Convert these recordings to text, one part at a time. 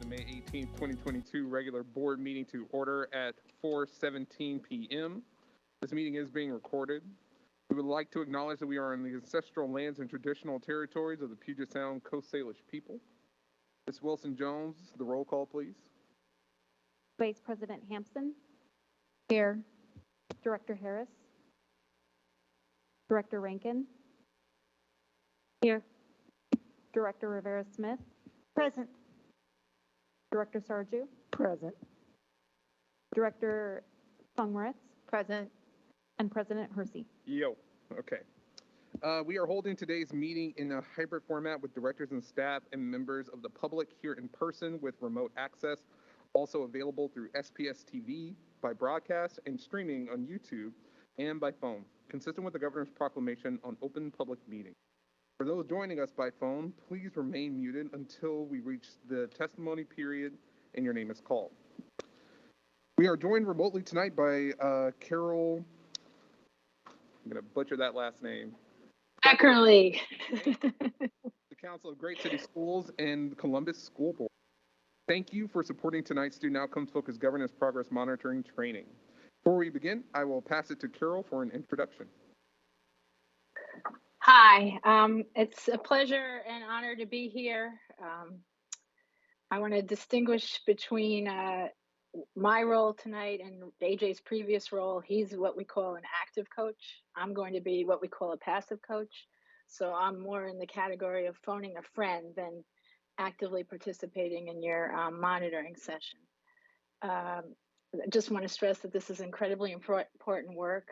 the May 18th, 2022 regular board meeting to order at 4:17 p.m. This meeting is being recorded. We would like to acknowledge that we are in the ancestral lands and traditional territories of the Puget Sound Coast Salish people. Ms. Wilson Jones, the roll call, please. Vice President Hampson, Here. Director Harris, Director Rankin, Here. Director Rivera-Smith, Present. Director Sarju, Present. Director Song Moritz, Present. and President Hersey. Yo, okay. We are holding today's meeting in a hybrid format with directors and staff and members of the public here in person with remote access, also available through SPS TV, by broadcast and streaming on YouTube, and by phone, consistent with the Governor's proclamation on open public meetings. For those joining us by phone, please remain muted until we reach the testimony period and your name is called. We are joined remotely tonight by Carol, I'm going to butcher that last name, Ackerley. the Council of Great City Schools and Columbus School Board. Thank you for supporting tonight's Student Outcomes Focused Governance Progress Monitoring Training. Before we begin, I will pass it to Carol for an introduction. Hi, it's a pleasure and honor to be here. I want to distinguish between my role tonight and AJ's previous role. He's what we call an active coach. I'm going to be what we call a passive coach. So I'm more in the category of phoning a friend than actively participating in your monitoring session. I just want to stress that this is incredibly important work.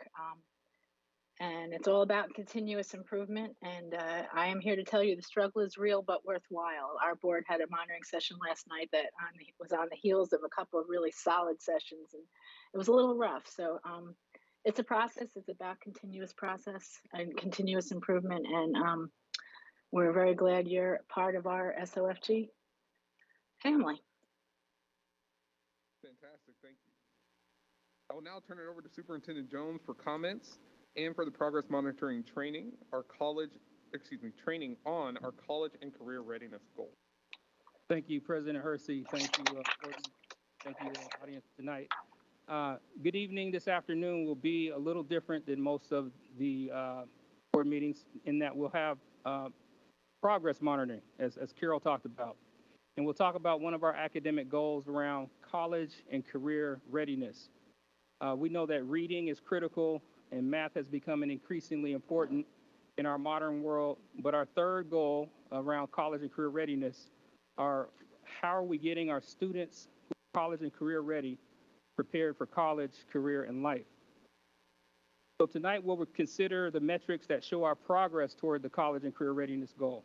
And it's all about continuous improvement. And I am here to tell you the struggle is real, but worthwhile. Our board had a monitoring session last night that was on the heels of a couple of really solid sessions, and it was a little rough. So it's a process. It's about continuous process and continuous improvement. And we're very glad you're part of our SOFG family. Fantastic, thank you. I will now turn it over to Superintendent Jones for comments and for the progress monitoring training, training on our college and career readiness goal. Thank you, President Hersey. Thank you, thank you, audience tonight. Good evening. This afternoon will be a little different than most of the board meetings in that we'll have progress monitoring, as Carol talked about. And we'll talk about one of our academic goals around college and career readiness. We know that reading is critical and math has become increasingly important in our modern world. But our third goal around college and career readiness are how are we getting our students who are college and career ready prepared for college, career, and life. So tonight we'll consider the metrics that show our progress toward the college and career readiness goal.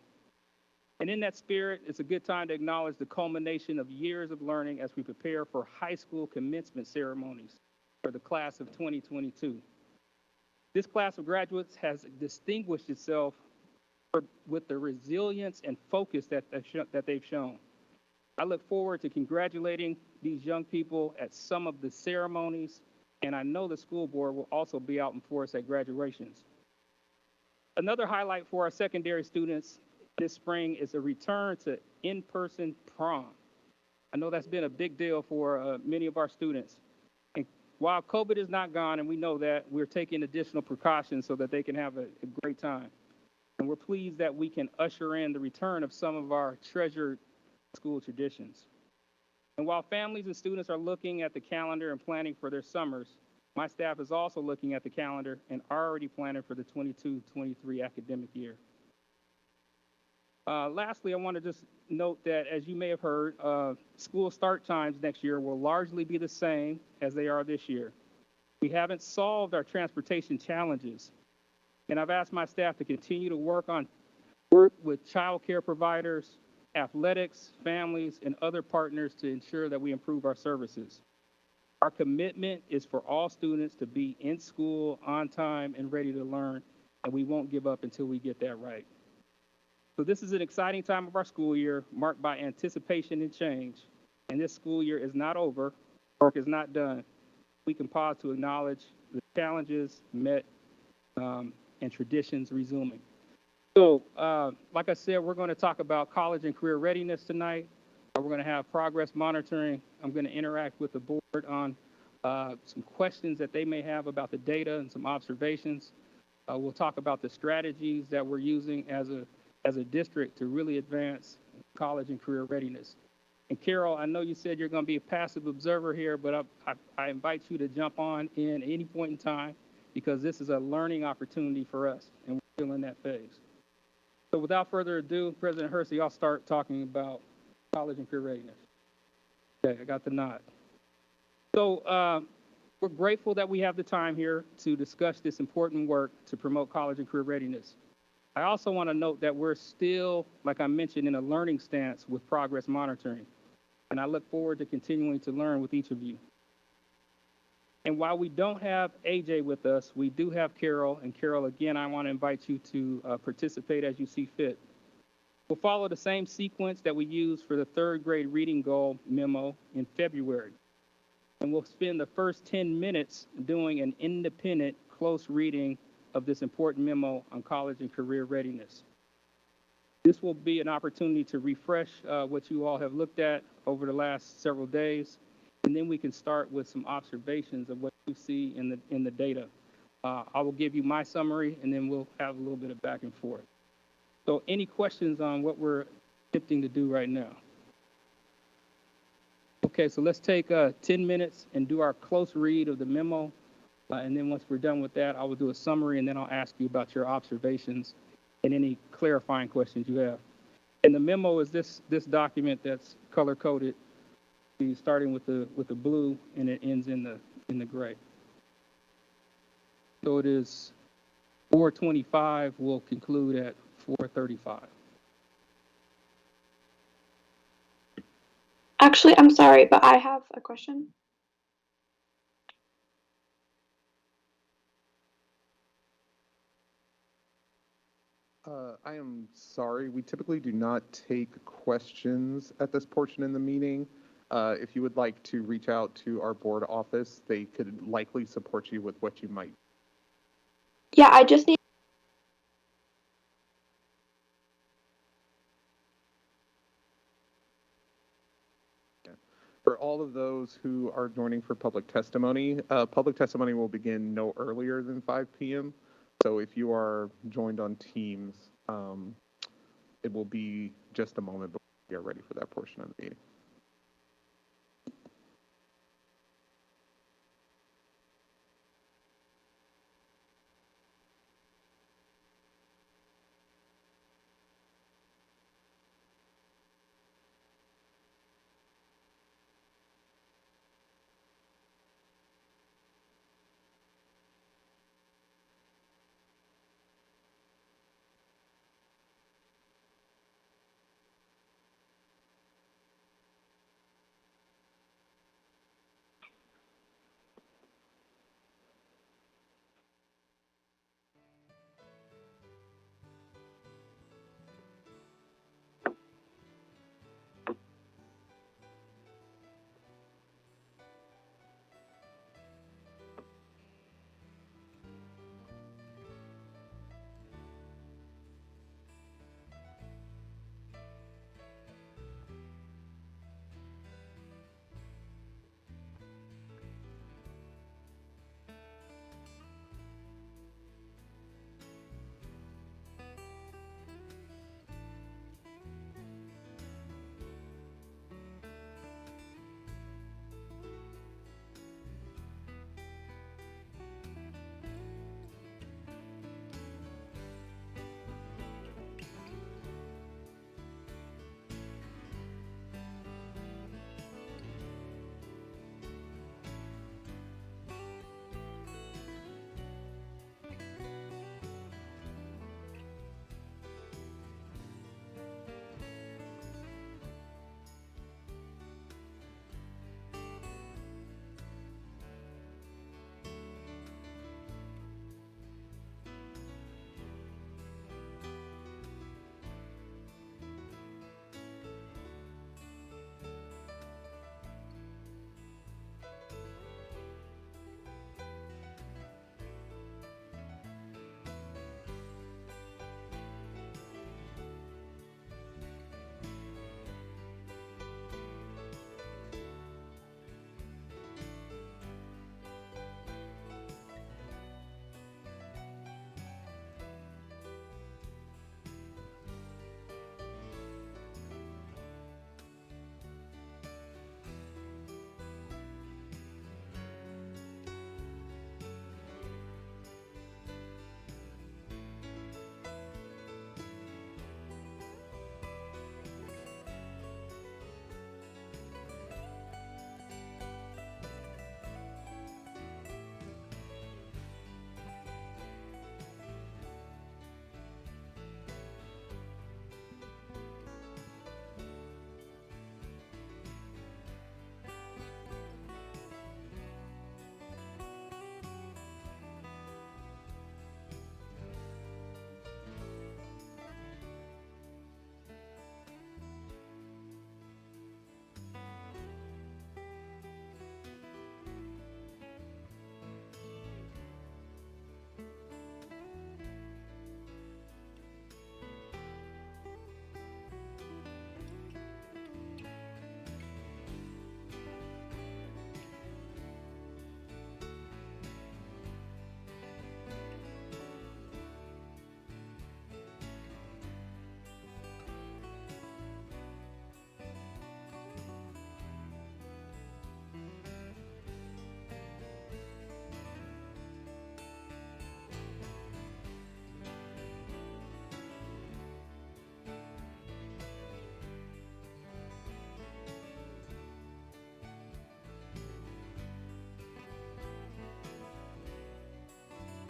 And in that spirit, it's a good time to acknowledge the culmination of years of learning as we prepare for high school commencement ceremonies for the class of 2022. This class of graduates has distinguished itself with the resilience and focus that they've shown. I look forward to congratulating these young people at some of the ceremonies, and I know the school board will also be out in force at graduations. Another highlight for our secondary students this spring is a return to in-person prom. I know that's been a big deal for many of our students. While COVID is not gone, and we know that, we're taking additional precautions so that they can have a great time. And we're pleased that we can usher in the return of some of our treasured school traditions. And while families and students are looking at the calendar and planning for their summers, my staff is also looking at the calendar and already planning for the 22-23 academic year. Lastly, I want to just note that, as you may have heard, school start times next year will largely be the same as they are this year. We haven't solved our transportation challenges, and I've asked my staff to continue to work with child care providers, athletics, families, and other partners to ensure that we improve our services. Our commitment is for all students to be in school on time and ready to learn, and we won't give up until we get that right. So this is an exciting time of our school year marked by anticipation and change. And this school year is not over, work is not done. We can pause to acknowledge the challenges met and traditions resuming. So like I said, we're going to talk about college and career readiness tonight. We're going to have progress monitoring. I'm going to interact with the board on some questions that they may have about the data and some observations. We'll talk about the strategies that we're using as a district to really advance college and career readiness. And Carol, I know you said you're going to be a passive observer here, but I invite you to jump on in at any point in time because this is a learning opportunity for us, and we're still in that phase. So without further ado, President Hersey, I'll start talking about college and career readiness. Okay, I got the nod. So we're grateful that we have the time here to discuss this important work to promote college and career readiness. I also want to note that we're still, like I mentioned, in a learning stance with progress monitoring, and I look forward to continuing to learn with each of you. And while we don't have AJ with us, we do have Carol, and Carol, again, I want to invite you to participate as you see fit. We'll follow the same sequence that we used for the third grade reading goal memo in February. And we'll spend the first 10 minutes doing an independent, close reading of this important memo on college and career readiness. This will be an opportunity to refresh what you all have looked at over the last several days, and then we can start with some observations of what you see in the data. I will give you my summary, and then we'll have a little bit of back and forth. So any questions on what we're attempting to do right now? Okay, so let's take 10 minutes and do our close read of the memo. And then once we're done with that, I will do a summary, and then I'll ask you about your observations and any clarifying questions you have. And the memo is this document that's color-coded, starting with the blue, and it ends in the gray. So it is 4:25. We'll conclude at 4:35. Actually, I'm sorry, but I have a question. I am sorry. We typically do not take questions at this portion in the meeting. If you would like to reach out to our board office, they could likely support you with what you might. Yeah, I just need. For all of those who are joining for public testimony will begin no earlier than 5 p.m. So if you are joined on Teams, it will be just a moment before we are ready for that portion of the meeting.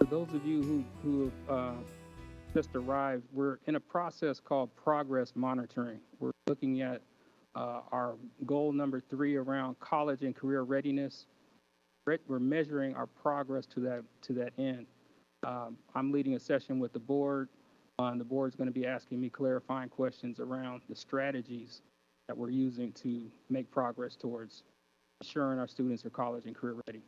For those of you who just arrived, we're in a process called progress monitoring. We're looking at our goal number 3 around college and career readiness. We're measuring our progress to that end. I'm leading a session with the board. The board's going to be asking me clarifying questions around the strategies that we're using to make progress towards ensuring our students are college and career ready.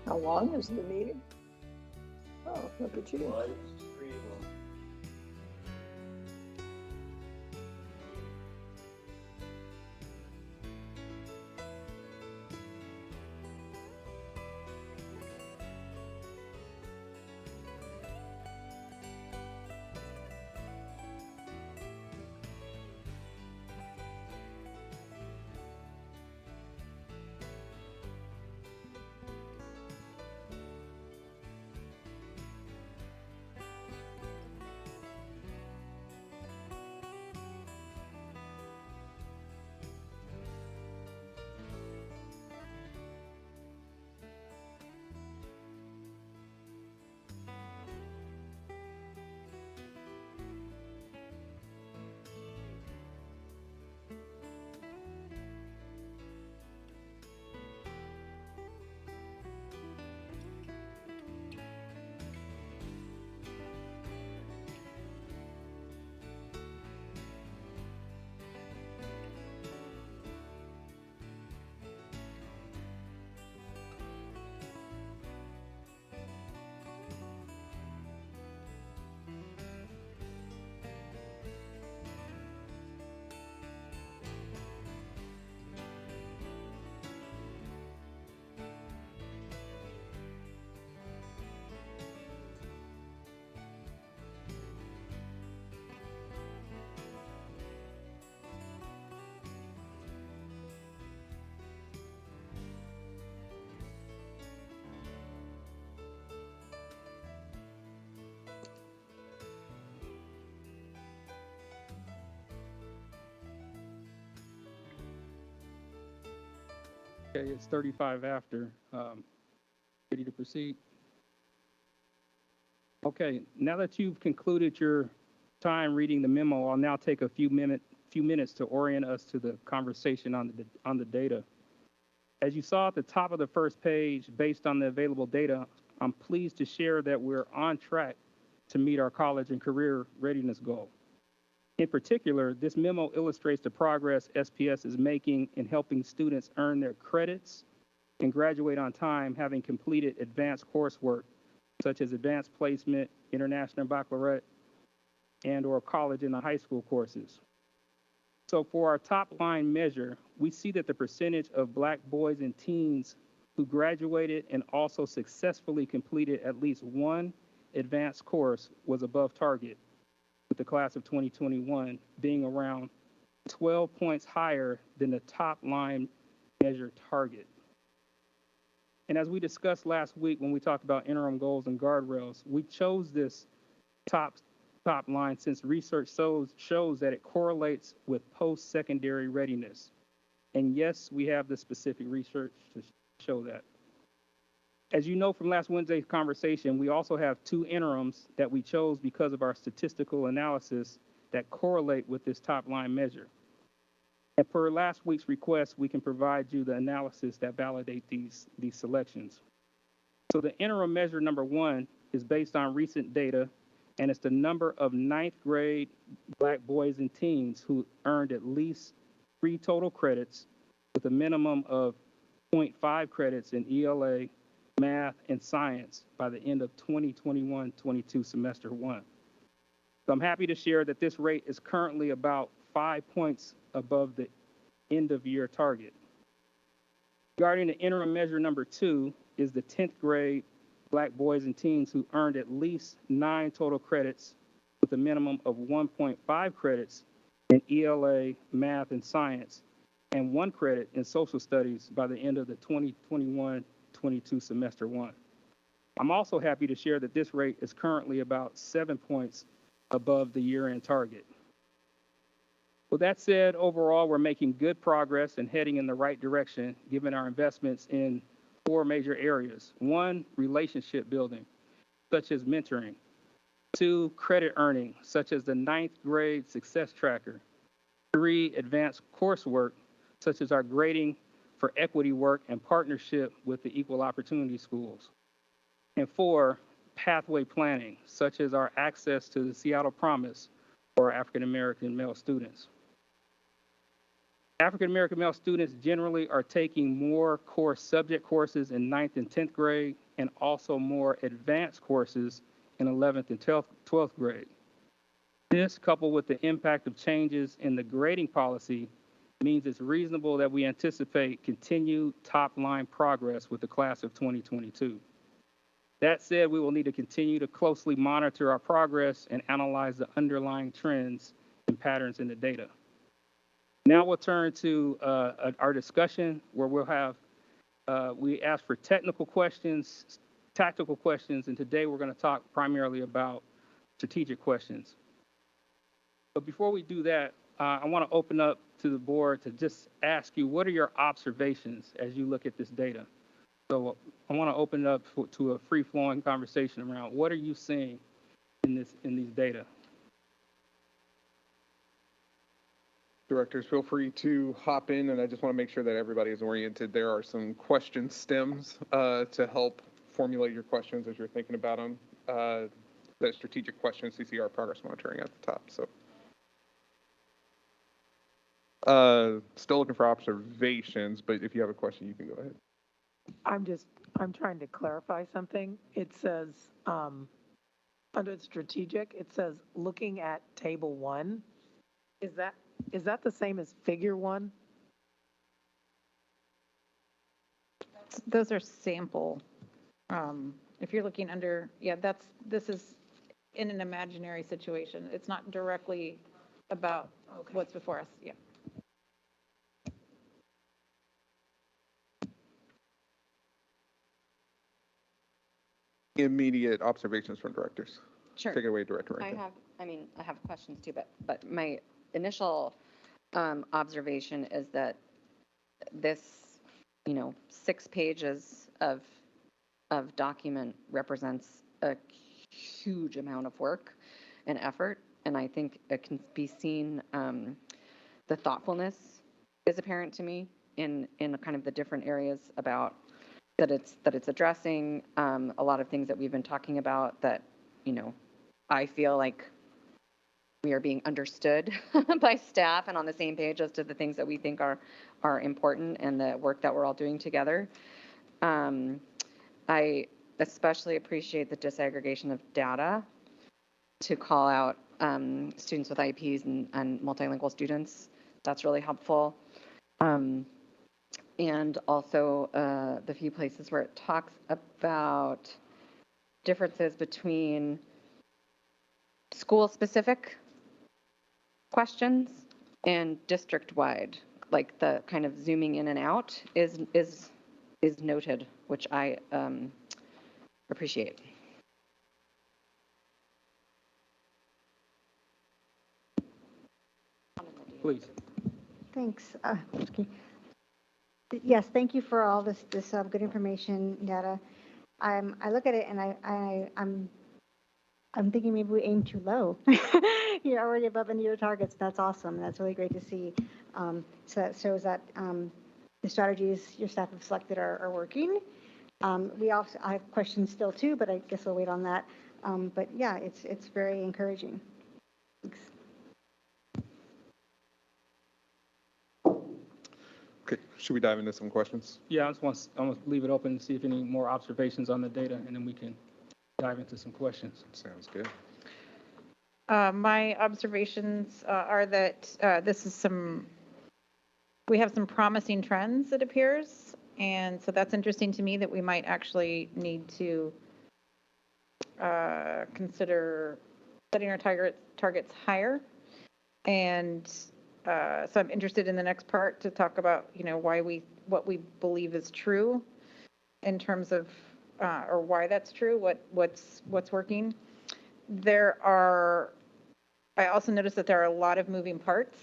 How long is the meeting? Oh, look at you. Okay, it's 35 after. Ready to proceed? Okay, now that you've concluded your time reading the memo, I'll now take a few minutes to orient us to the conversation on the data. As you saw at the top of the first page, based on the available data, I'm pleased to share that we're on track to meet our college and career readiness goal. In particular, this memo illustrates the progress SPS is making in helping students earn their credits and graduate on time, having completed advanced coursework such as advanced placement, international baccalaureate, and/or college and high school courses. So for our top line measure, we see that the percentage of Black boys and teens who graduated and also successfully completed at least one advanced course was above target, with the class of 2021 being around 12 points higher than the top line measure target. And as we discussed last week when we talked about interim goals and guardrails, we chose this top line since research shows that it correlates with post-secondary readiness. And yes, we have the specific research to show that. As you know from last Wednesday's conversation, we also have two interims that we chose because of our statistical analysis that correlate with this top line measure. And per last week's request, we can provide you the analysis that validate these selections. So the interim measure number 1 is based on recent data, and it's the number of 9th grade Black boys and teens who earned at least 3 total credits with a minimum of 0.5 credits in ELA, math, and science by the end of 2021-22 semester 1. So I'm happy to share that this rate is currently about 5 points above the end of year target. Regarding the interim measure number 2 is the 10th grade Black boys and teens who earned at least 9 total credits with a minimum of 1.5 credits in ELA, math, and science, and 1 credit in social studies by the end of the 2021-22 semester 1. I'm also happy to share that this rate is currently about 7 points above the year-end target. With that said, overall, we're making good progress and heading in the right direction, given our investments in 4 major areas. 1, relationship building, such as mentoring. 2, credit earning, such as the 9th grade success tracker. 3, advanced coursework, such as our grading for equity work and partnership with the Equal Opportunity Schools. And 4, pathway planning, such as our access to the Seattle Promise for African American male students. African American male students generally are taking more core subject courses in 9th and 10th grade, and also more advanced courses in 11th and 12th grade. This, coupled with the impact of changes in the grading policy, means it's reasonable that we anticipate continued top-line progress with the class of 2022. That said, we will need to continue to closely monitor our progress and analyze the underlying trends and patterns in the data. Now we'll turn to our discussion, where we'll have, we asked for technical questions, tactical questions, and today we're going to talk primarily about strategic questions. But before we do that, I want to open up to the board to just ask you, what are your observations as you look at this data? So I want to open it up to a free-flowing conversation around what are you seeing in these data? Directors, feel free to hop in, and I just want to make sure that everybody is oriented. There are some question stems to help formulate your questions as you're thinking about them. The strategic questions, CCR progress monitoring at the top. So, still looking for observations, but if you have a question, you can go ahead. I'm trying to clarify something. It says, under strategic, it says looking at table 1. Is that the same as figure 1? Those are sample. If you're looking under, yeah, this is in an imaginary situation. It's not directly about what's before us. Yeah. Immediate observations from directors. Sure. Take it away, Director Rankin. I have questions too, but my initial observation is that this 6 pages of document represents a huge amount of work and effort. And I think it can be seen, the thoughtfulness is apparent to me in kind of the different areas about that it's addressing a lot of things that we've been talking about that, I feel like we are being understood by staff and on the same page as to the things that we think are important and the work that we're all doing together. I especially appreciate the disaggregation of data to call out students with IEPs and multilingual students. That's really helpful. And also the few places where it talks about differences between school-specific questions and district-wide, like the kind of zooming in and out is noted, which I appreciate. Please. Thanks. Okay. Yes, thank you for all this good information, data. I look at it and I'm thinking maybe we aim too low. You're already above any of your targets. That's awesome. That's really great to see. So that shows that the strategies your staff have selected are working. I have questions still too, but I guess we'll wait on that. But yeah, it's very encouraging. Thanks. Okay, should we dive into some questions? Yeah, I'm going to leave it open to see if any more observations on the data, and then we can dive into some questions. Sounds good. My observations are that we have some promising trends, it appears. And so that's interesting to me that we might actually need to consider setting our targets higher. And so I'm interested in the next part to talk about, what we believe is true in terms of, or why that's true, what's working. I also noticed that there are a lot of moving parts.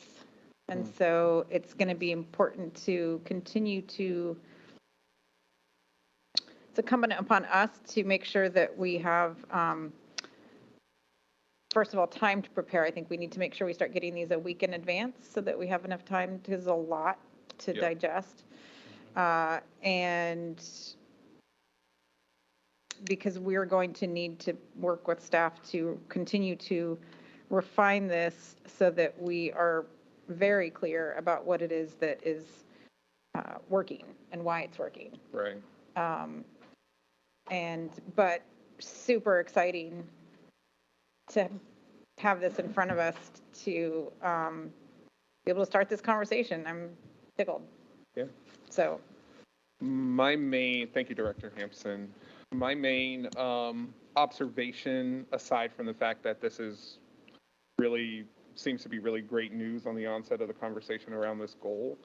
And so it's going to be important to continue to, it's incumbent upon us to make sure that we have, first of all, time to prepare. I think we need to make sure we start getting these a week in advance so that we have enough time, because there's a lot to digest. And because we're going to need to work with staff to continue to refine this so that we are very clear about what it is that is working and why it's working. Right. But super exciting to have this in front of us to be able to start this conversation. I'm tickled. Yeah. So. Thank you, Director Hampson. My main observation, aside from the fact that this seems to be really great news on the onset of the conversation around this goal,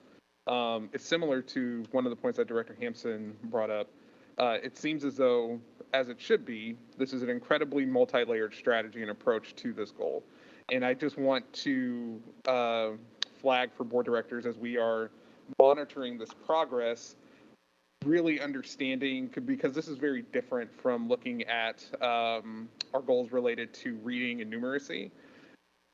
is similar to one of the points that Director Hampson brought up. It seems as though, as it should be, this is an incredibly multi-layered strategy and approach to this goal. And I just want to flag for board directors as we are monitoring this progress, really understanding, because this is very different from looking at our goals related to reading and numeracy.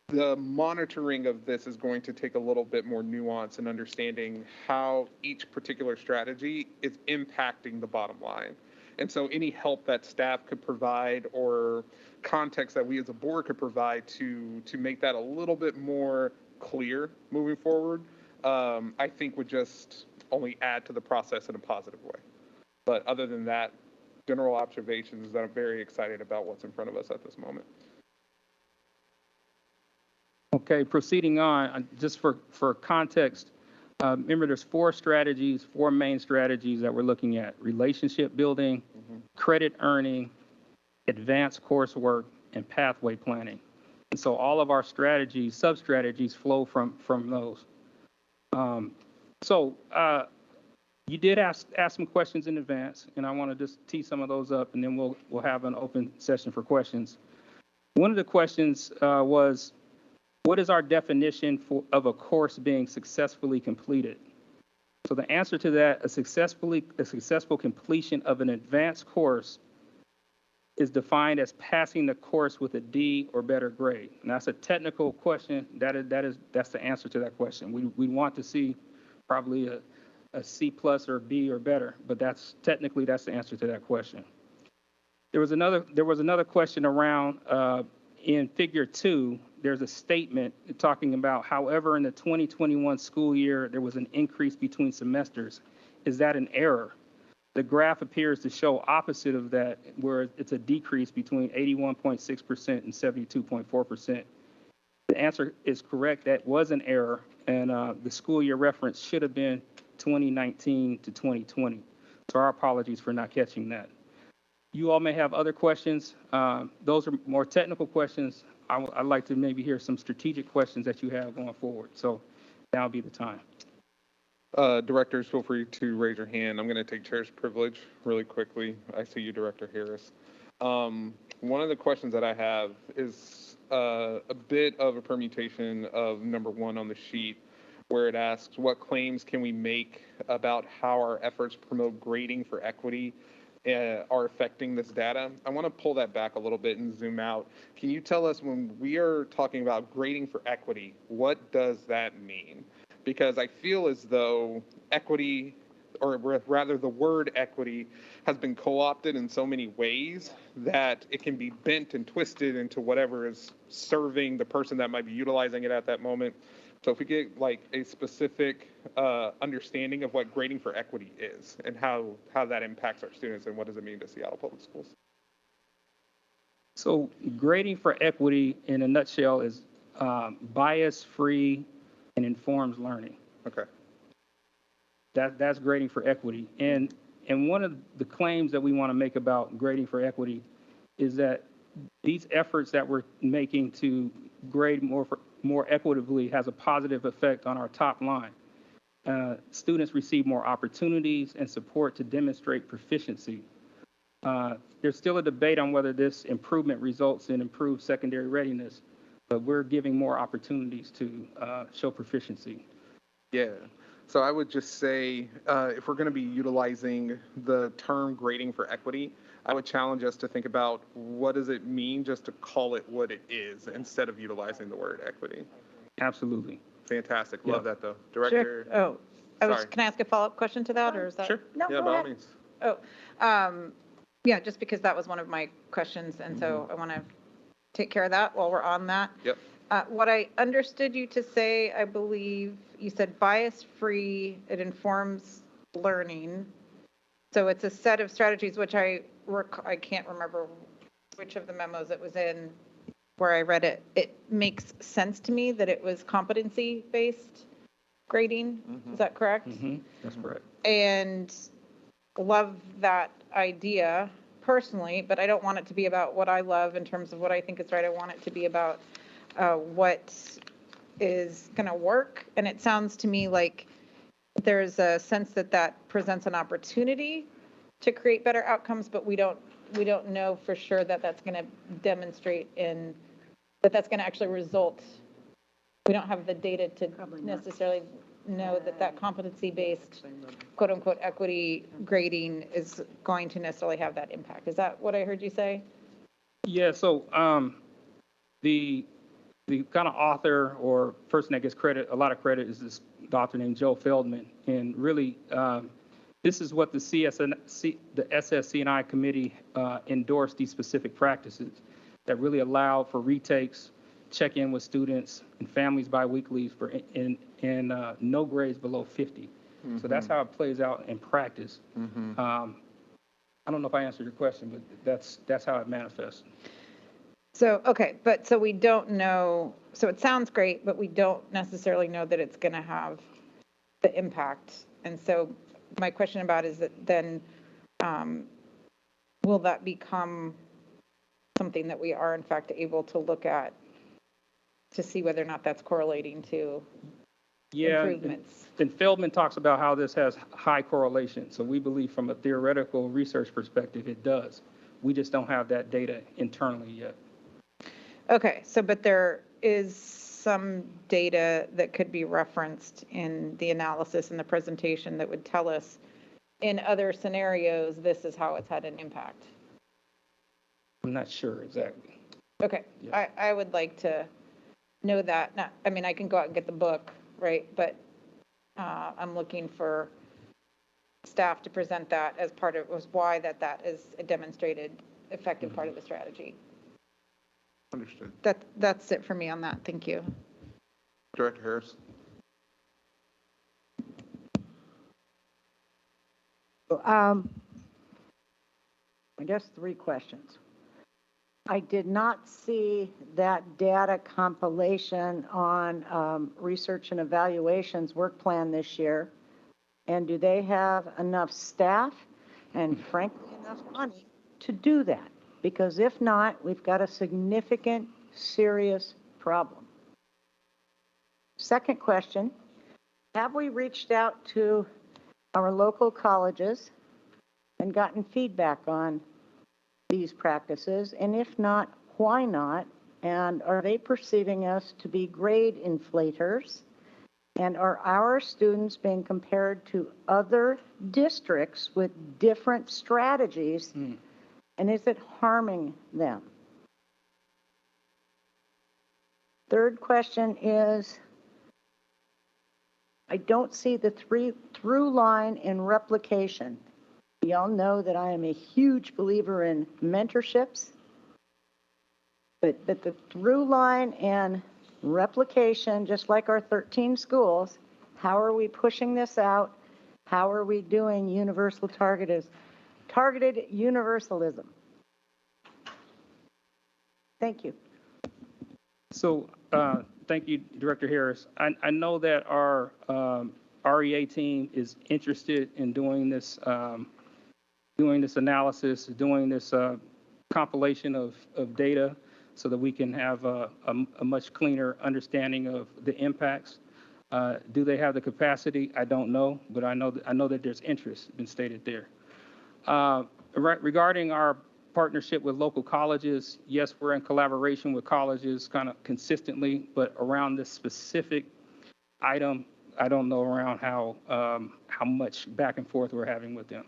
The monitoring of this is going to take a little bit more nuance in understanding how each particular strategy is impacting the bottom line. And so any help that staff could provide or context that we as a board could provide to make that a little bit more clear moving forward, I think would just only add to the process in a positive way. But other than that, general observations that I'm very excited about what's in front of us at this moment. Okay, proceeding on, just for context, remember there's four main strategies that we're looking at: relationship building, credit earning, advanced coursework, and pathway planning. And so all of our strategies, sub-strategies flow from those. You did ask some questions in advance, and I want to just tee some of those up, and then we'll have an open session for questions. One of the questions was, what is our definition of a course being successfully completed? So the answer to that, a successful completion of an advanced course is defined as passing the course with a D or better grade. And that's a technical question. That's the answer to that question. We want to see probably a C plus or B or better, but that's the answer to that question. There was another question around in Figure 2. There's a statement talking about, however, in the 2021 school year, there was an increase between semesters. Is that an error? The graph appears to show opposite of that, where it's a decrease between 81.6% and 72.4%. The answer is correct. That was an error, and the school year reference should have been 2019 to 2020. So our apologies for not catching that. You all may have other questions. Those are more technical questions. I'd like to maybe hear some strategic questions that you have going forward. So now would be the time. Directors, feel free to raise your hand. I'm going to take chair's privilege really quickly. I see you, Director Harris. One of the questions that I have is a bit of a permutation of number 1 on the sheet, where it asks, what claims can we make about how our efforts promote grading for equity are affecting this data? I want to pull that back a little bit and zoom out. Can you tell us, when we are talking about grading for equity, what does that mean? Because I feel as though equity, or rather the word equity, has been co-opted in so many ways that it can be bent and twisted into whatever is serving the person that might be utilizing it at that moment. So if we get like a specific understanding of what grading for equity is and how that impacts our students, and what does it mean to Seattle Public Schools? So grading for equity in a nutshell is bias-free and informs learning. Okay. That's grading for equity. And one of the claims that we want to make about grading for equity is that these efforts that we're making to grade more equitably has a positive effect on our top line. Students receive more opportunities and support to demonstrate proficiency. There's still a debate on whether this improvement results in improved secondary readiness, but we're giving more opportunities to show proficiency. Yeah. So I would just say, if we're going to be utilizing the term grading for equity, I would challenge us to think about what does it mean just to call it what it is instead of utilizing the word equity. Absolutely. Fantastic. Yeah. Love that, though. Director? Sure. Sorry. Can I ask a follow-up question to that, or is that? Sure. No, Yeah, go by all ahead. means. Yeah, just because that was one of my questions, and so I want to take care of that while we're on that. Yep. What I understood you to say, I believe you said bias-free, it informs learning. So it's a set of strategies, which I can't remember which of the memos it was in where I read it. It makes sense to me that it was competency-based grading. Is that correct? That's correct. And love that idea personally, but I don't want it to be about what I love in terms of what I think is right. I want it to be about what is going to work. And it sounds to me like there's a sense that presents an opportunity to create better outcomes, but we don't know for sure that that's going to demonstrate in that's going to actually result. We don't have the data to necessarily know that competency-based, quote-unquote, equity grading is going to necessarily have that impact. Is that what I heard you say? Yeah, so the kind of author or person that gets a lot of credit is this author named Joe Feldman. And really, this is what the SSC&I committee endorsed, these specific practices that really allow for retakes, check in with students and families biweekly in no grades below 50. So that's how it plays out in practice. I don't know if I answered your question, but that's how it manifests. So, okay, so we don't know, so it sounds great, but we don't necessarily know that it's going to have the impact. And so my question about is that then will that become something that we are in fact able to look at to see whether or not that's correlating to improvements? And Feldman talks about how this has high correlation. So we believe from a theoretical research perspective, it does. We just don't have that data internally yet. Okay, so but there is some data that could be referenced in the analysis and the presentation that would tell us in other scenarios, this is how it's had an impact? I'm not sure exactly. Okay, Yeah. I would like to know that. Not, I mean, I can go out and get the book, right? But I'm looking for staff to present that as part of, was why that is a demonstrated effective part of the strategy. Understood. That's it for me on that. Thank you. Director Harris. I guess 3 questions. I did not see that data compilation on research and evaluations work plan this year. And do they have enough staff and frankly enough money to do that? Because if not, we've got a significant, serious problem. Second question, have we reached out to our local colleges and gotten feedback on these practices? And if not, why not? And are they perceiving us to be grade inflators? And are our students being compared to other districts with different strategies? And is it harming them? Third question is, I don't see the through line in replication. We all know that I am a huge believer in mentorships, but the through line and replication, just like our 13 schools, how are we pushing this out? How are we doing targeted universalism? Thank you. So thank you, Director Harris. I know that our REA team is interested in doing this analysis, doing this compilation of data so that we can have a much cleaner understanding of the impacts. Do they have the capacity? I don't know, but I know that there's interest been stated there. Regarding our partnership with local colleges, yes, we're in collaboration with colleges kind of consistently, but around this specific item, I don't know around how much back and forth we're having with them.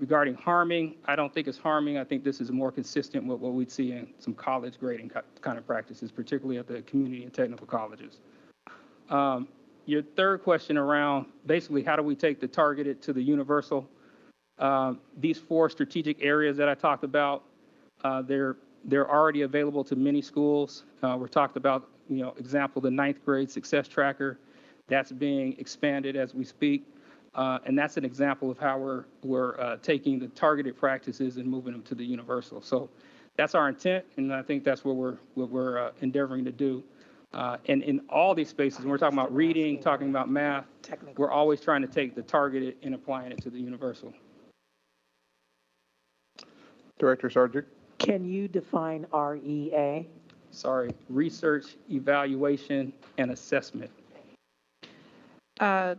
Regarding harming, I don't think it's harming. I think this is more consistent with what we'd see in some college grading kind of practices, particularly at the community and technical colleges. Your third question around basically how do we take the targeted to the universal? These 4 strategic areas that I talked about, they're already available to many schools. We're talked about, example, the 9th grade success tracker. That's being expanded as we speak. And that's an example of how we're taking the targeted practices and moving them to the universal. So that's our intent, and I think that's what we're endeavoring to do. And in all these spaces, when we're talking about reading, talking about math, we're always trying to take the targeted and applying it to the universal. Director Sargent. Can you define REA? Sorry, research, evaluation, and assessment. I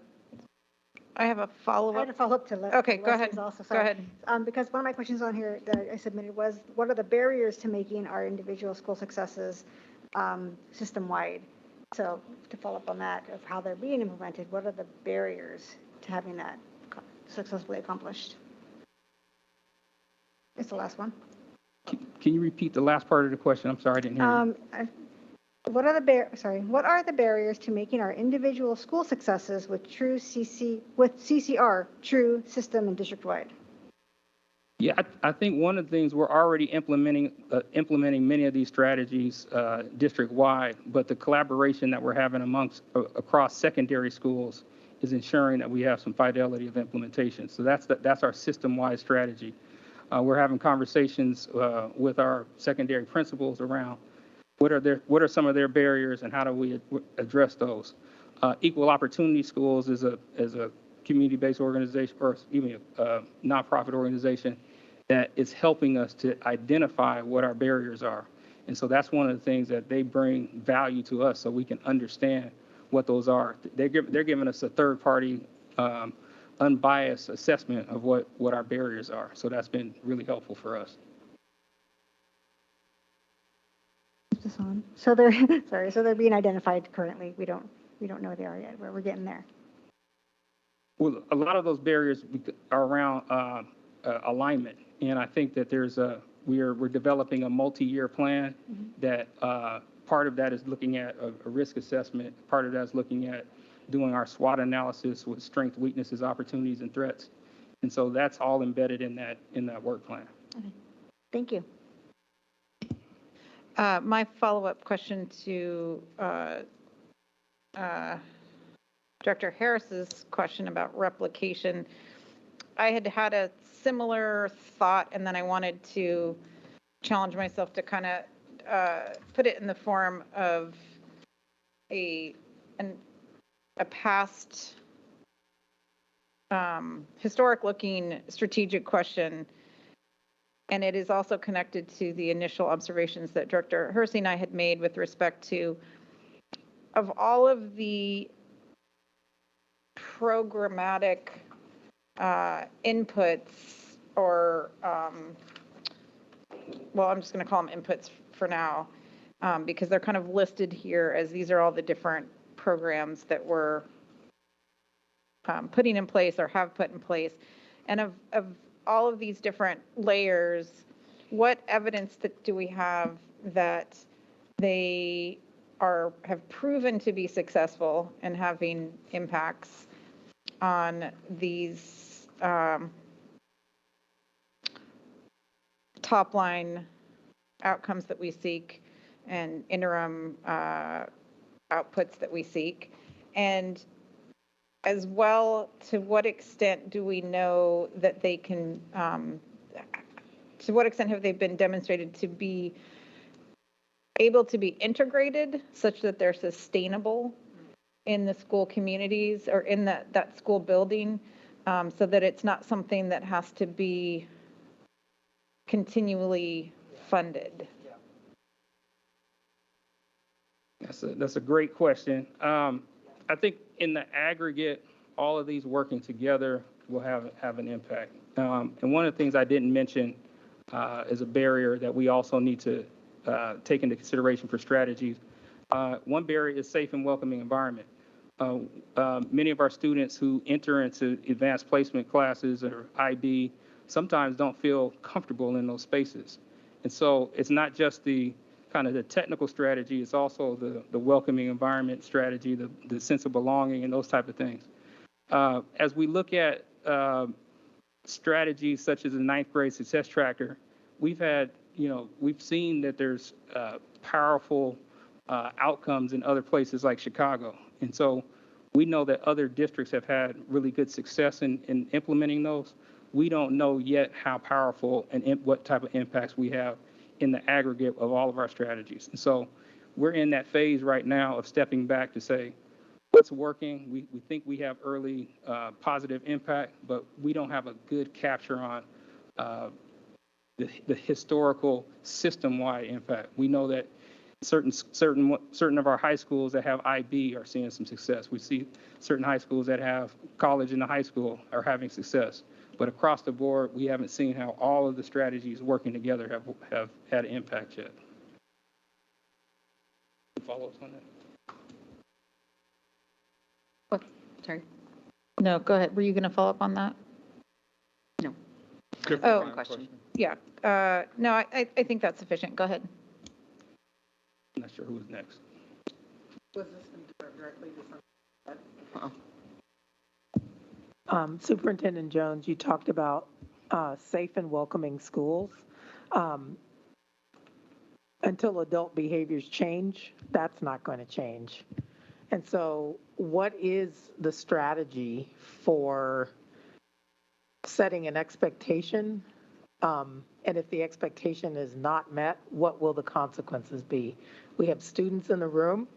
have a I had follow-up. a follow-up to Okay, go ahead. Leslie's also, Go sorry. ahead. Because one of my questions on here that I submitted was, what are the barriers to making our individual school successes system-wide? So to follow up on that, of how they're being implemented, what are the barriers to having that successfully accomplished? It's the last one. Can you repeat the last part of the question? I'm sorry, I didn't hear you. What are the barriers to making our individual school successes with CCR true system and district-wide? Yeah, I think one of the things we're already implementing many of these strategies district-wide, but the collaboration that we're having across secondary schools is ensuring that we have some fidelity of implementation. So that's our system-wide strategy. We're having conversations with our secondary principals around what are some of their barriers and how do we address those. Equal Opportunity Schools is a community-based organization, or even a nonprofit organization that is helping us to identify what our barriers are. And so that's one of the things that they bring value to us so we can understand what those are. They're giving us a third-party unbiased assessment of what our barriers are. So that's been really helpful for us. this on? So they're, sorry, so they're being identified currently. We don't know where they are yet, but we're getting there. Well, a lot of those barriers are around alignment, and I think that we're developing a multi-year plan that part of that is looking at a risk assessment, part of that is looking at doing our SWOT analysis with strengths, weaknesses, opportunities, and threats, and so that's all embedded in that work plan. Okay. Thank you. My follow-up question to Director Harris's question about replication, I had a similar thought, and then I wanted to challenge myself to kind of put it in the form of a past historic-looking strategic question. And it is also connected to the initial observations that Director Hersey and I had made with respect to, of all of the programmatic inputs, or, well, I'm just going to call them inputs for now, because they're kind of listed here as these are all the different programs that we're putting in place or have put in place. And of all of these different layers, what evidence do we have that they have proven to be successful in having impacts on these top line outcomes that we seek and interim outputs that we seek? And as well, to what extent do we know that they can, to what extent have they been demonstrated to be able to be integrated such that they're sustainable in the school communities or in that school building, so that it's not something that has to be continually funded? That's a great question. I think in the aggregate, all of these working together will have an impact. And one of the things I didn't mention is a barrier that we also need to take into consideration for strategies. One barrier is safe and welcoming environment. Many of our students who enter into advanced placement classes or IB sometimes don't feel comfortable in those spaces. And so it's not just the kind of the technical strategy, it's also the welcoming environment strategy, the sense of belonging and those type of things. As we look at strategies such as the 9th grade success tracker, we've seen that there's powerful outcomes in other places like Chicago. And so we know that other districts have had really good success in implementing those. We don't know yet how powerful and what type of impacts we have in the aggregate of all of our strategies. And so we're in that phase right now of stepping back to say, what's working? We think we have early positive impact, but we don't have a good capture on the historical system-wide impact. We know that certain of our high schools that have IB are seeing some success. We see certain high schools that have college in the high school are having success. But across the board, we haven't seen how all of the strategies working together have had an impact yet. Follow-ups on that? What? Sorry. No, go ahead. Were you going to follow up on that? No. Oh, Question. yeah. No, I think that's sufficient. Go ahead. I'm not sure who was next. Was this directly to Uh-oh. Superintendent Jones, you talked about safe and welcoming schools. Until adult behaviors change, that's not going to change. And so what is the strategy for setting an expectation? And if the expectation is not met, what will the consequences be? We have students in the room.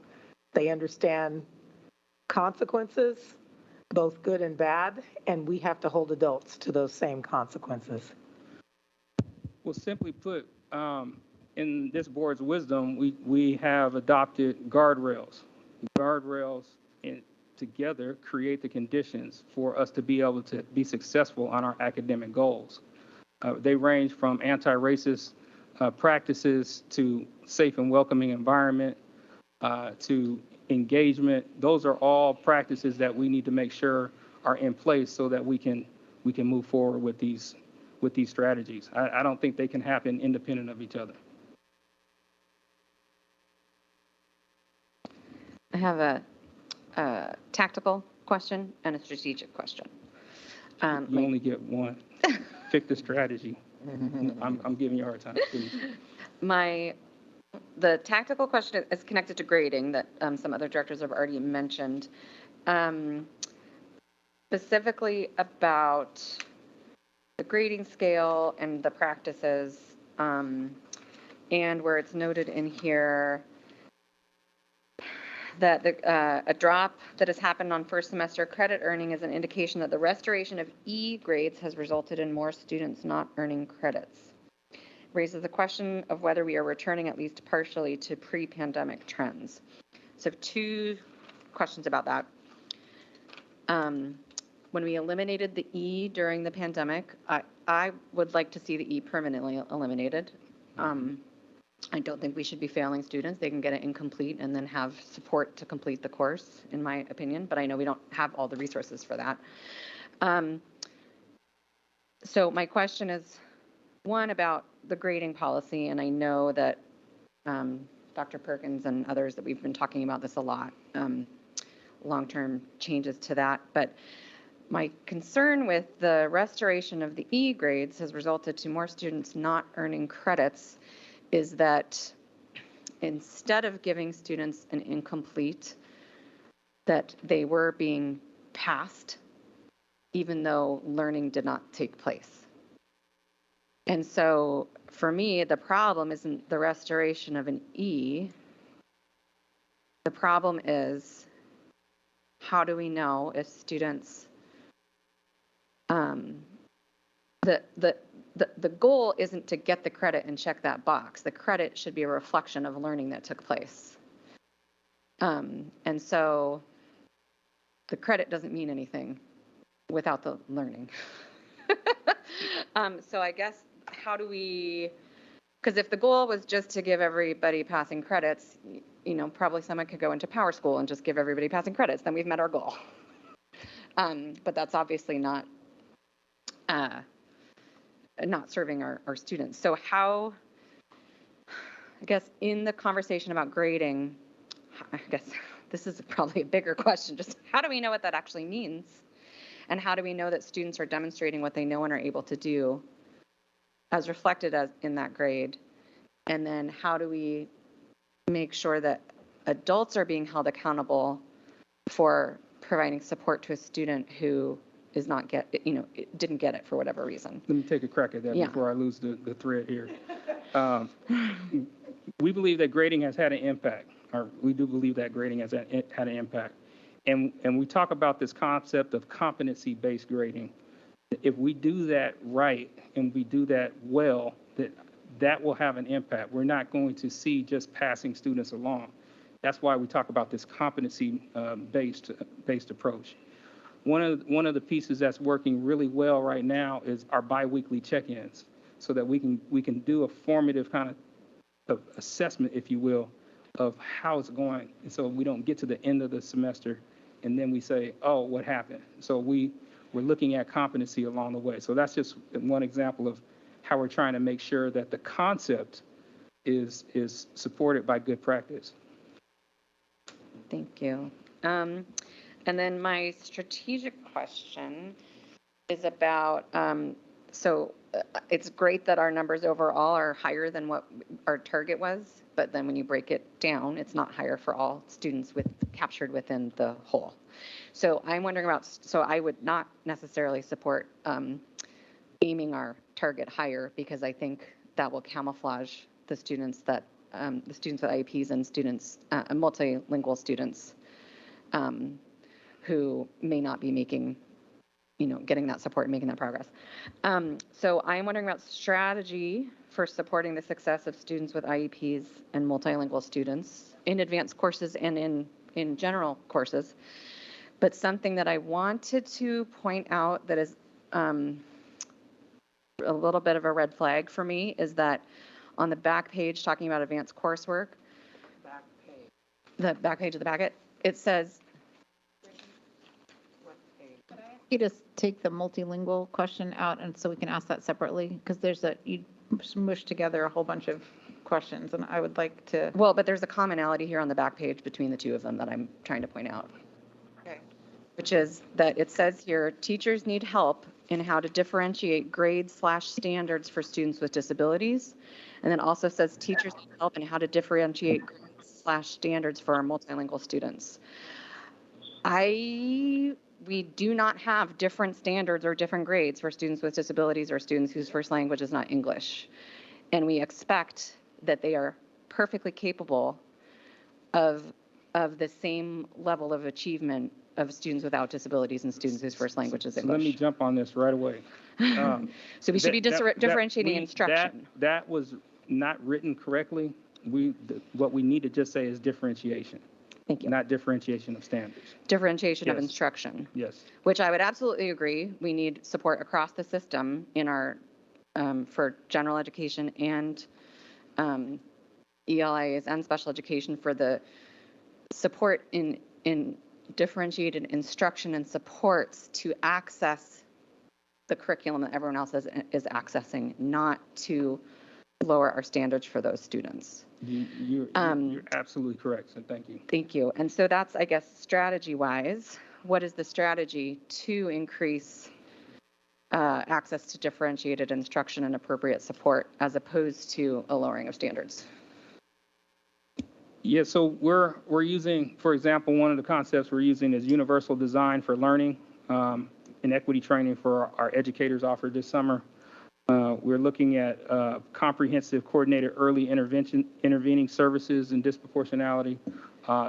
They understand consequences, both good and bad, and we have to hold adults to those same consequences. Well, simply put, in this board's wisdom, we have adopted guardrails. Guardrails together create the conditions for us to be able to be successful on our academic goals. They range from anti-racist practices to safe and welcoming environment, to engagement. Those are all practices that we need to make sure are in place so that we can move forward with these strategies. I don't think they can happen independent of each other. I have a tactical question and a strategic question. You only get one. Pick the strategy. I'm giving you a hard time, please. The tactical question is connected to grading that some other directors have already mentioned, specifically about the grading scale and the practices, and where it's noted in here that a drop that has happened on first semester credit earning is an indication that the restoration of E grades has resulted in more students not earning credits. Raises the question of whether we are returning at least partially to pre-pandemic trends. So 2 questions about that. When we eliminated the E during the pandemic, I would like to see the E permanently eliminated. I don't think we should be failing students. They can get it incomplete and then have support to complete the course, in my opinion, but I know we don't have all the resources for that. So my question is, one, about the grading policy, and I know that Dr. Perkins and others that we've been talking about this a lot, long-term changes to that, but my concern with the restoration of the E grades has resulted to more students not earning credits is that instead of giving students an incomplete, that they were being passed even though learning did not take place. And so for me, the problem isn't the restoration of an E. The problem is, how do we know if students, the goal isn't to get the credit and check that box. The credit should be a reflection of learning that took place. And so the credit doesn't mean anything without the learning. So I guess, how do we, because if the goal was just to give everybody passing credits, you know, probably someone could go into Power School and just give everybody passing credits, then we've met our goal. But that's obviously not serving our students. So how, I guess in the conversation about grading, I guess this is probably a bigger question, just how do we know what that actually means? And how do we know that students are demonstrating what they know and are able to do as reflected as in that grade? And then how do we make sure that adults are being held accountable for providing support to a student who is not didn't get it for whatever reason? Let me take a crack at that before I lose the thread here. We believe that grading has had an impact, or we do believe that grading has had an impact. And we talk about this concept of competency-based grading. If we do that right and we do that well, that will have an impact. We're not going to see just passing students along. That's why we talk about this competency-based approach. One of the pieces that's working really well right now is our biweekly check-ins, so that we can do a formative kind of assessment, if you will, of how it's going. And so we don't get to the end of the semester and then we say, oh, what happened? So we're looking at competency along the way. So that's just one example of how we're trying to make sure that the concept is supported by good practice. Thank you. And then my strategic question is about, it's great that our numbers overall are higher than what our target was, but then when you break it down, it's not higher for all students captured within the whole. So I'm wondering about, so I would not necessarily support aiming our target higher, because I think that will camouflage the students with IEPs and students, multilingual students who may not be making, getting that support and making that progress. So I'm wondering about strategy for supporting the success of students with IEPs and multilingual students in advanced courses and in general courses. But something that I wanted to point out that is a little bit of a red flag for me is that on the back page talking about advanced coursework, the back page of the packet, it says, You just take the multilingual question out, and so we can ask that separately, because there's you smush together a whole bunch of questions, and I would like to. well, but there's a commonality here on the back page between the two of them that I'm trying to point out. Okay. Which is that it says here, teachers need help in how to differentiate grades/standards for students with disabilities. And then also says teachers need help in how to differentiate grades/standards for our multilingual students. We do not have different standards or different grades for students with disabilities or students whose first language is not English. And we expect that they are perfectly capable of the same level of achievement of students without disabilities and students whose first language is So English. let me jump on this right away. So we should be differentiating instruction. That was not written correctly. What we need to just say is differentiation, Thank you. not differentiation of standards. Differentiation of Yes. instruction, Yes. which I would absolutely agree. We need support across the system in our, for general education and ELAs and special education for the support in differentiated instruction and supports to access the curriculum that everyone else is accessing, not to lower our standards for those students. You're absolutely correct, so thank you. Thank you. And so that's, I guess, strategy-wise, what is the strategy to increase access to differentiated instruction and appropriate support as opposed to a lowering of standards? Yeah, so we're using, for example, one of the concepts we're using is universal design for learning and equity training for our educators offered this summer. We're looking at comprehensive coordinated early intervening services and disproportionality.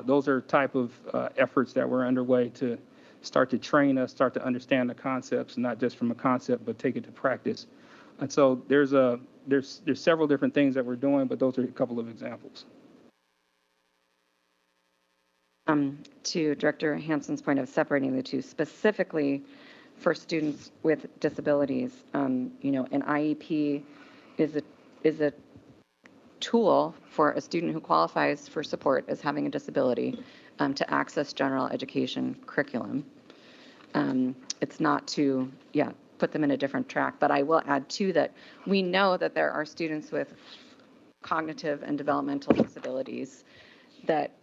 Those are type of efforts that we're underway to start to train us, start to understand the concepts, not just from a concept, but take it to practice. And so there's several different things that we're doing, but those are a couple of examples. To Director Hanson's point of separating the two, specifically for students with disabilities, an IEP is a tool for a student who qualifies for support as having a disability to access general education curriculum. It's not to, put them in a different track, but I will add too that we know that there are students with cognitive and developmental disabilities that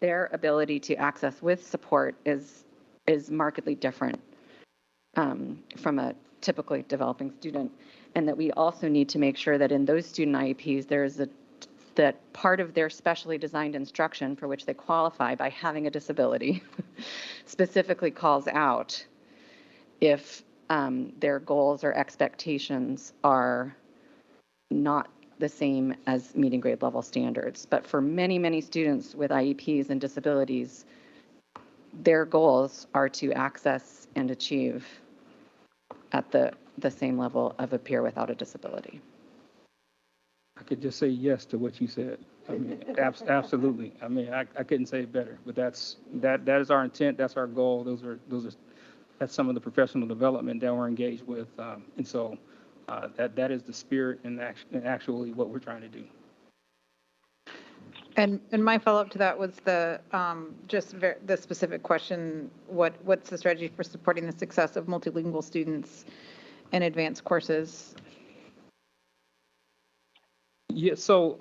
their ability to access with support is markedly different from a typically developing student, and that we also need to make sure that in those student IEPs, that part of their specially designed instruction for which they qualify by having a disability specifically calls out if their goals or expectations are not the same as meeting grade level standards. But for many, many students with IEPs and disabilities, their goals are to access and achieve at the same level of a peer without a disability. I could just say yes to what you said. I mean, absolutely. I mean, I couldn't say it better. But that is our intent. That's our goal. That's some of the professional development that we're engaged with, and so that is the spirit and actually what we're trying to do. And my follow-up to that was the specific question: what's the strategy for supporting the success of multilingual students in advanced courses? Yeah. So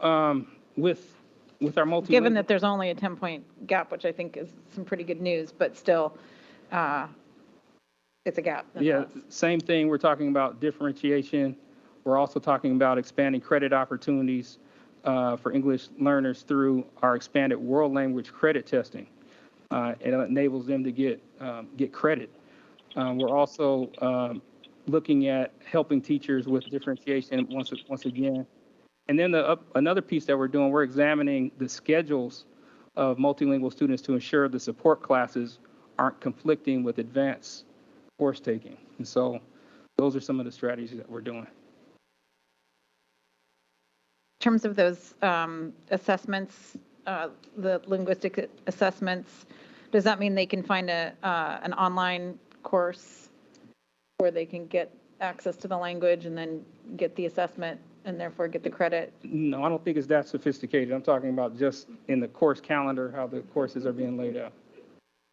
with our multilingual, Given that there's only a 10-point gap, which I think is some pretty good news, but still, it's a gap. Yeah. Same thing. We're talking about differentiation. We're also talking about expanding credit opportunities for English learners through our expanded world language credit testing. It enables them to get credit. We're also looking at helping teachers with differentiation once again. And then another piece that we're doing, we're examining the schedules of multilingual students to ensure the support classes aren't conflicting with advanced course taking. And so those are some of the strategies that we're doing. In terms of those assessments, the linguistic assessments, does that mean they can find an online course where they can get access to the language and then get the assessment and therefore get the credit? No, I don't think it's that sophisticated. I'm talking about just in the course calendar, how the courses are being laid out.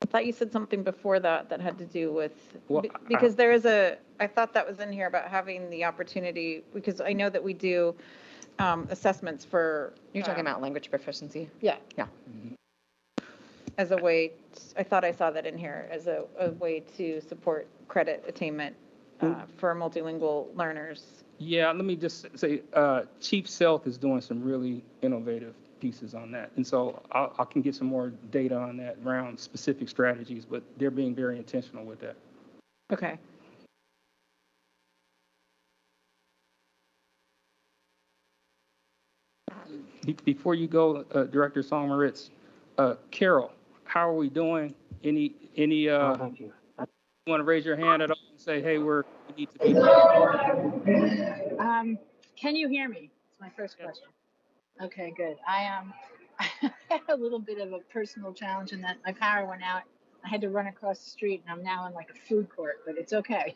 I thought you said something before that that had to do with, Well, because there is I thought that was in here about having the opportunity, because I know that we do assessments for. You're talking about language proficiency? Yeah. Yeah. As a way, I thought I saw that in here, as a way to support credit attainment for multilingual learners. Yeah, let me just say, Chief Sealth is doing some really innovative pieces on that. And so I can get some more data on that around specific strategies, but they're being very intentional with that. Okay. Before you go, Director Song Moritz, Carol, how are we doing? Any Thank you. you want to raise your hand at all and say, hey, we need to be. Can you hear me? It's my first question. Okay, good. I had a little bit of a personal challenge in that my power went out. I had to run across the street, and I'm now in like a food court, but it's okay.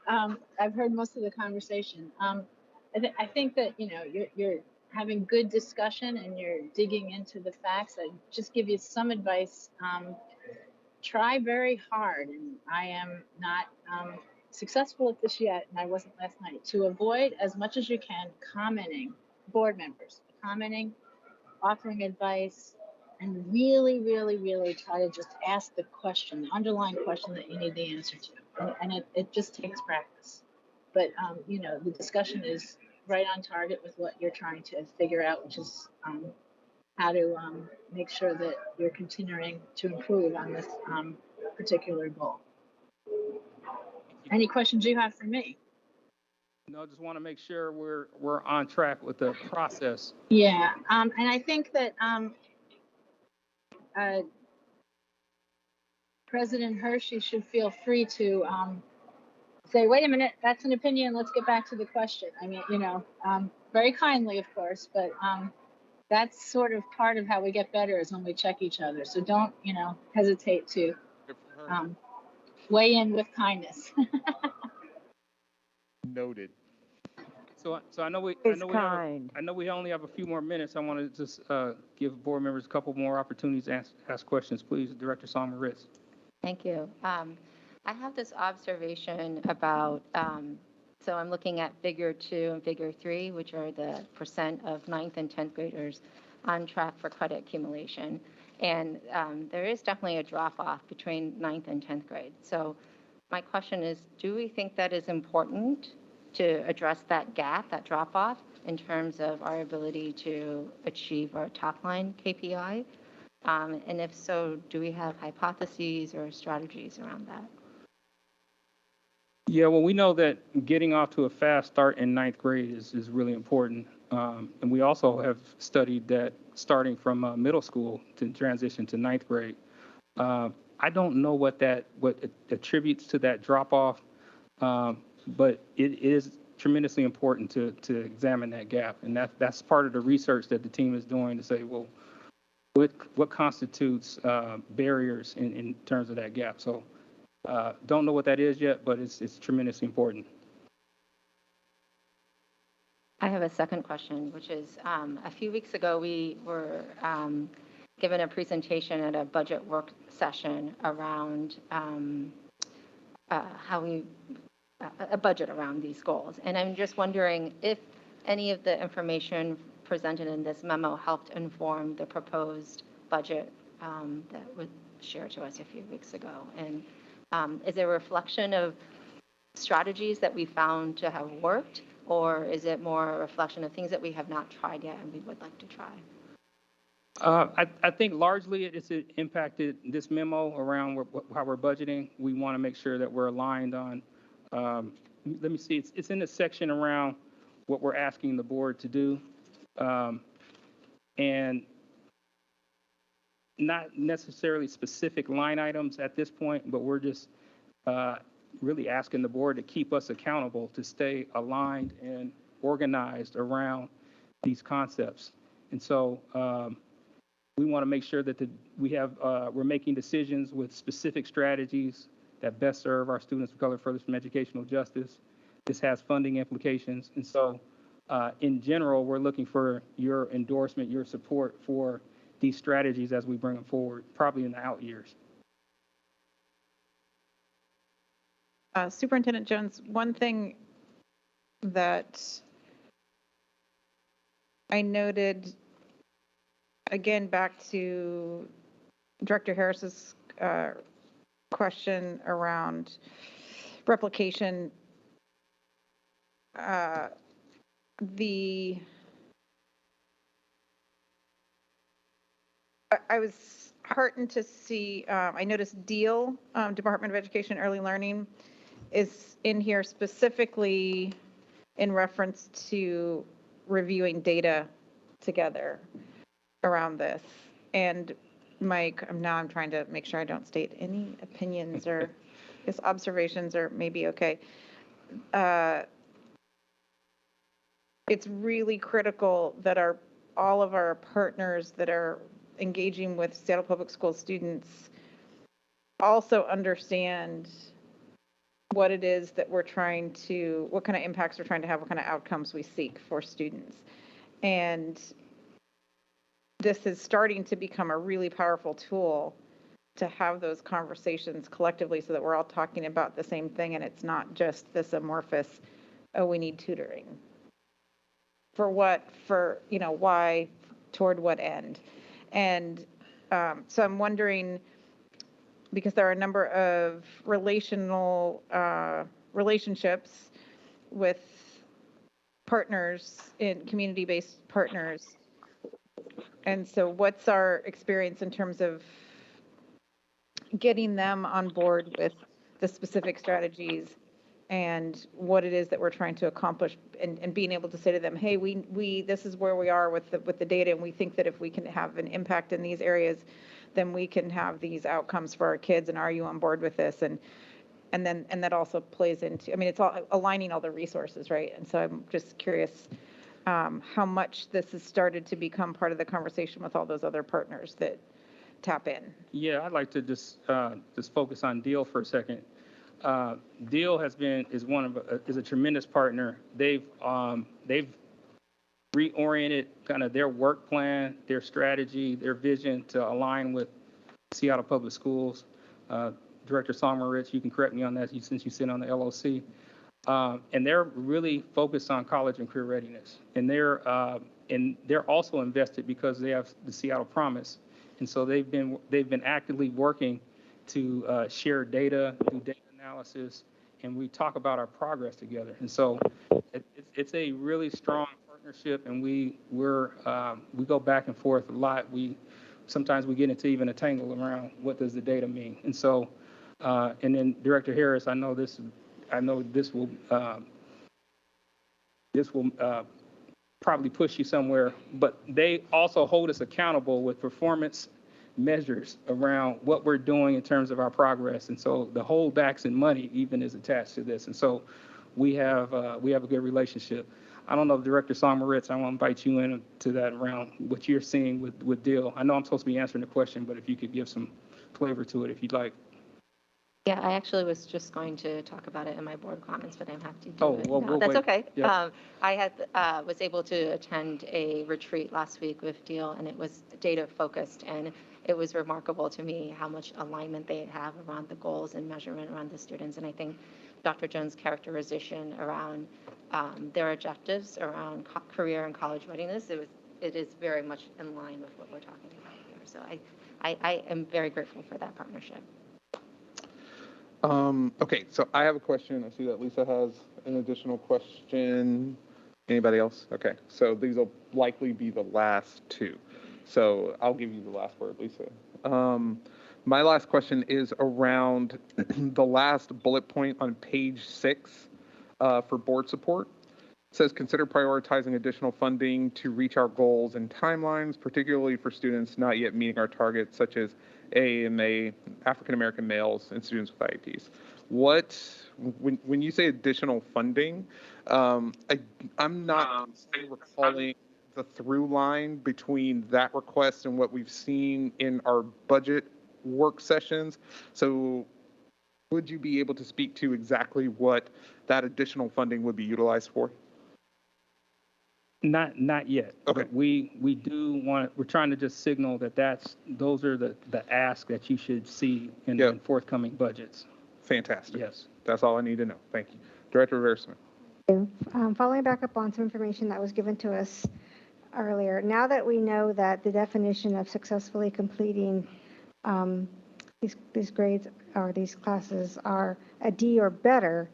I've heard most of the conversation. I think that you're having good discussion and you're digging into the facts. I just give you some advice. Try very hard, and I am not successful at this yet, and I wasn't last night, to avoid as much as you can commenting, board members, commenting, offering advice, and really, really, really try to just ask the question, the underlying question that you need the answer to. And it just takes practice. But, the discussion is right on target with what you're trying to figure out, which is how to make sure that you're continuing to improve on this particular goal. Any questions you have for me? No, just want to make sure we're on track with the process. Yeah, and I think that President Hershey should feel free to say, wait a minute, that's an opinion, let's get back to the question. I mean, very kindly, of course, but that's sort of part of how we get better is when we check each other. So don't, hesitate to weigh in with kindness. Noted. So I know we only have a few more minutes. I want to just give board members a couple more opportunities to ask questions. Please, Director Song Moritz. Thank you. I have this observation about, so I'm looking at figure 2 and figure 3, which are the percent of 9th and 10th graders on track for credit accumulation. And there is definitely a drop-off between 9th and 10th grade. So my question is, do we think that is important to address that gap, that drop-off, in terms of our ability to achieve our top-line KPI? And if so, do we have hypotheses or strategies around that? Yeah, well, we know that getting off to a fast start in 9th grade is really important. And we also have studied that starting from middle school to transition to 9th grade. I don't know what attributes to that drop off, but it is tremendously important to examine that gap. And that's part of the research that the team is doing to say, well, what constitutes barriers in terms of that gap? So don't know what that is yet, but it's tremendously important. I have a second question, which is a few weeks ago, we were given a presentation at a budget work session around a budget around these goals. And I'm just wondering if any of the information presented in this memo helped inform the proposed budget that was shared to us a few weeks ago. And is it a reflection of strategies that we found to have worked, or is it more a reflection of things that we have not tried yet and we would like to try? I think largely it's impacted this memo around how we're budgeting. We want to make sure that we're aligned on, let me see, it's in the section around what we're asking the board to do. And not necessarily specific line items at this point, but we're just really asking the board to keep us accountable, to stay aligned and organized around these concepts. And so we want to make sure that we're making decisions with specific strategies that best serve our students of color, further from educational justice, This has funding implications. And so in general, we're looking for your endorsement, your support for these strategies as we bring them forward, probably in the out years. Superintendent Jones, one thing that I noted, again, back to Director Harris's question around replication, I was heartened to see, I noticed DEAL, Department of Education Early Learning, is in here specifically in reference to reviewing data together around this. And Mike, I'm trying to make sure I don't state any opinions or just observations, or maybe okay. It's really critical that all of our partners that are engaging with Seattle Public School students also understand what it is that we're trying to, what kind of impacts we're trying to have, what kind of outcomes we seek for students. And this is starting to become a really powerful tool to have those conversations collectively so that we're all talking about the same thing and it's not just this amorphous, oh, we need tutoring. For what, for, why, toward what end? And so I'm wondering, because there are a number of relationships with partners, in community-based partners. And so what's our experience in terms of getting them on board with the specific strategies and what it is that we're trying to accomplish, and being able to say to them, hey, we this is where we are with the data, and we think that if we can have an impact in these areas, then we can have these outcomes for our kids, and are you on board with this? And that also plays into, it's all aligning all the resources, right? And so I'm just curious how much this has started to become part of the conversation with all those other partners that tap in. Yeah, I'd like to just focus on DEAL for a second. DEAL is a tremendous partner. They've reoriented kind of their work plan, their strategy, their vision to align with Seattle Public Schools. Director Song-Moritz, you can correct me on that since you sit on the LOC. And they're really focused on college and career readiness. And they're also invested because they have the Seattle Promise. And so they've been actively working to share data, do data analysis, and we talk about our progress together. And so it's a really strong partnership, and we go back and forth a lot. Sometimes we get into even a tangle around what does the data mean. And so, and then Director Harris, I know this will probably push you somewhere, but they also hold us accountable with performance measures around what we're doing in terms of our progress. And so the holdbacks in money even is attached to this. And so we have a good relationship. I don't know if Director Song-Moritz, I want to invite you into that around what you're seeing with DEAL. I know I'm supposed to be answering the question, but if you could give some flavor to it, if you'd like. Yeah, I actually was just going to talk about it in my board comments, but I'm happy to do it well, now. we'll That's wait. okay. Yeah. I was able to attend a retreat last week with DEAL, and it was data focused, and it was remarkable to me how much alignment they have around the goals and measurement around the students. And I think Dr. Jones' characterization around their objectives around career and college readiness, it is very much in line with what we're talking about here. So I am very grateful for that partnership. Okay, so I have a question. I see that Lisa has an additional question. Anybody else? Okay, so these will likely be the last two. So I'll give you the last word, Lisa. My last question is around the last bullet point on page 6 for board support. It says, consider prioritizing additional funding to reach our goals and timelines, particularly for students not yet meeting our targets, such as AMA, African American males, and students with IEPs. When you say additional funding, I'm not recalling the through line between that request and what we've seen in our budget work sessions. So Would you be able to speak to exactly what that additional funding would be utilized for? Not yet. Okay. But we do want, we're trying to just signal that those are the ask that you should see in Yep. in forthcoming budgets. Fantastic. Yes. That's all I need to know. Thank you. Director Rivera-Smith. Following back up on some information that was given to us earlier, now that we know that the definition of successfully completing these grades or these classes are a D or better,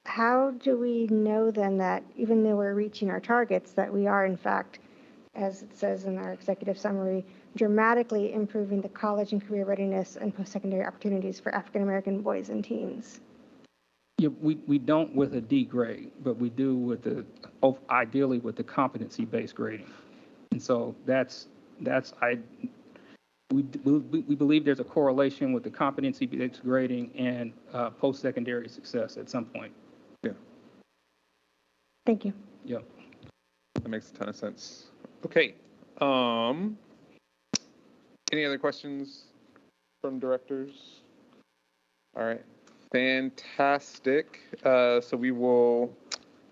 how do we know then that even though we're reaching our targets, that we are in fact, as it says in our executive summary, dramatically improving the college and career readiness and post-secondary opportunities for African American boys and teens? Yeah, we don't with a D grade, but we do with ideally with the competency-based grading. And so we believe there's a correlation with the competency-based grading and post-secondary success at some point. Yeah. Thank you. Yep. That makes a ton of sense. Okay. Any other questions from directors? All right. Fantastic. So we will,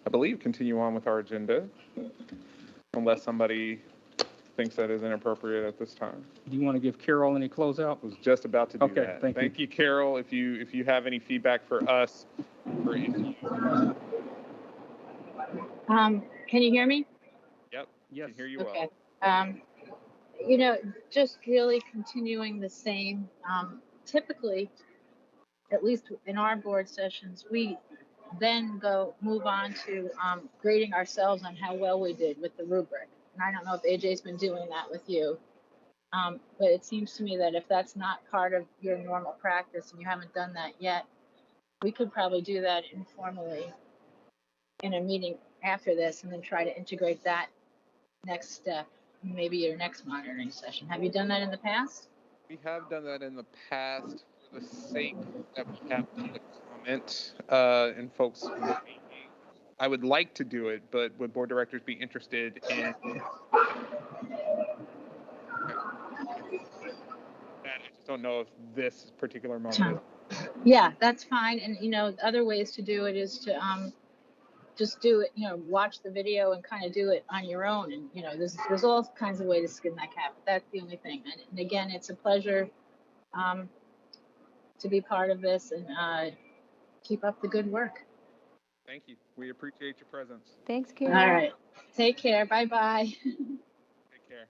I believe, continue on with our agenda, unless somebody thinks that is inappropriate at this time. Do you want to give Carol any closeout? I was just about to do Okay, that. thank you. You, Carol. If you have any feedback for us, or if you, Can you hear me? yep, Yes. can hear you Okay. well. Just really continuing the same. Typically, at least in our board sessions, we then move on to grading ourselves on how well we did with the rubric. And I don't know if AJ's been doing that with you. But it seems to me that if that's not part of your normal practice and you haven't done that yet, we could probably do that informally in a meeting after this and then try to integrate that next step, maybe your next monitoring session. Have you done that in the past? We have done that in the past for the sake that we have public comment and folks looking. I would like to do it, but would board directors be interested in that? I just don't know if this particular moment is. Yeah, that's fine. And other ways to do it is to just do it, watch the video and kind of do it on your own. And there's all kinds of ways to skin that cat, but that's the only thing. And again, it's a pleasure to be part of this and keep up the good work. Thank you. We appreciate your presence. Thanks, Karen. All right. Take care. Bye-bye. Take care.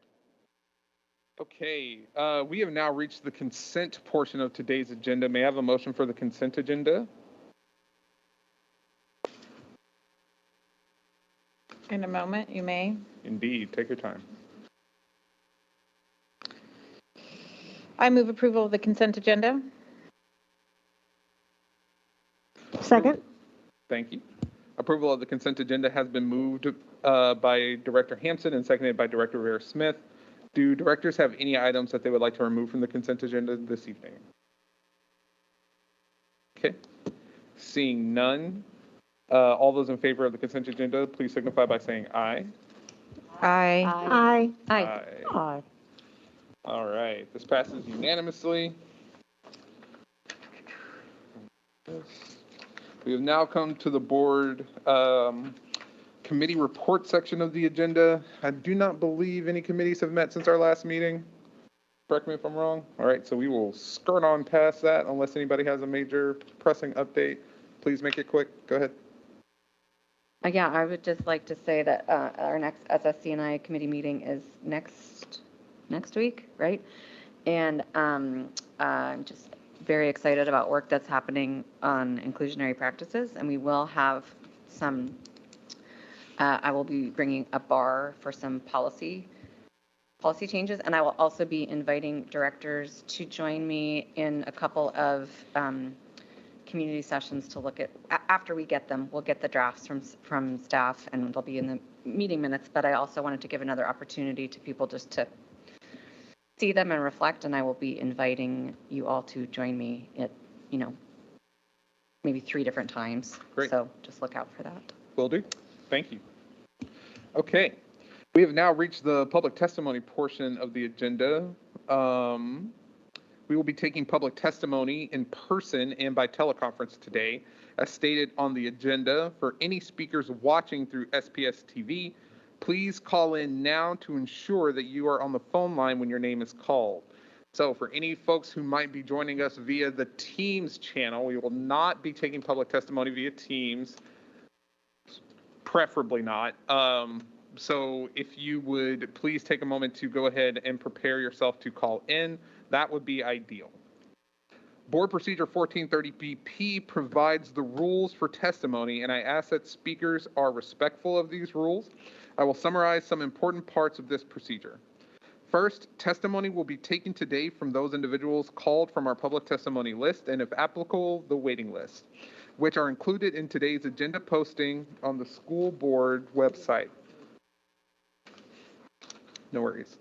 Okay, we have now reached the consent portion of today's agenda. May I have a motion for the consent agenda? In a moment, you may. Indeed, take your time. I move approval of the consent agenda. Second? Thank you. Approval of the consent agenda has been moved by Director Hanson and seconded by Director Rivera-Smith. Do directors have any items that they would like to remove from the consent agenda this evening? Okay. Seeing none, all those in favor of the consent agenda, please signify by saying aye. Aye. Aye. Aye. Aye. All right, this passes unanimously. We have now come to the board committee report section of the agenda. I do not believe any committees have met since our last meeting. Correct me if I'm wrong. All right, so we will skirt on past that unless anybody has a major pressing update. Please make it quick. Go ahead. Yeah, I would just like to say that our next SSC&I committee meeting is next week, right? And I'm just very excited about work that's happening on inclusionary practices, and we will have some. I will be bringing a bar for some policy changes, and I will also be inviting directors to join me in a couple of community sessions to look at, after we get them, we'll get the drafts from staff and they'll be in the meeting minutes, but I also wanted to give another opportunity to people just to see them and reflect, and I will be inviting you all to join me at, maybe 3 different times. Great. So just look out for that. Will do. Thank you. Okay, we have now reached the public testimony portion of the agenda. We will be taking public testimony in person and by teleconference today, as stated on the agenda. For any speakers watching through SPS TV, please call in now to ensure that you are on the phone line when your name is called. So for any folks who might be joining us via the Teams channel, we will not be taking public testimony via Teams, preferably not. So if you would please take a moment to go ahead and prepare yourself to call in, that would be ideal. Board Procedure 1430BP provides the rules for testimony, and I ask that speakers are respectful of these rules. I will summarize some important parts of this procedure. First, testimony will be taken today from those individuals called from our public testimony list, and if applicable, the waiting list, which are included in today's agenda posting on the school board website. No worries.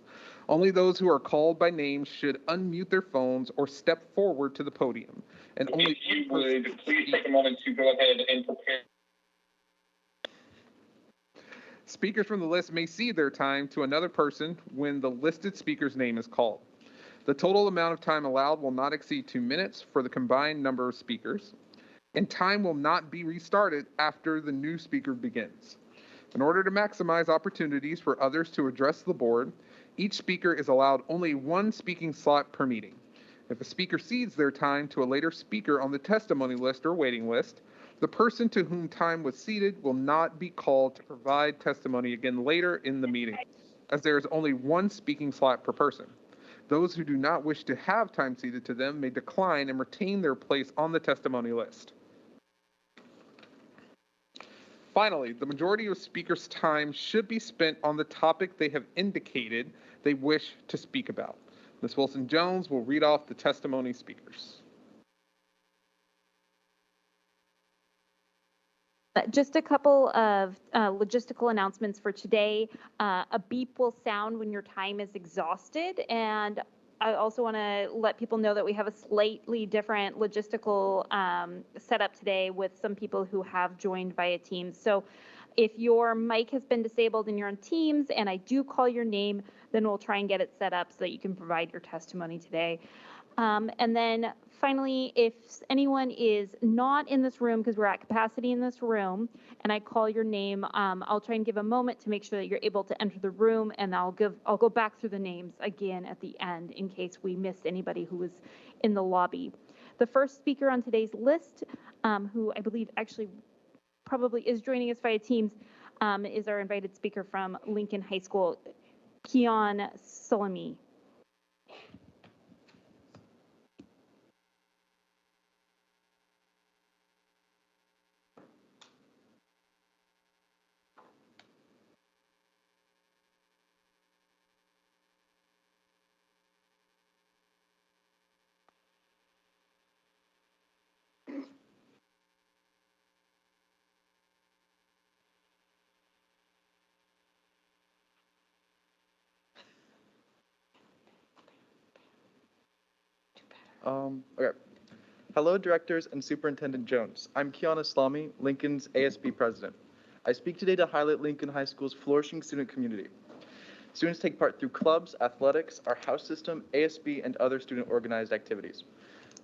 Only those who are called by name should unmute their phones or step forward to the podium. And only if you would please take a moment to go ahead and prepare. Speakers from the list may cede their time to another person when the listed speaker's name is called. The total amount of time allowed will not exceed 2 minutes for the combined number of speakers, and time will not be restarted after the new speaker begins. In order to maximize opportunities for others to address the board, each speaker is allowed only one speaking slot per meeting. If a speaker cedes their time to a later speaker on the testimony list or waiting list, the person to whom time was ceded will not be called to provide testimony again later in the meeting, as there is only one speaking slot per person. Those who do not wish to have time ceded to them may decline and retain their place on the testimony list. Finally, the majority of speakers' time should be spent on the topic they have indicated they wish to speak about. Ms. Wilson-Jones will read off the testimony speakers. Just a couple of logistical announcements for today. A beep will sound when your time is exhausted, and I also want to let people know that we have a slightly different logistical setup today with some people who have joined via Teams. So if your mic has been disabled and you're on Teams and I do call your name, then we'll try and get it set up so that you can provide your testimony today. And then finally, if anyone is not in this room, because we're at capacity in this room, and I call your name, I'll try and give a moment to make sure that you're able to enter the room, and I'll go back through the names again at the end in case we missed anybody who was in the lobby. The first speaker on today's list, who I believe actually probably is joining us via Teams, is our invited speaker from Lincoln High School, Keon Solomie. Okay. Hello, Directors and Superintendent Jones. I'm Kiana Slami, Lincoln's ASB President. I speak today to highlight Lincoln High School's flourishing student community. Students take part through clubs, athletics, our house system, ASB, and other student-organized activities.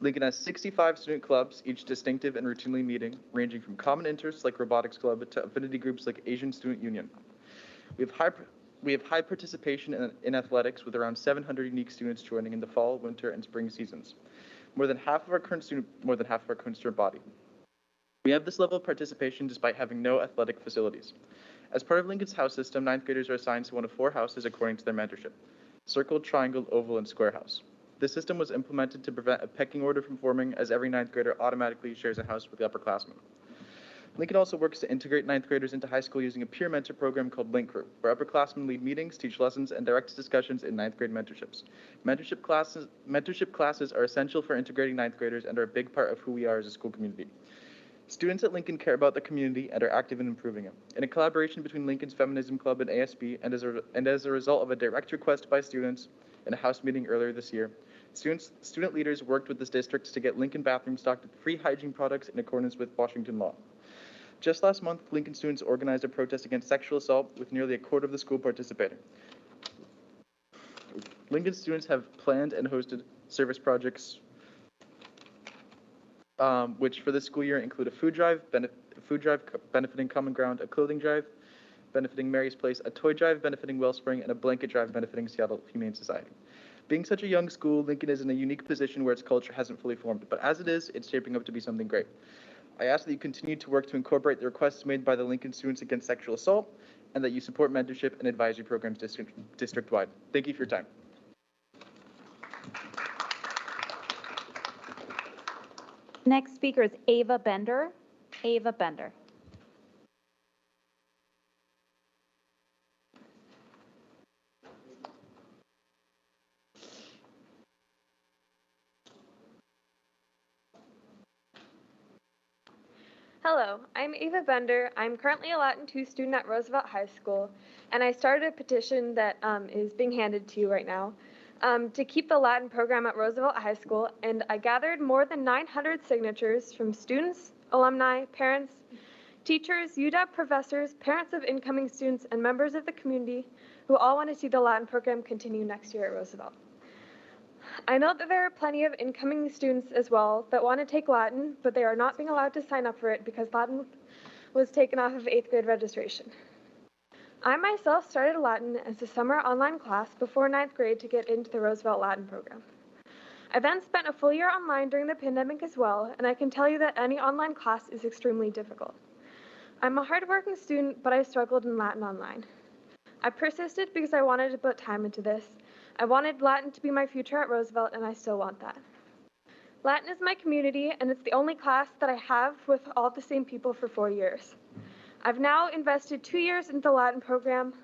Lincoln has 65 student clubs, each distinctive and routinely meeting, ranging from common interests like Robotics Club to affinity groups like Asian Student Union. We have high participation in athletics, with around 700 unique students joining in the fall, winter, and spring seasons. More than half of our current student body. We have this level of participation despite having no athletic facilities. As part of Lincoln's house system, 9th graders are assigned to one of 4 houses according to their mentorship: circle, triangle, oval, and square house. This system was implemented to prevent a pecking order from forming, as every 9th grader automatically shares a house with the upperclassmen. Lincoln also works to integrate 9th graders into high school using a peer mentor program called Link Crew, where upperclassmen lead meetings, teach lessons, and direct discussions in 9th grade mentorships. Mentorship classes are essential for integrating 9th graders and are a big part of who we are as a school community. Students at Lincoln care about the community and are active in improving it. In a collaboration between Lincoln's Feminism Club and ASB, and as a result of a direct request by students in a house meeting earlier this year, student leaders worked with this district to get Lincoln bathrooms stocked with free hygiene products in accordance with Washington law. Just last month, Lincoln students organized a protest against sexual assault with nearly a quarter of the school participating. Lincoln students have planned and hosted service projects, which for this school year include a food drive benefiting Common Ground, a clothing drive benefiting Mary's Place, a toy drive benefiting Wellspring, and a blanket drive benefiting Seattle Humane Society. Being such a young school, Lincoln is in a unique position where its culture hasn't fully formed, but as it is, it's shaping up to be something great. I ask that you continue to work to incorporate the requests made by the Lincoln Students Against Sexual Assault, and that you support mentorship and advisory programs district-wide. Thank you for your time. Next speaker is Ava Bender. Ava Bender. Hello, I'm Ava Bender. I'm currently a Latin 2 student at Roosevelt High School, and I started a petition that is being handed to you right now to keep the Latin program at Roosevelt High School, and I gathered more than 900 signatures from students, alumni, parents, teachers, UW professors, parents of incoming students, and members of the community who all want to see the Latin program continue next year at Roosevelt. I know that there are plenty of incoming students as well that want to take Latin, but they are not being allowed to sign up for it because Latin was taken off of 8th grade registration. I myself started Latin as a summer online class before 9th grade to get into the Roosevelt Latin program. I then spent a full year online during the pandemic as well, and I can tell you that any online class is extremely difficult. I'm a hardworking student, but I struggled in Latin online. I persisted because I wanted to put time into this. I wanted Latin to be my future at Roosevelt, and I still want that. Latin is my community, and it's the only class that I have with all the same people for 4 years. I've now invested 2 years into the Latin program,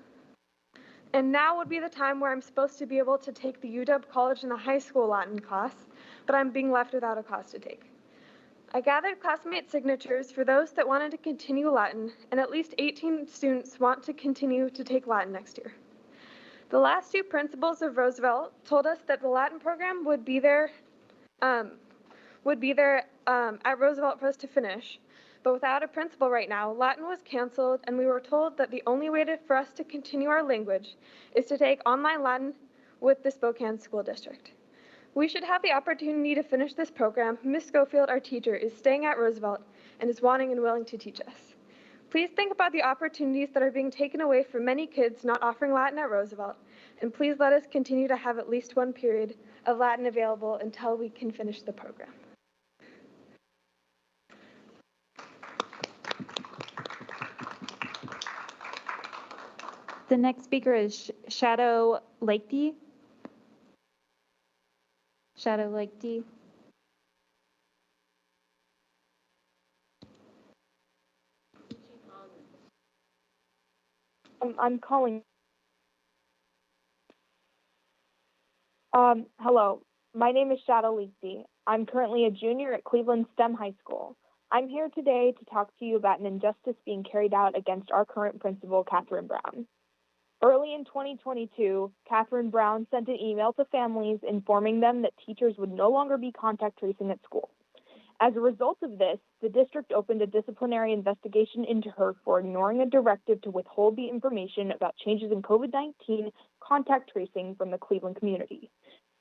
and now would be the time where I'm supposed to be able to take the UW College and the high school Latin class, but I'm being left without a class to take. I gathered classmate signatures for those that wanted to continue Latin, and at least 18 students want to continue to take Latin next year. The last two principals of Roosevelt told us that the Latin program would be there at Roosevelt for us to finish. But without a principal right now, Latin was canceled, and we were told that the only way for us to continue our language is to take online Latin with the Spokane School District. We should have the opportunity to finish this program. Ms. Schofield, our teacher, is staying at Roosevelt and is wanting and willing to teach us. Please think about the opportunities that are being taken away from many kids not offering Latin at Roosevelt, and please let us continue to have at least one period of Latin available until we can finish the program. The next speaker is Shadow Lakety. Shadow Lakety. I'm calling. Hello, my name is Shadow Lakety. I'm currently a junior at Cleveland STEM High School. I'm here today to talk to you about an injustice being carried out against our current principal, Catherine Brown. Early in 2022, Catherine Brown sent an email to families informing them that teachers would no longer be contact tracing at school. As a result of this, the district opened a disciplinary investigation into her for ignoring a directive to withhold the information about changes in COVID-19 contact tracing from the Cleveland community.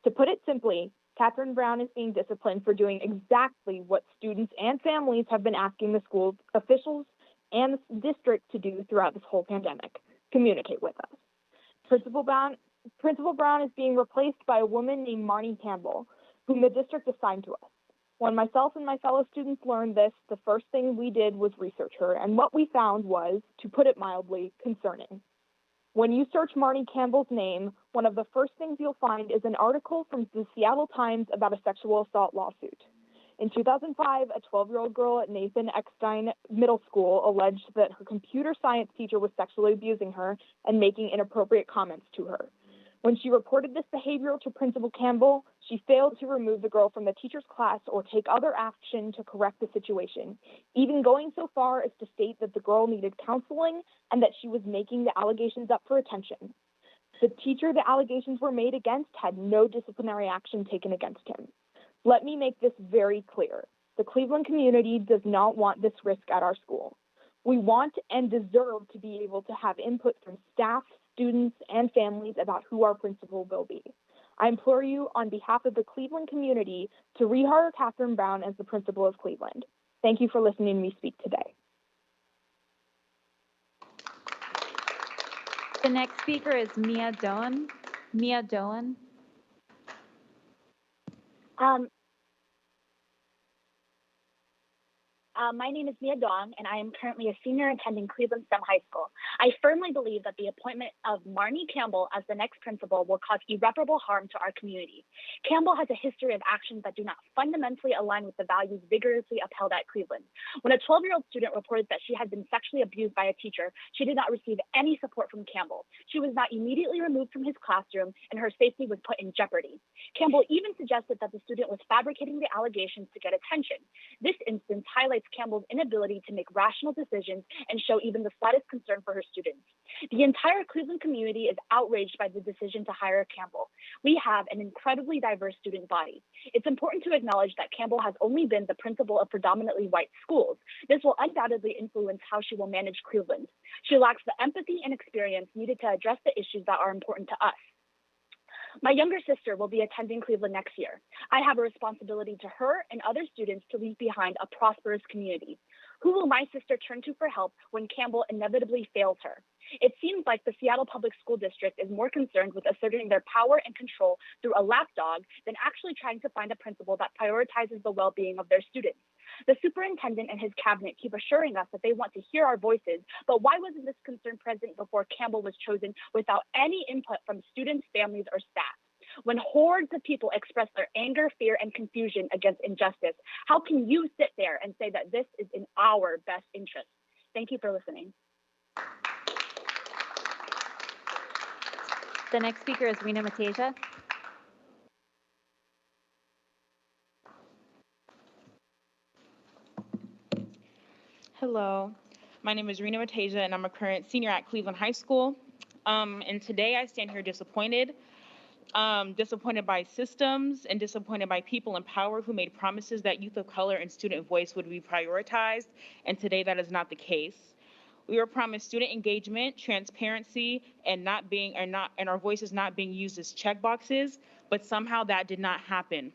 To put it simply, Catherine Brown is being disciplined for doing exactly what students and families have been asking the school officials and the district to do throughout this whole pandemic: communicate with us. Principal Brown is being replaced by a woman named Marnie Campbell, whom the district assigned to us. When myself and my fellow students learned this, the first thing we did was research her, and what we found was, to put it mildly, concerning. When you search Marnie Campbell's name, one of the first things you'll find is an article from the Seattle Times about a sexual assault lawsuit. In 2005, a 12-year-old girl at Nathan Eckstein Middle School alleged that her computer science teacher was sexually abusing her and making inappropriate comments to her. When she reported this behavior to Principal Campbell, she failed to remove the girl from the teacher's class or take other action to correct the situation, even going so far as to state that the girl needed counseling and that she was making the allegations up for attention. The teacher the allegations were made against had no disciplinary action taken against him. Let me make this very clear. The Cleveland community does not want this risk at our school. We want and deserve to be able to have input from staff, students, and families about who our principal will be. I implore you on behalf of the Cleveland community to rehire Catherine Brown as the principal of Cleveland. Thank you for listening to me speak today. The next speaker is Mia Doan. Mia Doan. My name is Mia Dong, and I am currently a senior attending Cleveland STEM High School. I firmly believe that the appointment of Marnie Campbell as the next principal will cause irreparable harm to our community. Campbell has a history of actions that do not fundamentally align with the values vigorously upheld at Cleveland. When a 12-year-old student reported that she had been sexually abused by a teacher, she did not receive any support from Campbell. She was not immediately removed from his classroom, and her safety was put in jeopardy. Campbell even suggested that the student was fabricating the allegations to get attention. This instance highlights Campbell's inability to make rational decisions and show even the slightest concern for her students. The entire Cleveland community is outraged by the decision to hire Campbell. We have an incredibly diverse student body. It's important to acknowledge that Campbell has only been the principal of predominantly white schools. This will undoubtedly influence how she will manage Cleveland. She lacks the empathy and experience needed to address the issues that are important to us. My younger sister will be attending Cleveland next year. I have a responsibility to her and other students to leave behind a prosperous community. Who will my sister turn to for help when Campbell inevitably fails her? It seems like the Seattle Public School District is more concerned with asserting their power and control through a lapdog than actually trying to find a principal that prioritizes the well-being of their students. The superintendent and his cabinet keep assuring us that they want to hear our voices, but why wasn't this concern present before Campbell was chosen without any input from students, families, or staff? When hordes of people express their anger, fear, and confusion against injustice, how can you sit there and say that this is in our best interest? Thank you for listening. The next speaker is Rena Matasia. Hello, my name is Rena Matasia, and I'm a current senior at Cleveland High School. And today I stand here disappointed by systems and disappointed by people in power who made promises that youth of color and student voice would be prioritized, and today that is not the case. We were promised student engagement, transparency, and our voices not being used as checkboxes, but somehow that did not happen.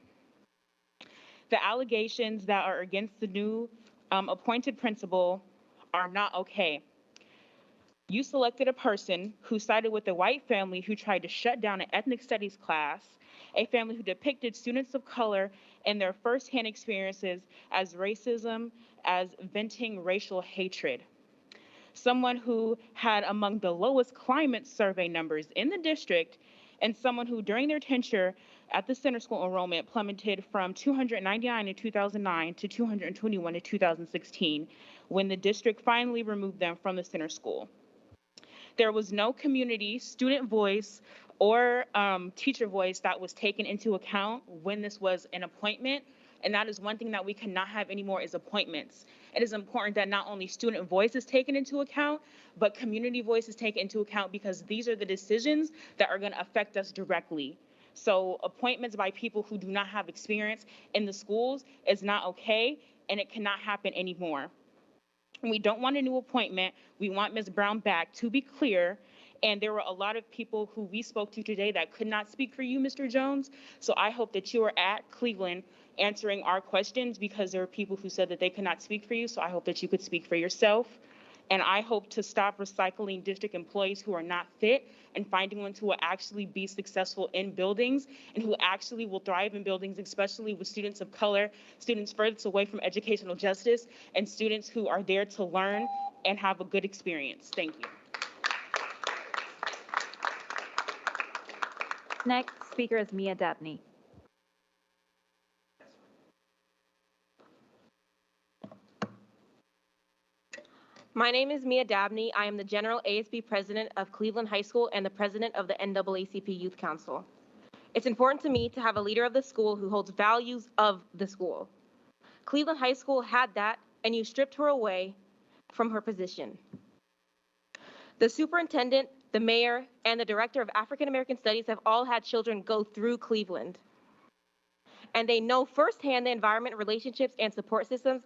The allegations that are against the new appointed principal are not okay. You selected a person who sided with a white family who tried to shut down an ethnic studies class, a family who depicted students of color and their firsthand experiences as racism, as venting racial hatred. Someone who had among the lowest climate survey numbers in the district, and someone who during their tenure at the center school enrollment plummeted from 299 in 2009 to 221 in 2016, when the district finally removed them from the center school. There was no community, student voice, or teacher voice that was taken into account when this was an appointment. And that is one thing that we cannot have anymore is appointments. It is important that not only student voice is taken into account, but community voice is taken into account, because these are the decisions that are going to affect us directly. So appointments by people who do not have experience in the schools is not okay, and it cannot happen anymore. We don't want a new appointment. We want Ms. Brown back, to be clear. And there were a lot of people who we spoke to today that could not speak for you, Mr. Jones. So I hope that you are at Cleveland answering our questions, because there are people who said that they could not speak for you. So I hope that you could speak for yourself. And I hope to stop recycling district employees who are not fit and finding ones who will actually be successful in buildings and who actually will thrive in buildings, especially with students of color, students furthest away from educational justice, and students who are there to learn and have a good experience. Thank you. Next speaker is Mia Dabney. My name is Mia Dabney. I am the General ASB President of Cleveland High School and the President of the NAACP Youth Council. It's important to me to have a leader of the school who holds values of the school. Cleveland High School had that, and you stripped her away from her position. The superintendent, the mayor, and the director of African American Studies have all had children go through Cleveland. And they know firsthand the environment, relationships, and support systems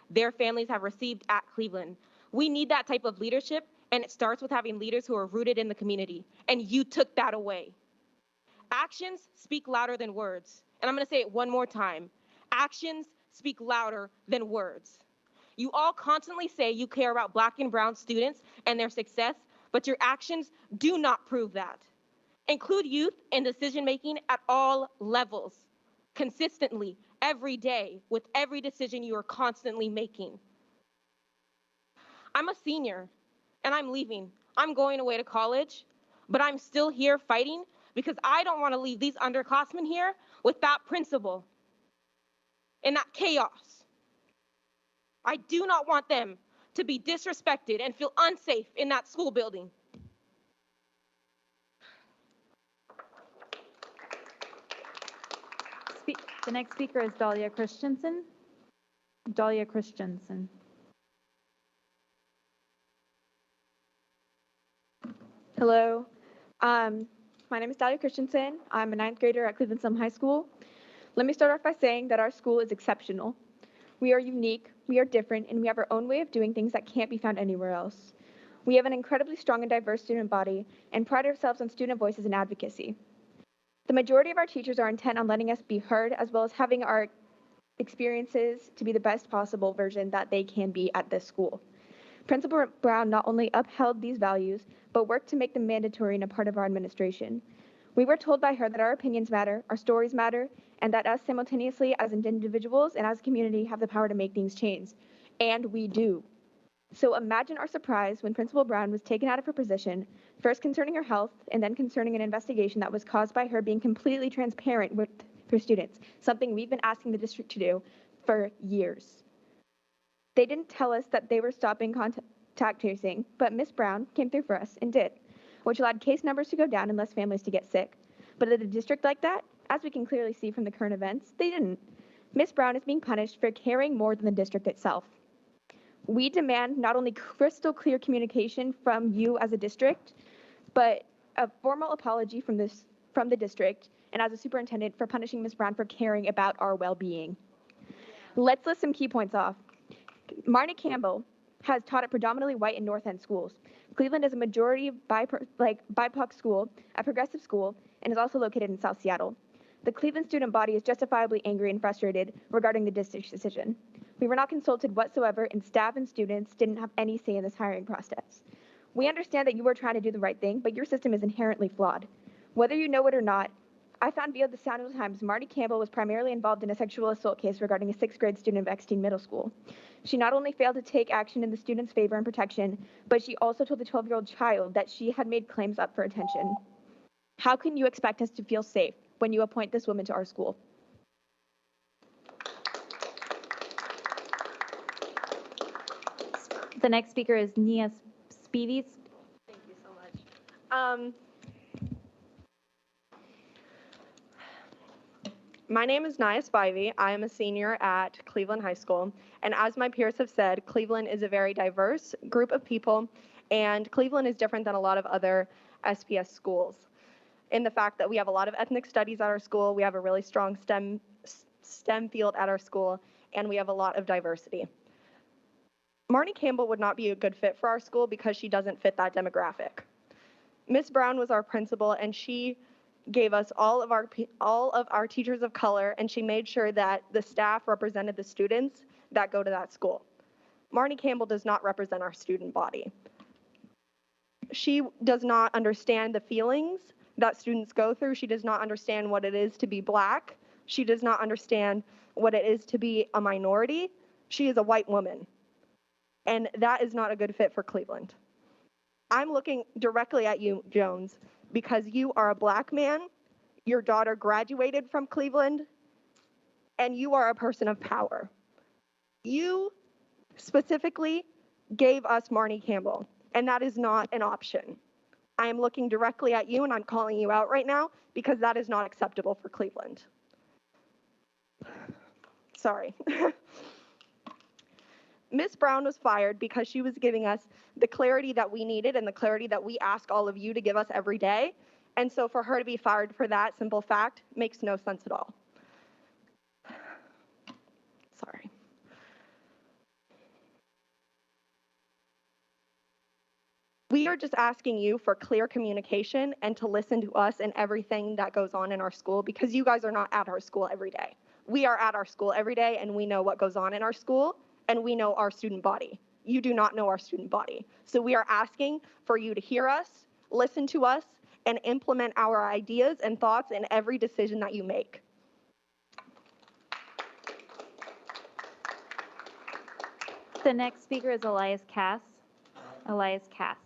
their families have received at Cleveland. We need that type of leadership, and it starts with having leaders who are rooted in the community. And you took that away. Actions speak louder than words. And I'm going to say it one more time. Actions speak louder than words. You all constantly say you care about Black and brown students and their success, but your actions do not prove that. Include youth in decision-making at all levels, consistently, every day, with every decision you are constantly making. I'm a senior, and I'm leaving. I'm going away to college, but I'm still here fighting because I don't want to leave these underclassmen here with that principal and that chaos. I do not want them to be disrespected and feel unsafe in that school building. The next speaker is Dahlia Christensen. Dahlia Christensen. Hello. My name is Dahlia Christensen. I'm a ninth grader at Cleveland Stem High School. Let me start off by saying that our school is exceptional. We are unique, we are different, and we have our own way of doing things that can't be found anywhere else. We have an incredibly strong and diverse student body and pride ourselves on student voices and advocacy. The majority of our teachers are intent on letting us be heard, as well as having our experiences to be the best possible version that they can be at this school. Principal Brown not only upheld these values, but worked to make them mandatory and a part of our administration. We were told by her that our opinions matter, our stories matter, and that us simultaneously as individuals and as a community have the power to make things change. And we do. So imagine our surprise when Principal Brown was taken out of her position, first concerning her health, and then concerning an investigation that was caused by her being completely transparent with her students, something we've been asking the district to do for years. They didn't tell us that they were stopping contact tracing, but Miss Brown came through for us and did, which allowed case numbers to go down and less families to get sick. But at a district like that, as we can clearly see from the current events, they didn't. Miss Brown is being punished for caring more than the district itself. We demand not only crystal clear communication from you as a district, but a formal apology from the district and as a superintendent for punishing Miss Brown for caring about our well-being. Let's list some key points off. Marnie Campbell has taught at predominantly white and North End schools. Cleveland is a majority BIPOC school, a progressive school, and is also located in South Seattle. The Cleveland student body is justifiably angry and frustrated regarding the district's decision. We were not consulted whatsoever, and staff and students didn't have any say in this hiring process. We understand that you were trying to do the right thing, but your system is inherently flawed. Whether you know it or not, I found via the Sound of the Times, Marnie Campbell was primarily involved in a sexual assault case regarding a 6th grade student of Eckstein Middle School. She not only failed to take action in the student's favor and protection, but she also told the 12-year-old child that she had made claims up for attention. How can you expect us to feel safe when you appoint this woman to our school? The next speaker is Nia Spivey. Thank you so much. My name is Nia Spivey. I am a senior at Cleveland High School. And as my peers have said, Cleveland is a very diverse group of people, and Cleveland is different than a lot of other SPS schools in the fact that we have a lot of ethnic studies at our school, we have a really strong STEM field at our school, and we have a lot of diversity. Marnie Campbell would not be a good fit for our school because she doesn't fit that demographic. Miss Brown was our principal, and she gave us all of our teachers of color, and she made sure that the staff represented the students that go to that school. Marnie Campbell does not represent our student body. She does not understand the feelings that students go through. She does not understand what it is to be Black. She does not understand what it is to be a minority. She is a white woman, and that is not a good fit for Cleveland. I'm looking directly at you, Jones, because you are a Black man, your daughter graduated from Cleveland, and you are a person of power. You specifically gave us Marnie Campbell, and that is not an option. I am looking directly at you, and I'm calling you out right now because that is not acceptable for Cleveland. Sorry. Ms. Brown was fired because she was giving us the clarity that we needed and the clarity that we ask all of you to give us every day. And so for her to be fired for that simple fact makes no sense at all. Sorry. We are just asking you for clear communication and to listen to us and everything that goes on in our school, because you guys are not at our school every day. We are at our school every day, and we know what goes on in our school, and we know our student body. You do not know our student body. So we are asking for you to hear us, listen to us, and implement our ideas and thoughts in every decision that you make. The next speaker is Elias Cass. Elias Cass.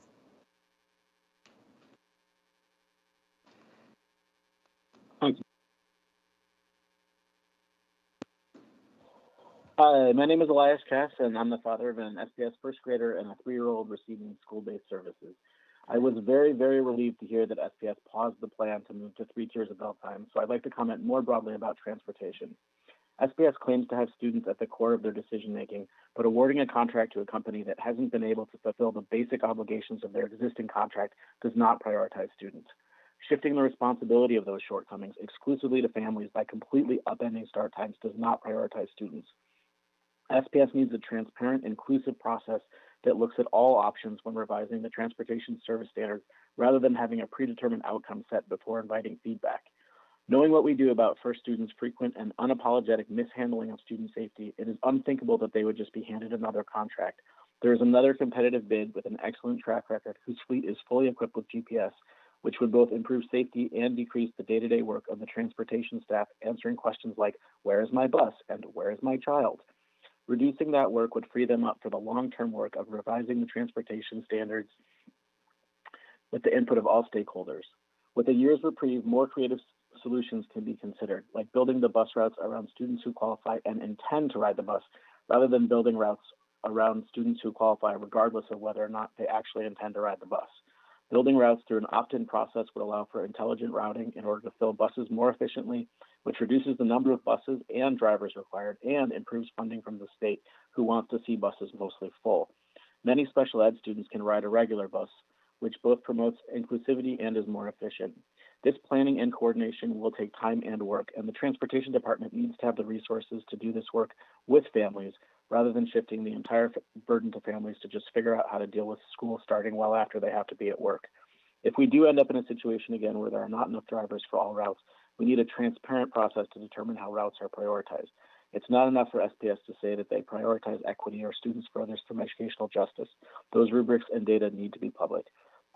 Hi, my name is Elias Cass, and I'm the father of an SPS first grader and a 3-year-old receiving school-based services. I was very, very relieved to hear that SPS paused the plan to move to 3 tiers of bell time, so I'd like to comment more broadly about transportation. SPS claims to have students at the core of their decision-making, but awarding a contract to a company that hasn't been able to fulfill the basic obligations of their existing contract does not prioritize students. Shifting the responsibility of those shortcomings exclusively to families by completely upending start times does not prioritize students. SPS needs a transparent, inclusive process that looks at all options when revising the transportation service standards rather than having a predetermined outcome set before inviting feedback. Knowing what we do about first students' frequent and unapologetic mishandling of student safety, it is unthinkable that they would just be handed another contract. There is another competitive bid with an excellent track record whose fleet is fully equipped with GPS, which would both improve safety and decrease the day-to-day work of the transportation staff answering questions like, where is my bus and where is my child? Reducing that work would free them up for the long-term work of revising the transportation standards with the input of all stakeholders. With a year's reprieve, more creative solutions can be considered, like building the bus routes around students who qualify and intend to ride the bus, rather than building routes around students who qualify regardless of whether or not they actually intend to ride the bus. Building routes through an opt-in process would allow for intelligent routing in order to fill buses more efficiently, which reduces the number of buses and drivers required and improves funding from the state, who wants to see buses mostly full. Many special ed students can ride a regular bus, which both promotes inclusivity and is more efficient. This planning and coordination will take time and work, and the transportation department needs to have the resources to do this work with families, rather than shifting the entire burden to families to just figure out how to deal with school starting well after they have to be at work. If we do end up in a situation again where there are not enough drivers for all routes, we need a transparent process to determine how routes are prioritized. It's not enough for SPS to say that they prioritize equity or students furthest from educational justice. Those rubrics and data need to be public.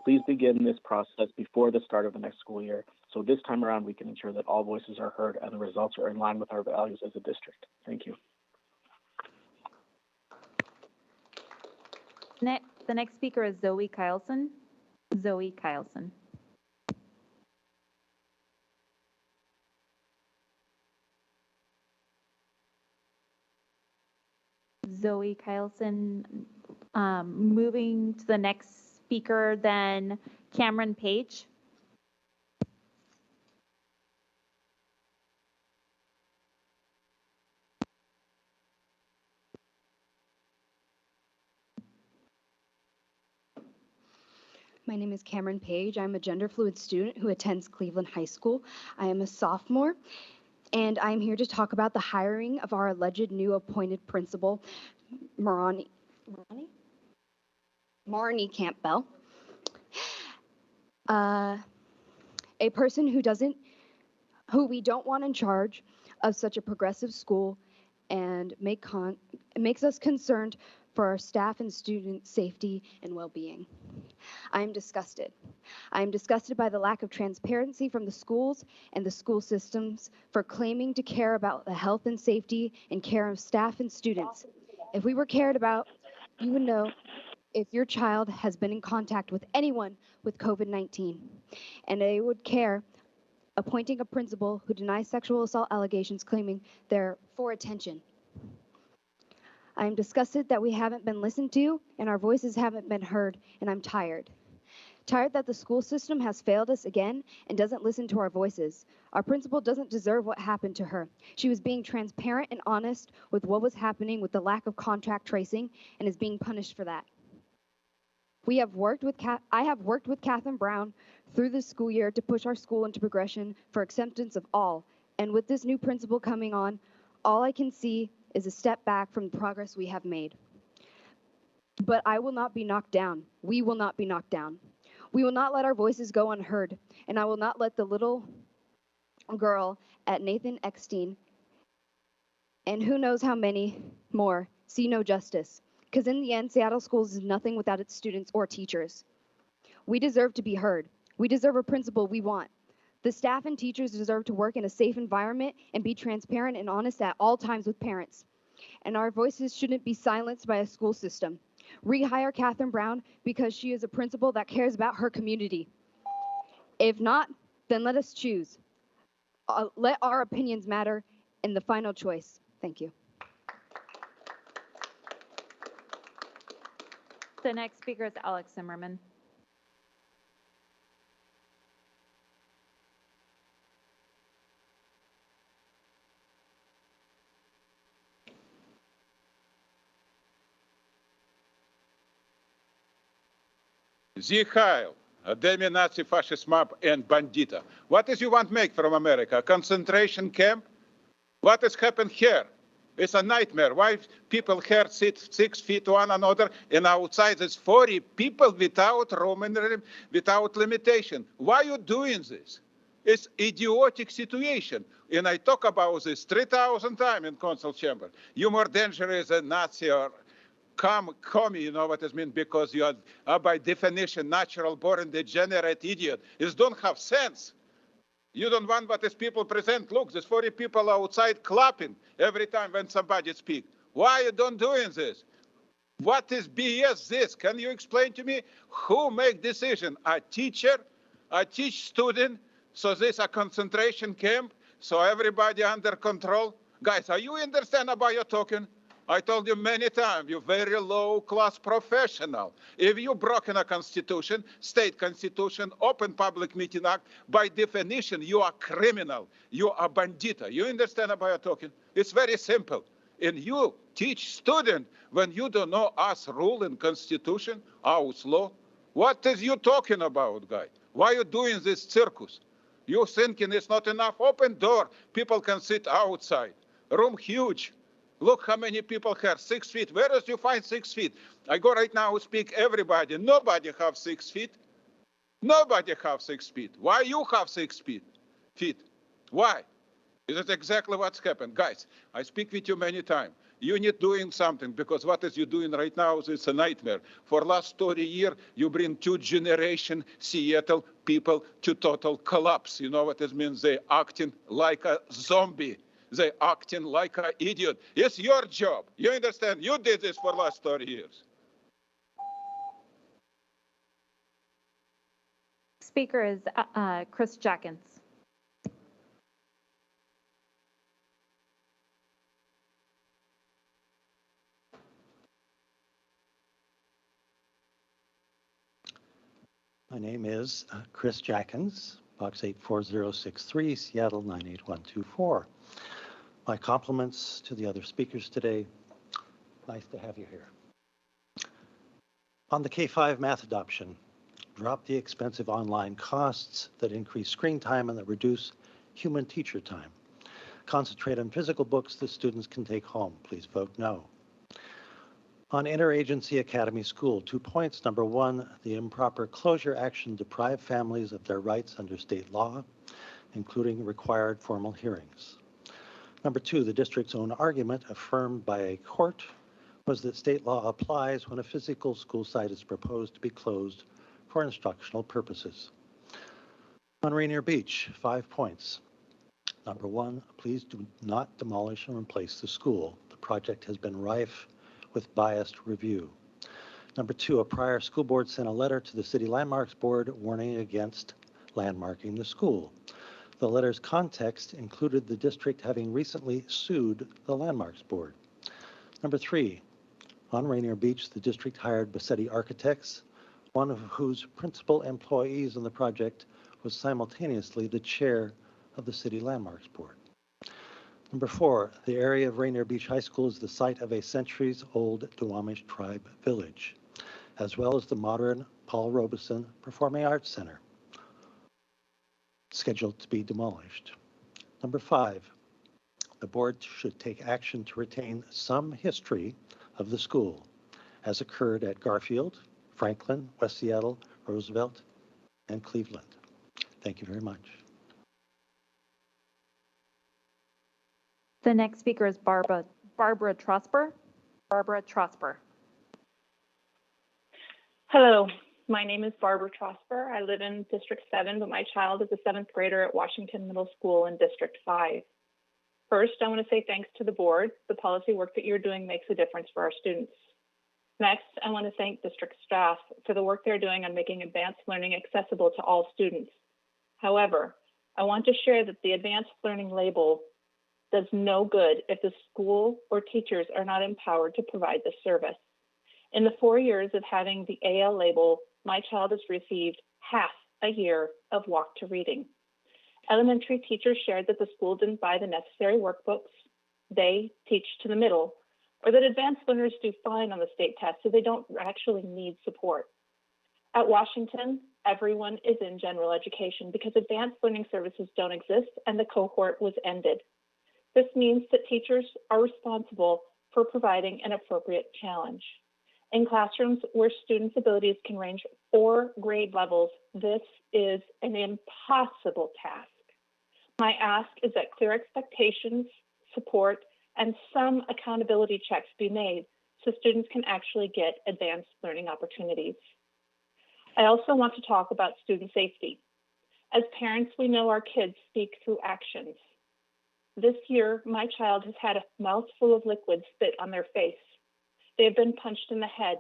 Please begin this process before the start of the next school year, so this time around we can ensure that all voices are heard and the results are in line with our values as a district. Thank you. The next speaker is Zoe Kylson. Zoe Kylson. Zoe Kylson. Moving to the next speaker, then Cameron Page. My name is Cameron Page. I'm a gender fluid student who attends Cleveland High School. I am a sophomore, and I'm here to talk about the hiring of our alleged new appointed principal, Marnie Campbell. A person who we don't want in charge of such a progressive school and makes us concerned for our staff and student safety and well-being. I am disgusted. I am disgusted by the lack of transparency from the schools and the school systems for claiming to care about the health and safety and care of staff and students. If we were cared about, you would know if your child has been in contact with anyone with COVID-19, and they would care appointing a principal who denies sexual assault allegations claiming they're for attention. I am disgusted that we haven't been listened to and our voices haven't been heard, and I'm tired. Tired that the school system has failed us again and doesn't listen to our voices. Our principal doesn't deserve what happened to her. She was being transparent and honest with what was happening with the lack of contact tracing and is being punished for that. I have worked with Catherine Brown through this school year to push our school into progression for acceptance of all. And with this new principal coming on, all I can see is a step back from the progress we have made. But I will not be knocked down. We will not be knocked down. We will not let our voices go unheard, and I will not let the little girl at Nathan Eckstein and who knows how many more see no justice. Because in the end, Seattle Schools is nothing without its students or teachers. We deserve to be heard. We deserve a principal we want. The staff and teachers deserve to work in a safe environment and be transparent and honest at all times with parents. And our voices shouldn't be silenced by a school system. Rehire Catherine Brown because she is a principal that cares about her community. If not, then let us choose. Let our opinions matter in the final choice. Thank you. The next speaker is Alex Zimmerman. Sie Heil, Academia Nazi Fascist Mob and Bandita. What is you want to make from America? A concentration camp? What has happened here? It's a nightmare. Why people here sit 6 feet one another and outside there's 40 people without room and without limitation? Why are you doing this? It's idiotic situation. And I talk about this 3,000 times in council chamber. You're more dangerous than Nazi or commie, you know what it means, because you are by definition natural born degenerate idiot. You don't have sense. You don't want what these people present. Look, there's 40 people outside clapping every time when somebody speaks. Why you don't doing this? What is BS this? Can you explain to me who make decision? A teacher, a teach student, so this a concentration camp, so everybody under control? Guys, are you understand about your talking? I told you many times, you're very low-class professional. If you broken a constitution, state constitution, open public meeting act, by definition, you are criminal. You are bandita. You understand about your talking? It's very simple. And you teach student when you don't know us rule in constitution, our law. What is you talking about, guy? Why are you doing this circus? You thinking it's not enough? Open door. People can sit outside. Room huge. Look how many people here, 6 feet. Where does you find 6 feet? I go right now, speak everybody. Nobody have 6 feet. Nobody have 6 feet. Why you have 6 feet? Why? Is it exactly what's happened? Guys, I speak with you many times. You need doing something because what is you doing right now is a nightmare. For last 30 years, you bring 2 generation Seattle people to total collapse. You know what it means? They acting like a zombie. They acting like an idiot. It's your job. You understand? You did this for the last 30 years. Speaker is Chris Jackins. My name is Chris Jackins, box 84063, Seattle 98124. My compliments to the other speakers today. Nice to have you here. On the K-5 math adoption, drop the expensive online costs that increase screen time and that reduce human teacher time. Concentrate on physical books that students can take home. Please vote no. On Interagency Academy School, 2 points. Number 1, the improper closure action deprived families of their rights under state law, including required formal hearings. Number 2, the district's own argument, affirmed by a court, was that state law applies when a physical school site is proposed to be closed for instructional purposes. On Rainier Beach, 5 points. Number 1, please do not demolish and replace the school. The project has been rife with biased review. Number 2, a prior school board sent a letter to the City Landmarks Board warning against landmarking the school. The letter's context included the district having recently sued the Landmarks Board. Number 3, on Rainier Beach, the district hired Bassetti Architects, one of whose principal employees on the project was simultaneously the chair of the City Landmarks Board. Number 4, the area of Rainier Beach High School is the site of a centuries-old Duwamish tribe village, as well as the modern Paul Robeson Performing Arts Center, scheduled to be demolished. Number 5, the board should take action to retain some history of the school has occurred at Garfield, Franklin, West Seattle, Roosevelt, and Cleveland. Thank you very much. The next speaker is Barbara Trosper. Barbara Trosper. Hello, my name is Barbara Trosper. I live in District 7, but my child is a 7th grader at Washington Middle School in District 5. First, I want to say thanks to the board. The policy work that you're doing makes a difference for our students. Next, I want to thank district staff for the work they're doing on making advanced learning accessible to all students. However, I want to share that the advanced learning label does no good if the school or teachers are not empowered to provide this service. In the 4 years of having the AL label, my child has received half a year of walk to reading. Elementary teachers shared that the school didn't buy the necessary workbooks, they teach to the middle, or that advanced learners do fine on the state test, so they don't actually need support. At Washington, everyone is in general education because advanced learning services don't exist and the cohort was ended. This means that teachers are responsible for providing an appropriate challenge. In classrooms where students' abilities can range 4 grade levels, this is an impossible task. My ask is that clear expectations, support, and some accountability checks be made so students can actually get advanced learning opportunities. I also want to talk about student safety. As parents, we know our kids speak through actions. This year, my child has had a mouthful of liquid spit on their face. They have been punched in the head.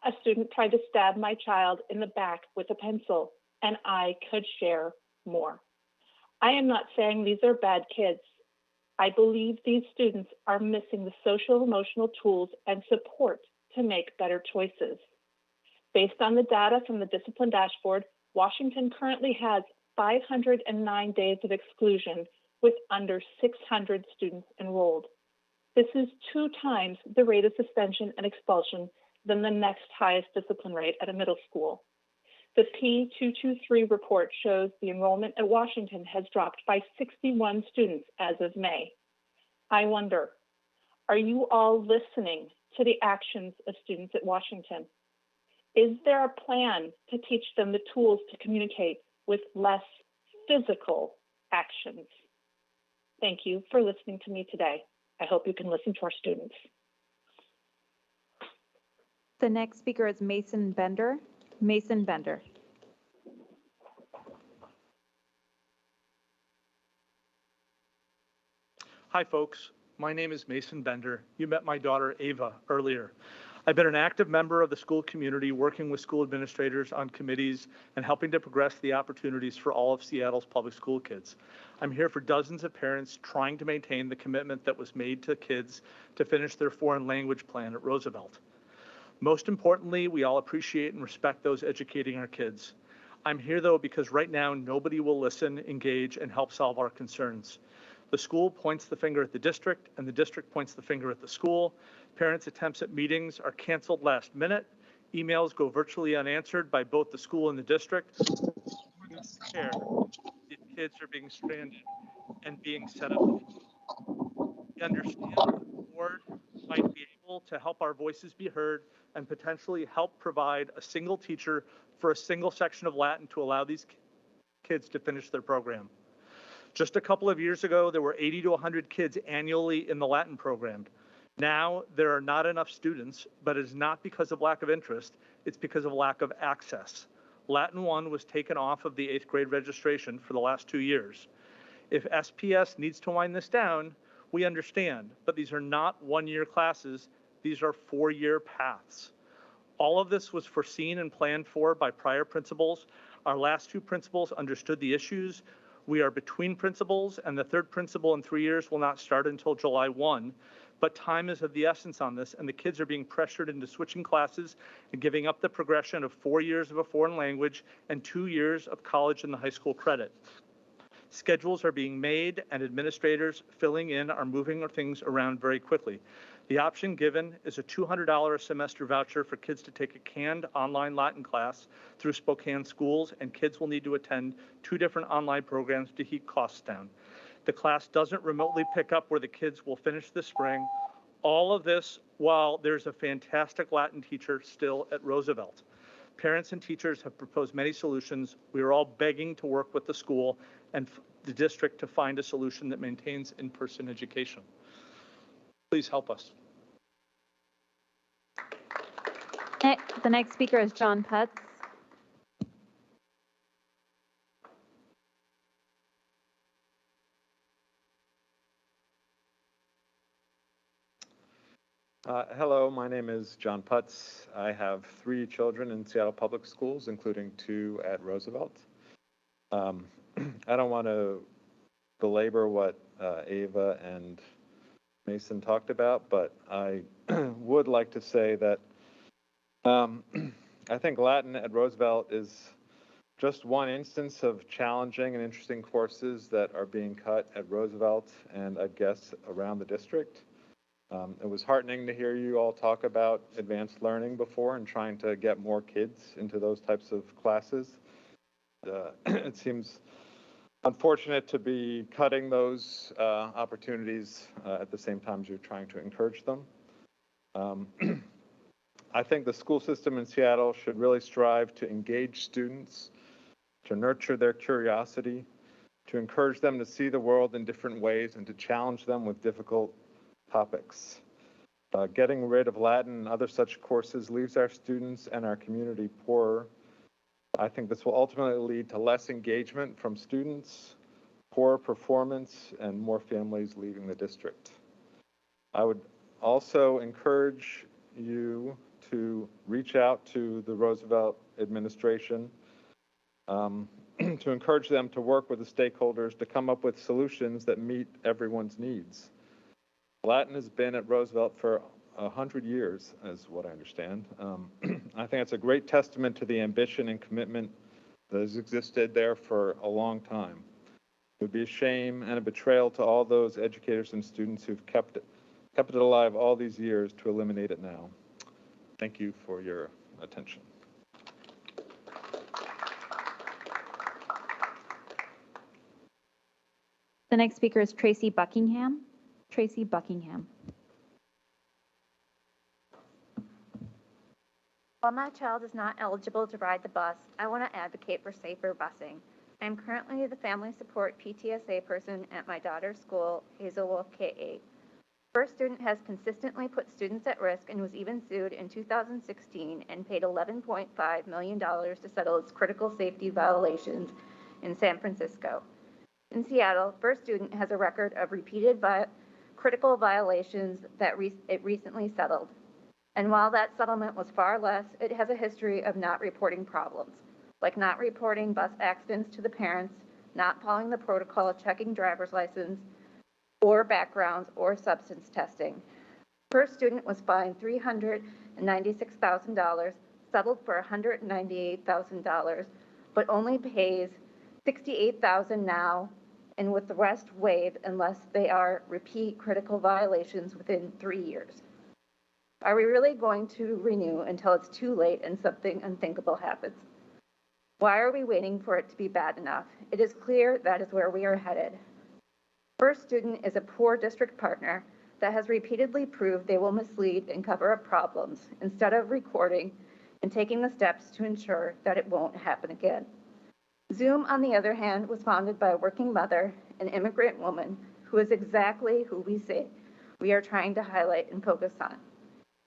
A student tried to stab my child in the back with a pencil, and I could share more. I am not saying these are bad kids. I believe these students are missing the social emotional tools and support to make better choices. Based on the data from the Discipline Dashboard, Washington currently has 509 days of exclusion with under 600 students enrolled. This is 2 times the rate of suspension and expulsion than the next highest discipline rate at a middle school. The P223 report shows the enrollment at Washington has dropped by 61 students as of May. I wonder, are you all listening to the actions of students at Washington? Is there a plan to teach them the tools to communicate with less physical actions? Thank you for listening to me today. I hope you can listen to our students. The next speaker is Mason Bender. Mason Bender. Hi, folks. My name is Mason Bender. You met my daughter, Ava, earlier. I've been an active member of the school community, working with school administrators on committees and helping to progress the opportunities for all of Seattle's public school kids. I'm here for dozens of parents trying to maintain the commitment that was made to kids to finish their foreign language plan at Roosevelt. Most importantly, we all appreciate and respect those educating our kids. I'm here, though, because right now nobody will listen, engage, and help solve our concerns. The school points the finger at the district, and the district points the finger at the school. Parents' attempts at meetings are canceled last minute. Emails go virtually unanswered by both the school and the district. The kids are being stranded and being set up. We understand the board might be able to help our voices be heard and potentially help provide a single teacher for a single section of Latin to allow these kids to finish their program. Just a couple of years ago, there were 80 to 100 kids annually in the Latin program. Now, there are not enough students, but it is not because of lack of interest, it's because of lack of access. Latin 1 was taken off of the 8th grade registration for the last 2 years. If SPS needs to wind this down, we understand, but these are not one-year classes, these are 4-year paths. All of this was foreseen and planned for by prior principals. Our last 2 principals understood the issues. We are between principals, and the 3rd principal in 3 years will not start until July 1. But time is of the essence on this, and the kids are being pressured into switching classes and giving up the progression of 4 years of a foreign language and 2 years of college and the high school credit. Schedules are being made, and administrators filling in are moving things around very quickly. The option given is a $200 a semester voucher for kids to take a canned online Latin class through Spokane schools, and kids will need to attend 2 different online programs to keep costs down. The class doesn't remotely pick up where the kids will finish this spring. All of this while there's a fantastic Latin teacher still at Roosevelt. Parents and teachers have proposed many solutions. We are all begging to work with the school and the district to find a solution that maintains in-person education. Please help us. The next speaker is John Putz. Hello, my name is John Putz. I have 3 children in Seattle Public Schools, including 2 at Roosevelt. I don't want to belabor what Ava and Mason talked about, but I would like to say that I think Latin at Roosevelt is just one instance of challenging and interesting courses that are being cut at Roosevelt and I guess around the district. It was heartening to hear you all talk about advanced learning before and trying to get more kids into those types of classes. It seems unfortunate to be cutting those opportunities at the same time as you're trying to encourage them. I think the school system in Seattle should really strive to engage students, to nurture their curiosity, to encourage them to see the world in different ways and to challenge them with difficult topics. Getting rid of Latin and other such courses leaves our students and our community poorer. I think this will ultimately lead to less engagement from students, poorer performance, and more families leaving the district. I would also encourage you to reach out to the Roosevelt administration to encourage them to work with the stakeholders to come up with solutions that meet everyone's needs. Latin has been at Roosevelt for 100 years, is what I understand. I think it's a great testament to the ambition and commitment that has existed there for a long time. It would be a shame and a betrayal to all those educators and students who've kept it alive all these years to eliminate it now. Thank you for your attention. The next speaker is Tracy Buckingham. Tracy Buckingham. While my child is not eligible to ride the bus, I want to advocate for safer busing. I am currently the family support PTSA person at my daughter's school, Hazel Wolf K-8. First Student has consistently put students at risk and was even sued in 2016 and paid $11.5 million to settle its critical safety violations in San Francisco. In Seattle, First Student has a record of repeated critical violations that it recently settled. And while that settlement was far less, it has a history of not reporting problems, like not reporting bus accidents to the parents, not following the protocol of checking driver's license, or backgrounds or substance testing. First Student was fined $396,000, settled for $198,000, but only pays $68,000 now, and with the rest waived unless they are repeat critical violations within 3 years. Are we really going to renew until it's too late and something unthinkable happens? Why are we waiting for it to be bad enough? It is clear that is where we are headed. First Student is a poor district partner that has repeatedly proved they will mislead and cover up problems instead of recording and taking the steps to ensure that it won't happen again. Zoom, on the other hand, was founded by a working mother, an immigrant woman, who is exactly who we say we are trying to highlight and focus on.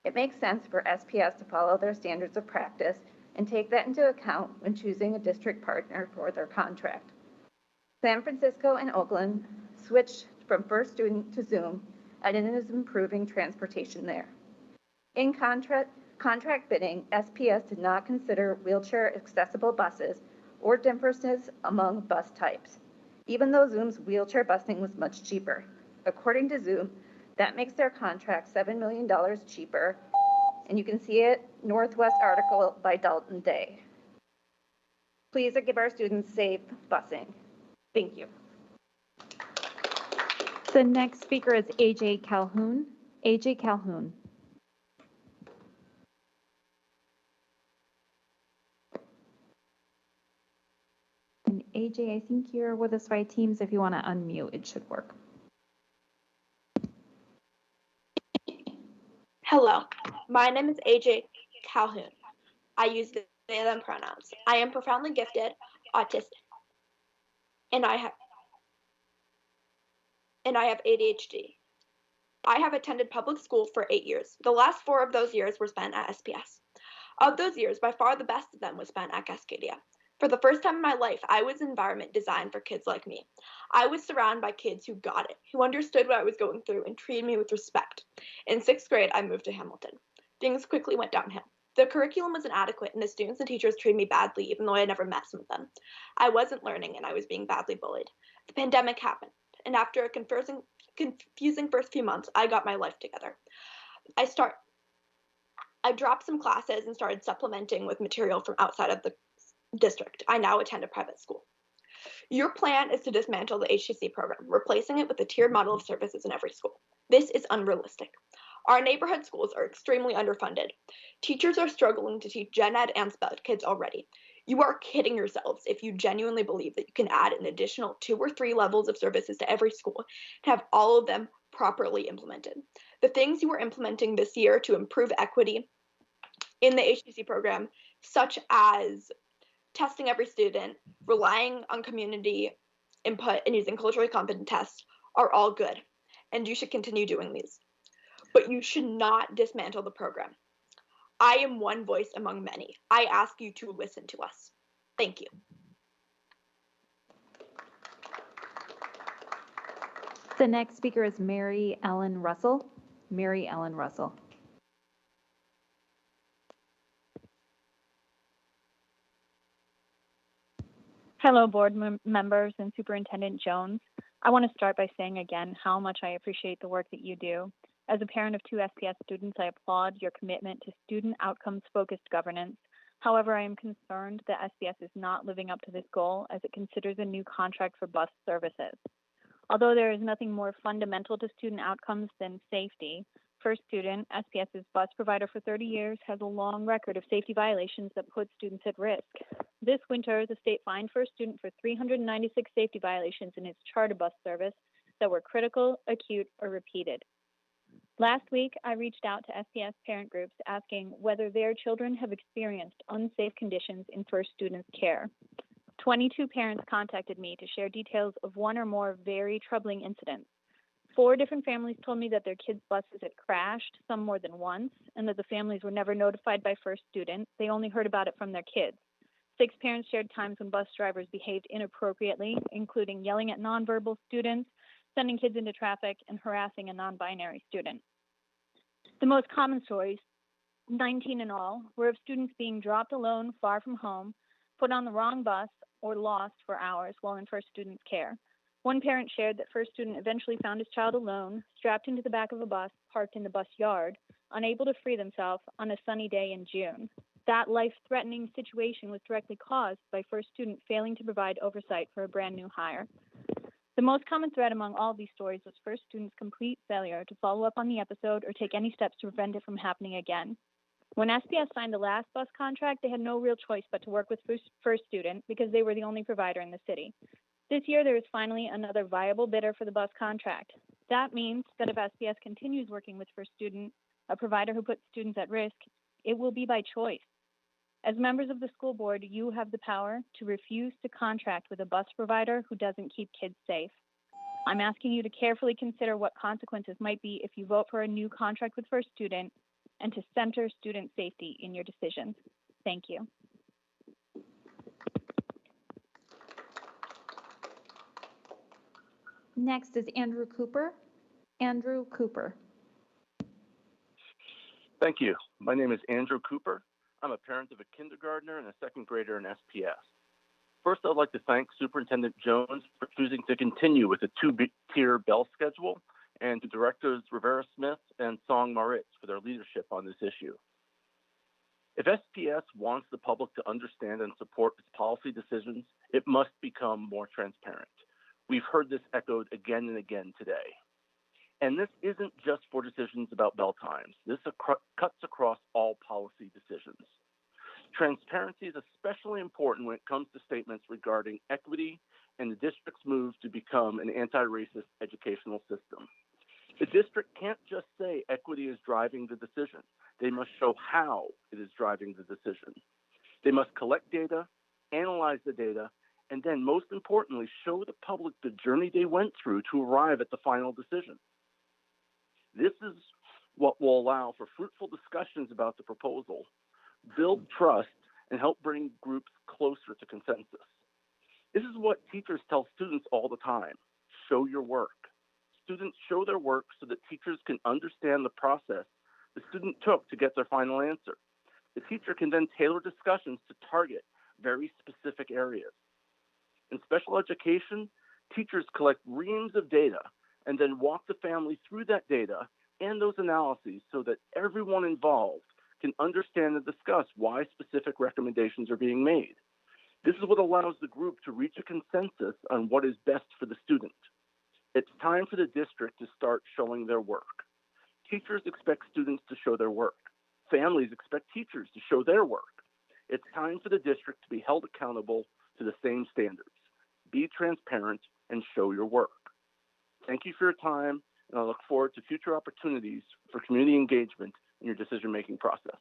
It makes sense for SPS to follow their standards of practice and take that into account when choosing a district partner for their contract. San Francisco and Oakland switched from First Student to Zoom, and it is improving transportation there. In contract bidding, SPS did not consider wheelchair accessible buses or differences among bus types, even though Zoom's wheelchair busing was much cheaper. According to Zoom, that makes their contract $7 million cheaper, and you can see it, Northwest article by Dalton Day. Please give our students safe busing. Thank you. The next speaker is AJ Calhoun. AJ Calhoun. And AJ, I think you're with us by Teams. If you want to unmute, it should work. Hello, my name is AJ Calhoun. I use they, them pronouns. I am profoundly gifted, autistic, and I have ADHD. I have attended public school for 8 years. The last 4 of those years were spent at SPS. Of those years, by far the best of them was spent at Cascadia. For the first time in my life, I was in an environment designed for kids like me. I was surrounded by kids who got it, who understood what I was going through and treated me with respect. In 6th grade, I moved to Hamilton. Things quickly went downhill. The curriculum was inadequate, and the students and teachers treated me badly, even though I had never met some of them. I wasn't learning, and I was being badly bullied. The pandemic happened, and after a confusing first few months, I got my life together. I dropped some classes and started supplementing with material from outside of the district. I now attend a private school. Your plan is to dismantle the HCC program, replacing it with a tiered model of services in every school. This is unrealistic. Our neighborhood schools are extremely underfunded. Teachers are struggling to teach gen ed and sped kids already. You are kidding yourselves if you genuinely believe that you can add an additional 2 or 3 levels of services to every school and have all of them properly implemented. The things you are implementing this year to improve equity in the HCC program, such as testing every student, relying on community input, and using culturally competent tests, are all good, and you should continue doing these. But you should not dismantle the program. I am one voice among many. I ask you to listen to us. Thank you. The next speaker is Mary Ellen Russell. Mary Ellen Russell. Hello, board members and Superintendent Jones. I want to start by saying again how much I appreciate the work that you do. As a parent of 2 SPS students, I applaud your commitment to student outcomes-focused governance. However, I am concerned that SPS is not living up to this goal as it considers a new contract for bus services. Although there is nothing more fundamental to student outcomes than safety, First Student, SPS's bus provider for 30 years, has a long record of safety violations that put students at risk. This winter, the state fined First Student for 396 safety violations in its charter bus service that were critical, acute, or repeated. Last week, I reached out to SPS parent groups asking whether their children have experienced unsafe conditions in First Student's care. 22 parents contacted me to share details of 1 or more very troubling incidents. 4 different families told me that their kids' buses had crashed, some more than once, and that the families were never notified by First Student. They only heard about it from their kids. 6 parents shared times when bus drivers behaved inappropriately, including yelling at nonverbal students, sending kids into traffic, and harassing a non-binary student. The most common stories, 19 in all, were of students being dropped alone far from home, put on the wrong bus, or lost for hours while in First Student's care. One parent shared that First Student eventually found his child alone, strapped into the back of a bus parked in the bus yard, unable to free themselves on a sunny day in June. That life-threatening situation was directly caused by First Student failing to provide oversight for a brand new hire. The most common thread among all these stories was First Student's complete failure to follow up on the episode or take any steps to prevent it from happening again. When SPS signed the last bus contract, they had no real choice but to work with First Student because they were the only provider in the city. This year, there is finally another viable bidder for the bus contract. That means that if SPS continues working with First Student, a provider who puts students at risk, it will be by choice. As members of the school board, you have the power to refuse to contract with a bus provider who doesn't keep kids safe. I'm asking you to carefully consider what consequences might be if you vote for a new contract with First Student and to center student safety in your decisions. Thank you. Next is Andrew Cooper. Andrew Cooper. Thank you. My name is Andrew Cooper. I'm a parent of a kindergartner and a 2nd grader in SPS. First, I'd like to thank Superintendent Jones for choosing to continue with the 2-tier bell schedule, and to Directors Rivera Smith and Song Maritz for their leadership on this issue. If SPS wants the public to understand and support its policy decisions, it must become more transparent. We've heard this echoed again and again today. And this isn't just for decisions about bell times. This cuts across all policy decisions. Transparency is especially important when it comes to statements regarding equity and the district's move to become an anti-racist educational system. The district can't just say equity is driving the decision. They must show how it is driving the decision. They must collect data, analyze the data, and then most importantly, show the public the journey they went through to arrive at the final decision. This is what will allow for fruitful discussions about the proposal, build trust, and help bring groups closer to consensus. This is what teachers tell students all the time: show your work. Students show their work so that teachers can understand the process the student took to get their final answer. The teacher can then tailor discussions to target very specific areas. In special education, teachers collect reams of data and then walk the family through that data and those analyses so that everyone involved can understand and discuss why specific recommendations are being made. This is what allows the group to reach a consensus on what is best for the student. It's time for the district to start showing their work. Teachers expect students to show their work. Families expect teachers to show their work. It's time for the district to be held accountable to the same standards. Be transparent and show your work. Thank you for your time, and I look forward to future opportunities for community engagement in your decision-making process.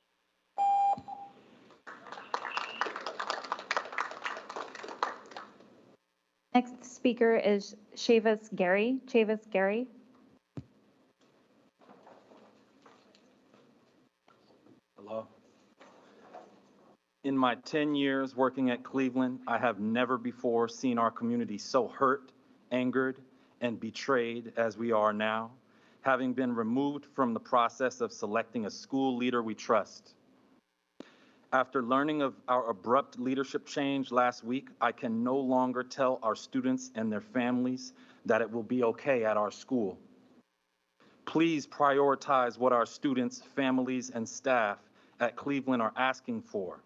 Next speaker is Chavis Gary. Chavis Gary. Hello. In my 10 years working at Cleveland, I have never before seen our community so hurt, angered, and betrayed as we are now, having been removed from the process of selecting a school leader we trust. After learning of our abrupt leadership change last week, I can no longer tell our students and their families that it will be okay at our school. Please prioritize what our students, families, and staff at Cleveland are asking for.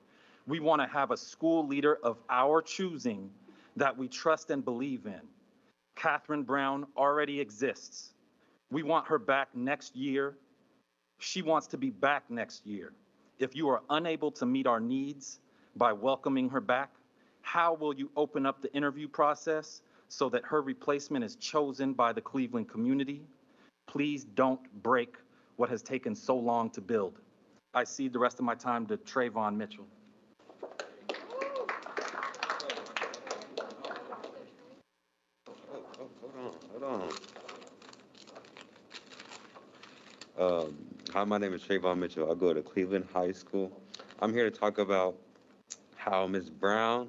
We want to have a school leader of our choosing that we trust and believe in. Catherine Brown already exists. We want her back next year. She wants to be back next year. If you are unable to meet our needs by welcoming her back, how will you open up the interview process so that her replacement is chosen by the Cleveland community? Please don't break what has taken so long to build. I cede the rest of my time to Trayvon Mitchell. Hold on. Hi, my name is Trayvon Mitchell. I go to Cleveland High School. I'm here to talk about how Ms. Brown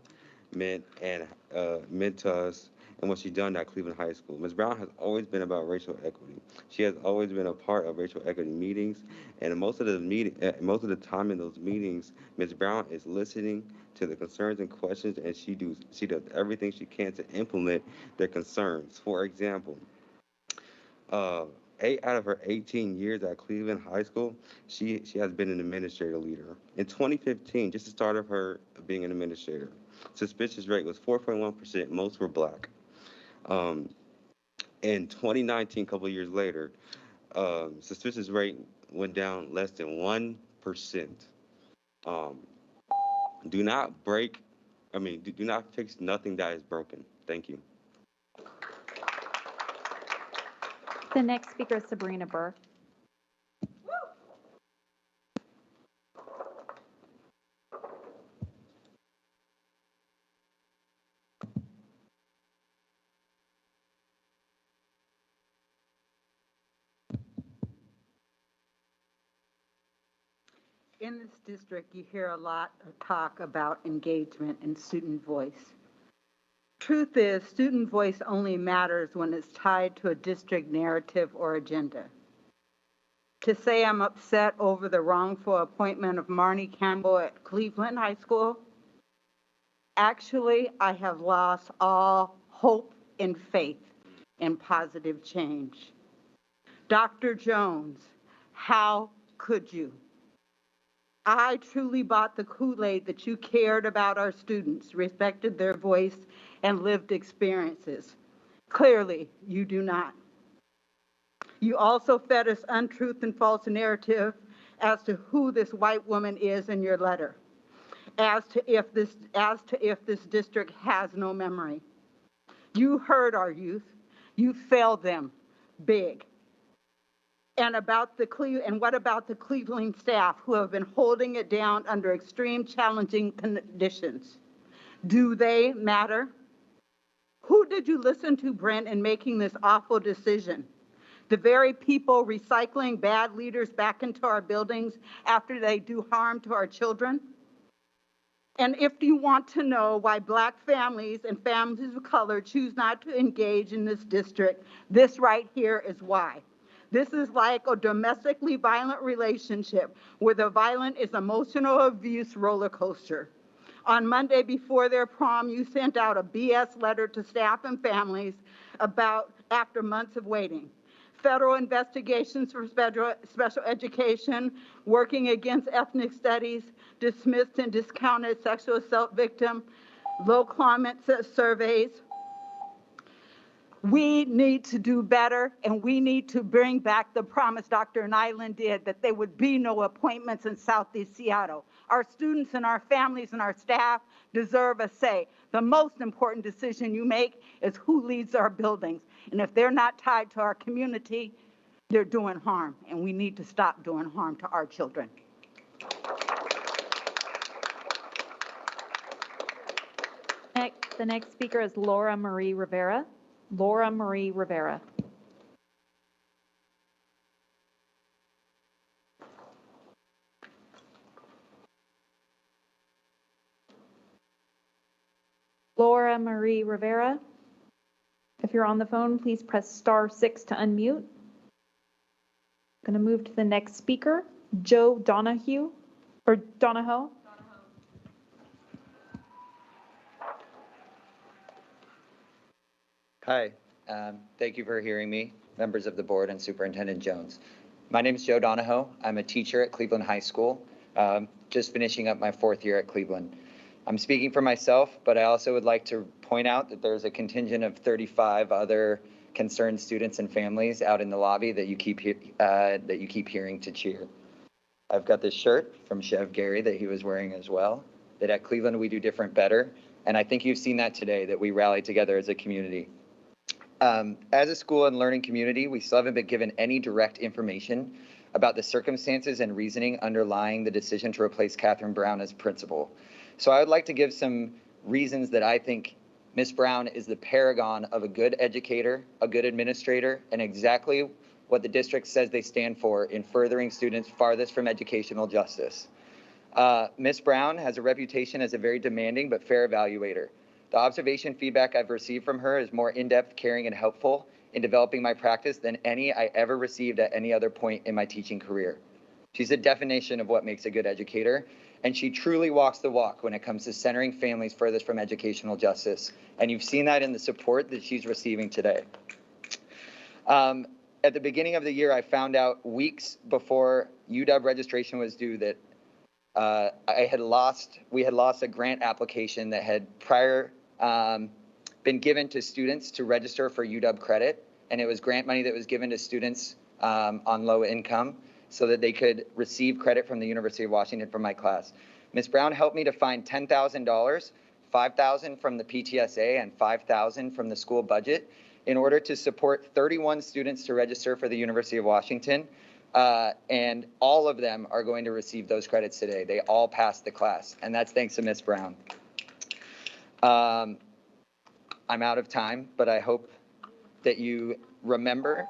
meant to us and what she done at Cleveland High School. Ms. Brown has always been about racial equity. She has always been a part of racial equity meetings, and most of the time in those meetings, Ms. Brown is listening to the concerns and questions, and she does everything she can to implement their concerns. For example, 8 out of her 18 years at Cleveland High School, she has been an administrator leader. In 2015, just the start of her being an administrator, suspicious rate was 4.1%. Most were black. In 2019, a couple of years later, suspicious rate went down less than 1%. Do not fix nothing that is broken. Thank you. The next speaker is Sabrina Burr. In this district, you hear a lot of talk about engagement and student voice. Truth is, student voice only matters when it's tied to a district narrative or agenda. To say I'm upset over the wrongful appointment of Marnie Campbell at Cleveland High School, actually, I have lost all hope and faith in positive change. Dr. Jones, how could you? I truly bought the Kool-Aid that you cared about our students, respected their voice and lived experiences. Clearly, you do not. You also fed us untruth and false narrative as to who this white woman is in your letter, as to if this district has no memory. You heard our youth. You failed them big. And what about the Cleveland staff who have been holding it down under extreme challenging conditions? Do they matter? Who did you listen to, Brent, in making this awful decision? The very people recycling bad leaders back into our buildings after they do harm to our children? And if you want to know why Black families and families of color choose not to engage in this district, this right here is why. This is like a domestically violent relationship where the violent is emotional abuse roller coaster. On Monday before their prom, you sent out a BS letter to staff and families after months of waiting. Federal investigations for special education, working against ethnic studies, dismissed and discounted sexual assault victim, low climate surveys. We need to do better, and we need to bring back the promise Dr. Nyland did, that there would be no appointments in Southeast Seattle. Our students and our families and our staff deserve a say. The most important decision you make is who leads our buildings. And if they're not tied to our community, they're doing harm, and we need to stop doing harm to our children. The next speaker is Laura Marie Rivera. Laura Marie Rivera. Laura Marie Rivera. If you're on the phone, please press *6 to unmute. I'm going to move to the next speaker, Joe Donahoe. Hi, thank you for hearing me, members of the board and Superintendent Jones. My name is Joe Donahoe. I'm a teacher at Cleveland High School, just finishing up my 4th year at Cleveland. I'm speaking for myself, but I also would like to point out that there's a contingent of 35 other concerned students and families out in the lobby that you keep hearing to cheer. I've got this shirt from Chev Gary that he was wearing as well, that at Cleveland we do different better, and I think you've seen that today, that we rally together as a community. As a school and learning community, we still haven't been given any direct information about the circumstances and reasoning underlying the decision to replace Catherine Brown as principal. So I would like to give some reasons that I think Ms. Brown is the paragon of a good educator, a good administrator, and exactly what the district says they stand for in furthering students farthest from educational justice. Ms. Brown has a reputation as a very demanding but fair evaluator. The observation feedback I've received from her is more in-depth, caring, and helpful in developing my practice than any I ever received at any other point in my teaching career. She's the definition of what makes a good educator, and she truly walks the walk when it comes to centering families furthest from educational justice. And you've seen that in the support that she's receiving today. At the beginning of the year, I found out weeks before UW registration was due that we had lost a grant application that had been given to students to register for UW credit, and it was grant money that was given to students on low income so that they could receive credit from the University of Washington for my class. Ms. Brown helped me to find $10,000, $5,000 from the PTSA and $5,000 from the school budget in order to support 31 students to register for the University of Washington. And all of them are going to receive those credits today. They all passed the class, and that's thanks to Ms. Brown. I'm out of time, but I hope that you remember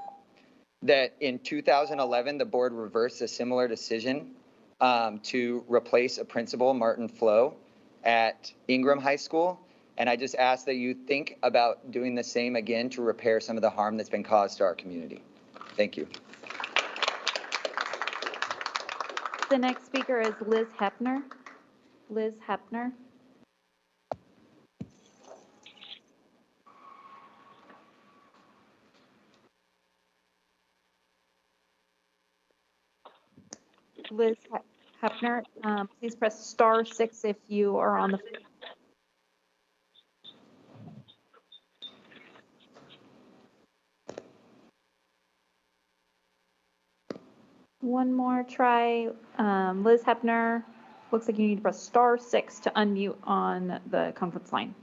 that in 2011, the board reversed a similar decision to replace a principal, Martin Flo, at Ingram High School. And I just ask that you think about doing the same again to repair some of the harm that's been caused to our community. Thank you. The next speaker is Liz Hepner. Liz Hepner. Liz Hepner, please press *6 if you are on the phone. One more try. Liz Hepner, looks like you need to press *6 to unmute on the conference line.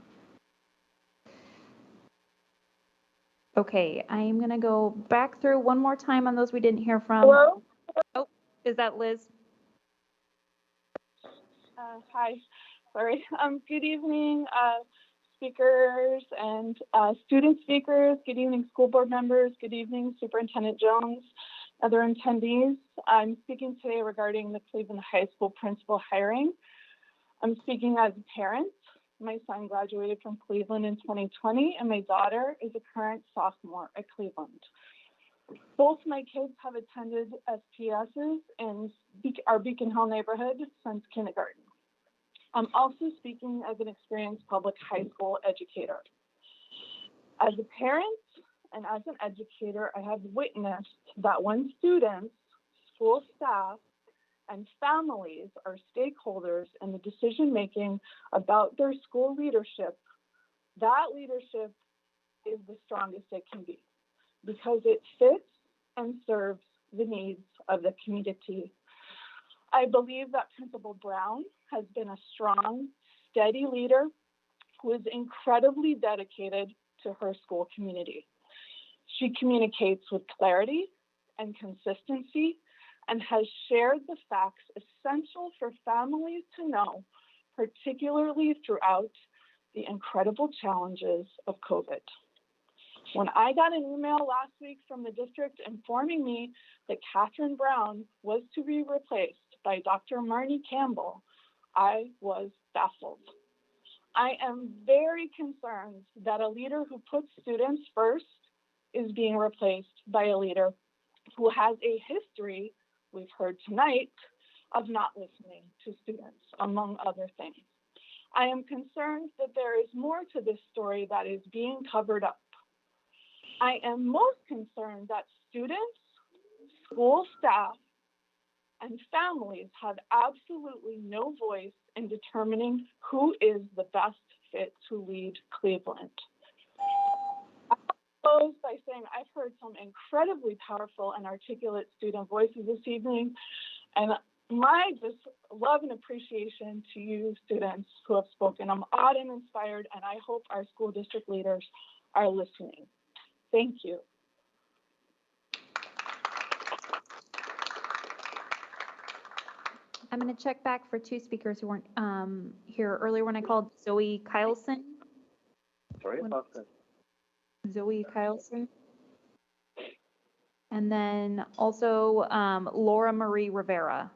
Okay, I am gonna go back through one more time on those we didn't hear from. Hello? Oh, is that Liz? Hi, sorry. Good evening, speakers and student speakers. Good evening, school board members. Good evening, Superintendent Jones, other attendees. I'm speaking today regarding the Cleveland High School principal hiring. I'm speaking as a parent. My son graduated from Cleveland in 2020, and my daughter is a current sophomore at Cleveland. Both my kids have attended SPSs in our Beacon Hill neighborhood since kindergarten. I'm also speaking as an experienced public high school educator. As a parent and as an educator, I have witnessed that when students, school staff, and families are stakeholders in the decision-making about their school leadership, that leadership is the strongest it can be because it fits and serves the needs of the community. I believe that Principal Brown has been a strong, steady leader who is incredibly dedicated to her school community. She communicates with clarity and consistency and has shared the facts essential for families to know, particularly throughout the incredible challenges of COVID. When I got an email last week from the district informing me that Catherine Brown was to be replaced by Dr. Marnie Campbell, I was baffled. I am very concerned that a leader who puts students first is being replaced by a leader who has a history, we've heard tonight, of not listening to students, among other things. I am concerned that there is more to this story that is being covered up. I am most concerned that students, school staff, and families have absolutely no voice in determining who is the best fit to lead Cleveland. I'll close by saying I've heard some incredibly powerful and articulate student voices this evening, and my just love and appreciation to you students who have spoken. I'm awed and inspired, and I hope our school district leaders are listening. Thank you. I'm gonna check back for two speakers who weren't here earlier when I called. Zoe Kyleson. Sorry about that. Zoe Kyleson. And then also Laura Marie Rivera.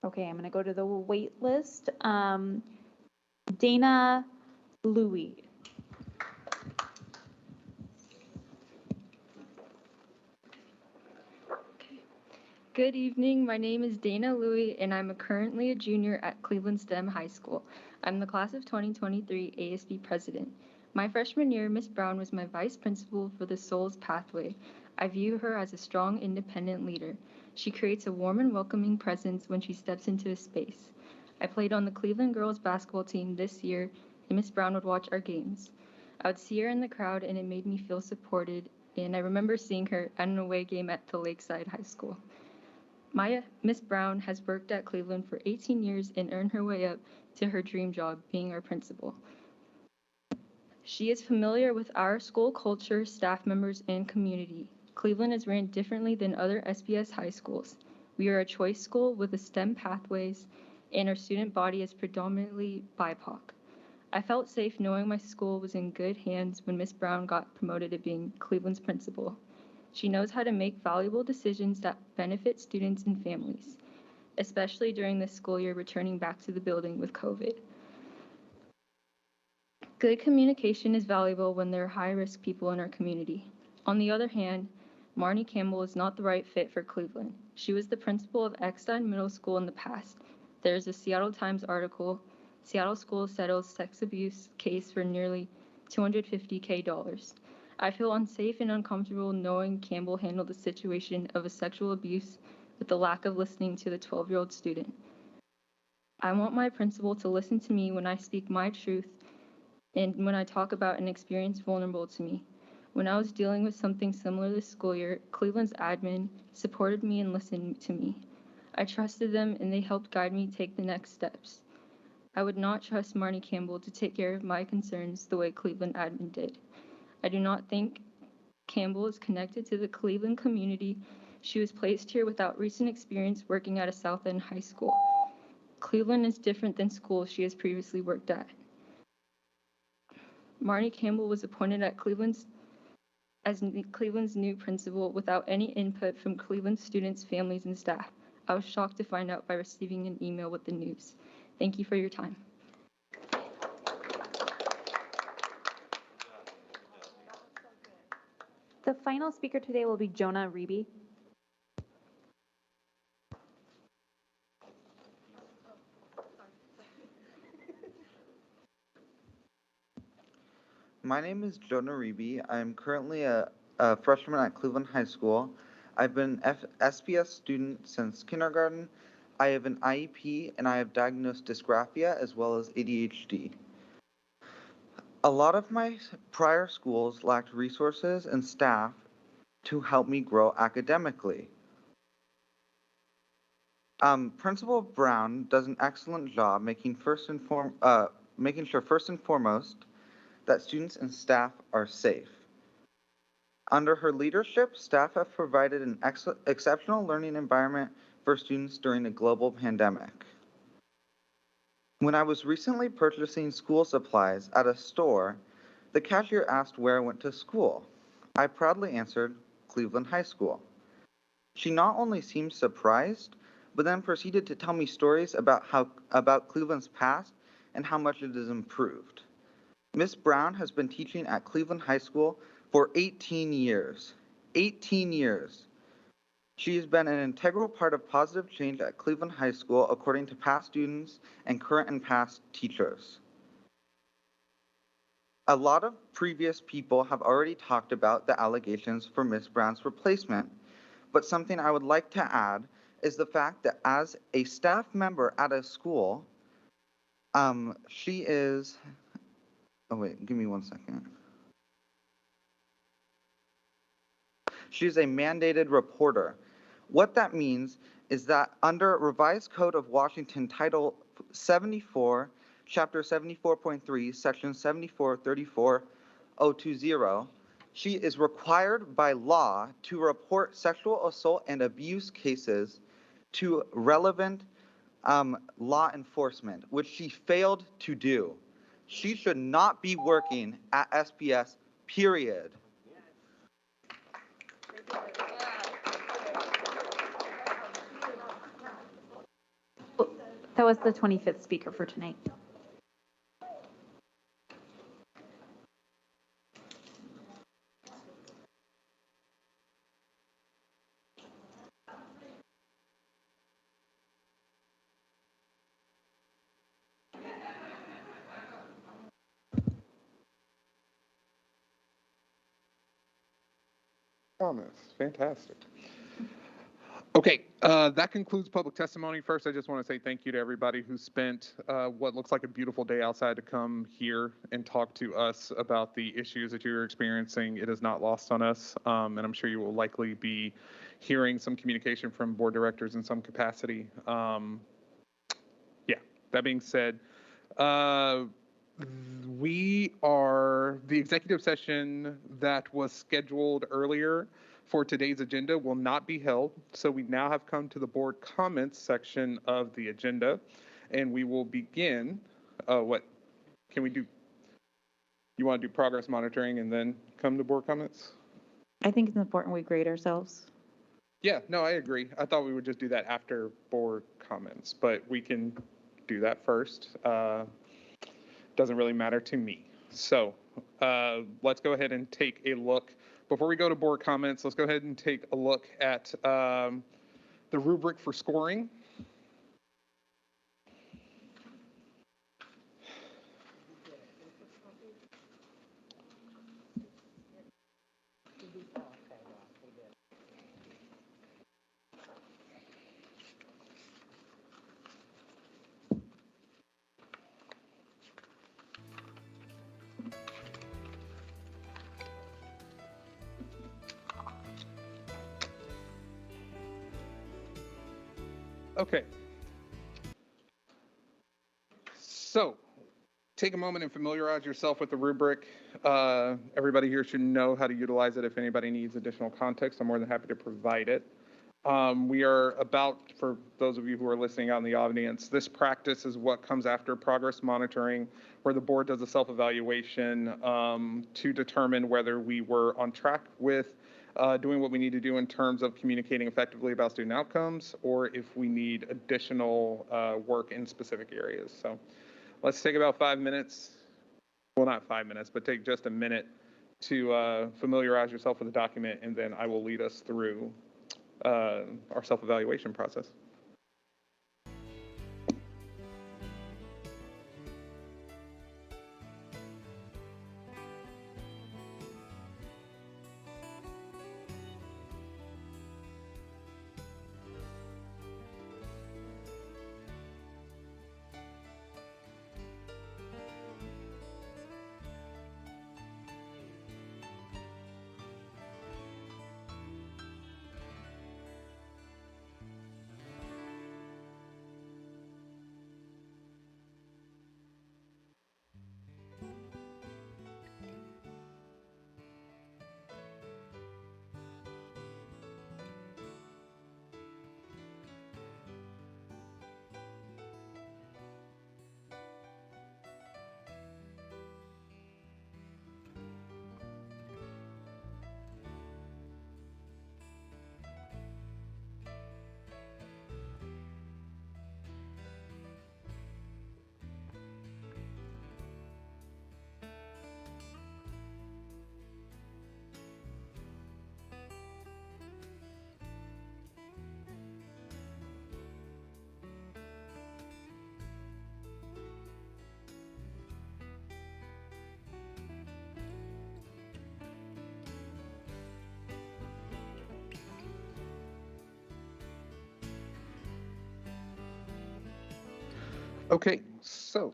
Okay, I'm gonna go to the wait list. Dana Louie. Good evening, my name is Dana Louie and I'm currently a junior at Cleveland STEM High School. I'm the class of 2023 ASB president. My freshman year, Ms. Brown was my vice principal for the Souls Pathway. I view her as a strong, independent leader. She creates a warm and welcoming presence when she steps into a space. I played on the Cleveland girls basketball team this year and Ms. Brown would watch our games. I would see her in the crowd and it made me feel supported, and I remember seeing her at an away game at the Lakeside High School. Miss Brown has worked at Cleveland for 18 years and earned her way up to her dream job, being our principal. She is familiar with our school culture, staff members, and community. Cleveland is ran differently than other SPS high schools. We are a choice school with a STEM pathways, and our student body is predominantly BIPOC. I felt safe knowing my school was in good hands when Miss Brown got promoted to being Cleveland's principal. She knows how to make valuable decisions that benefit students and families, especially during this school year returning back to the building with COVID. Good communication is valuable when there are high-risk people in our community. On the other hand, Marnie Campbell is not the right fit for Cleveland. She was the principal of Eckstein Middle School in the past. There is a Seattle Times article, Seattle School Settles Sex Abuse Case for Nearly $250K. I feel unsafe and uncomfortable knowing Campbell handled the situation of a sexual abuse with the lack of listening to the 12-year-old student. I want my principal to listen to me when I speak my truth and when I talk about an experience vulnerable to me. When I was dealing with something similar this school year, Cleveland's admin supported me and listened to me. I trusted them and they helped guide me take the next steps. I would not trust Marnie Campbell to take care of my concerns the way Cleveland admin did. I do not think Campbell is connected to the Cleveland community. She was placed here without recent experience working at a South End high school. Cleveland is different than schools she has previously worked at. Marnie Campbell was appointed at Cleveland's new principal without any input from Cleveland students, families, and staff. I was shocked to find out by receiving an email with the news. Thank you for your time. The final speaker today will be Jonah Reby. My name is Jonah Reby. I'm currently a freshman at Cleveland High School. I've been an SPS student since kindergarten. I have an IEP and I have diagnosed dysgraphia as well as ADHD. A lot of my prior schools lacked resources and staff to help me grow academically. Principal Brown does an excellent job making sure first and foremost that students and staff are safe. Under her leadership, staff have provided an exceptional learning environment for students during a global pandemic. When I was recently purchasing school supplies at a store, the cashier asked where I went to school. I proudly answered Cleveland High School. She not only seemed surprised, but then proceeded to tell me stories about Cleveland's past and how much it has improved. Ms. Brown has been teaching at Cleveland High School for 18 years. 18 years. She has been an integral part of positive change at Cleveland High School, according to past students and current and past teachers. A lot of previous people have already talked about the allegations for Ms. Brown's replacement, but something I would like to add is the fact that as a staff member at a school, she is, oh wait, give me 1 second. She's a mandated reporter. What that means is that under Revised Code of Washington, Title 74, Chapter 74.3, Section 7434.020, she is required by law to report sexual assault and abuse cases to relevant law enforcement, which she failed to do. She should not be working at SPS, period. That was the 25th speaker for tonight. Comments, fantastic. Okay, that concludes public testimony. First, I just want to say thank you to everybody who spent what looks like a beautiful day outside to come here and talk to us about the issues that you're experiencing. It is not lost on us, and I'm sure you will likely be hearing some communication from board directors in some capacity. Yeah, that being said, the executive session that was scheduled earlier for today's agenda will not be held. So we now have come to the board comments section of the agenda, and we will begin. What can we do? You want to do progress monitoring and then come to board comments? I think it's important we grade ourselves. Yeah, no, I agree. I thought we would just do that after board comments, but we can do that first. Doesn't really matter to me. So let's go ahead and take a look. Before we go to board comments, let's go ahead and take a look at the rubric for scoring. Okay. So take a moment and familiarize yourself with the rubric. Everybody here should know how to utilize it. If anybody needs additional context, I'm more than happy to provide it. We are about, for those of you who are listening out in the audience, this practice is what comes after progress monitoring, where the board does a self-evaluation to determine whether we were on track with doing what we need to do in terms of communicating effectively about student outcomes, or if we need additional work in specific areas. So let's take about 5 minutes, well, not 5 minutes, but take just a minute to familiarize yourself with the document, and then I will lead us through our self-evaluation process. Okay, so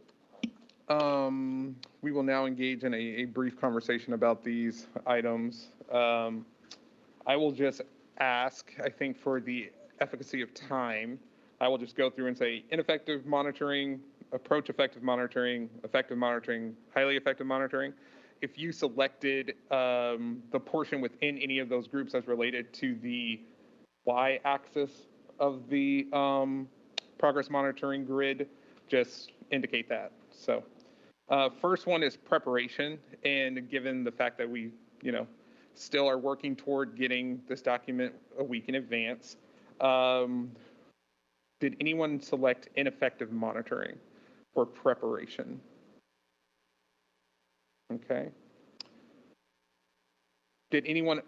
we will now engage in a brief conversation about these items. I will just ask, I think for the efficacy of time, I will just go through and say ineffective monitoring, approach effective monitoring, highly effective monitoring. If you selected the portion within any of those groups as related to the y-axis of the progress monitoring grid, just indicate that. So first one is preparation. And given the fact that we, still are working toward getting this document a week in advance, did anyone select ineffective monitoring or preparation? Okay. Did anyone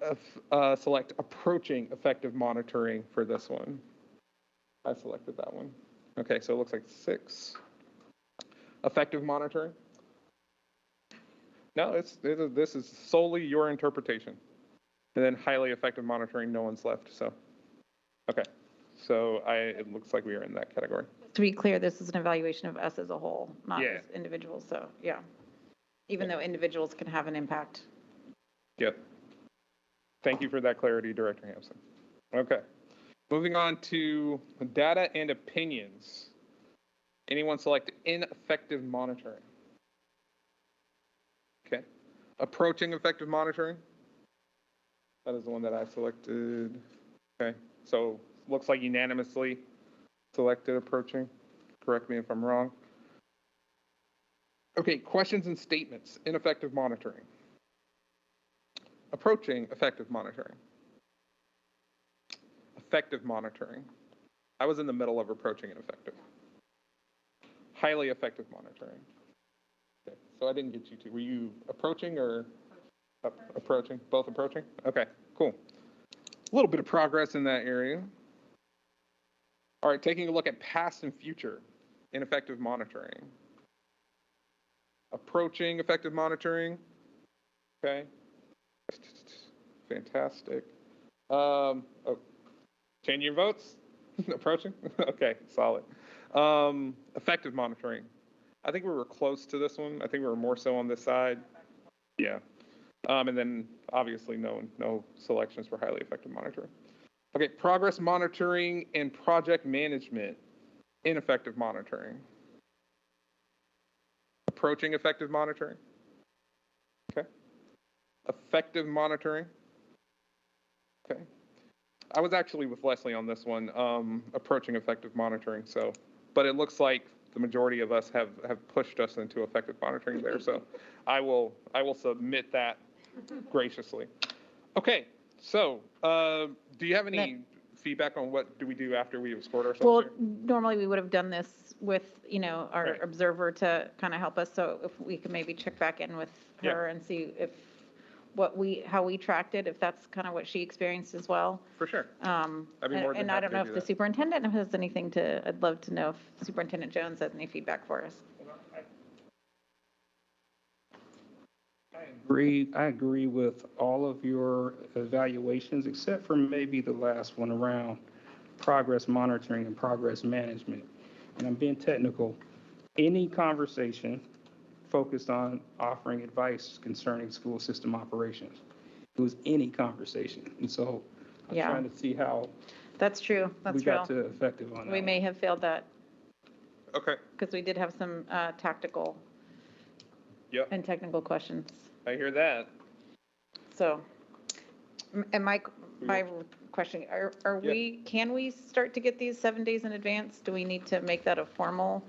select approaching effective monitoring for this one? I selected that one. Okay, so it looks like 6. Effective monitoring? No, this is solely your interpretation. And then highly effective monitoring, no one's left, so. Okay, so it looks like we are in that category. To be clear, this is an evaluation of us as a whole, not Yeah. as individuals, so, yeah. Even though individuals can have an impact. Yep. Thank you for that clarity, Director Hampson. Okay. Moving on to data and opinions. Anyone select ineffective monitoring? Okay. Approaching effective monitoring? That is the one that I selected. Okay. So looks like unanimously selected approaching. Correct me if I'm wrong. Okay, questions and statements. Ineffective monitoring. Approaching effective monitoring. Effective monitoring. I was in the middle of approaching and effective. Highly effective monitoring. Okay, so I didn't get you to. Were you approaching or approaching? Both approaching? Okay, cool. A little bit of progress in that area. All right, taking a look at past and future ineffective monitoring. Approaching effective monitoring. Okay. Fantastic. Oh, change your votes? Approaching? Okay, solid. Effective monitoring. I think we were close to this one. I think we were more so on this side. Yeah. And then obviously no selections for highly effective monitoring. Okay, progress monitoring and project management. Ineffective monitoring. approaching effective monitoring. Okay. Effective monitoring. Okay. I was actually with Leslie on this one, approaching effective monitoring. So, but it looks like the majority of us have pushed us into effective monitoring there. So I will submit that graciously. Okay. So do you have any feedback on what do we do after we have scored ourselves? Well, here? normally we would have done this with, our Right. observer to kind of help us. So if we could maybe check back in with her and see if how we tracked it, if that's kind of what she experienced as well. For sure. I'd be more than and I happy don't to know do if the that. superintendent has anything I'd love to know if Superintendent Jones has any feedback for us. I agree with all of your evaluations, except for maybe the last one around progress monitoring and progress management. And I'm being technical. Any conversation focused on offering advice concerning school system operations. It was any conversation. And so I'm Yeah. trying to see how That's true. That's we got real. to effective on that. We may have failed that. Okay. Because we did have some tactical and technical questions. I hear that. So, and my question, can we start to get these 7 days in advance? Do we need to make that a formal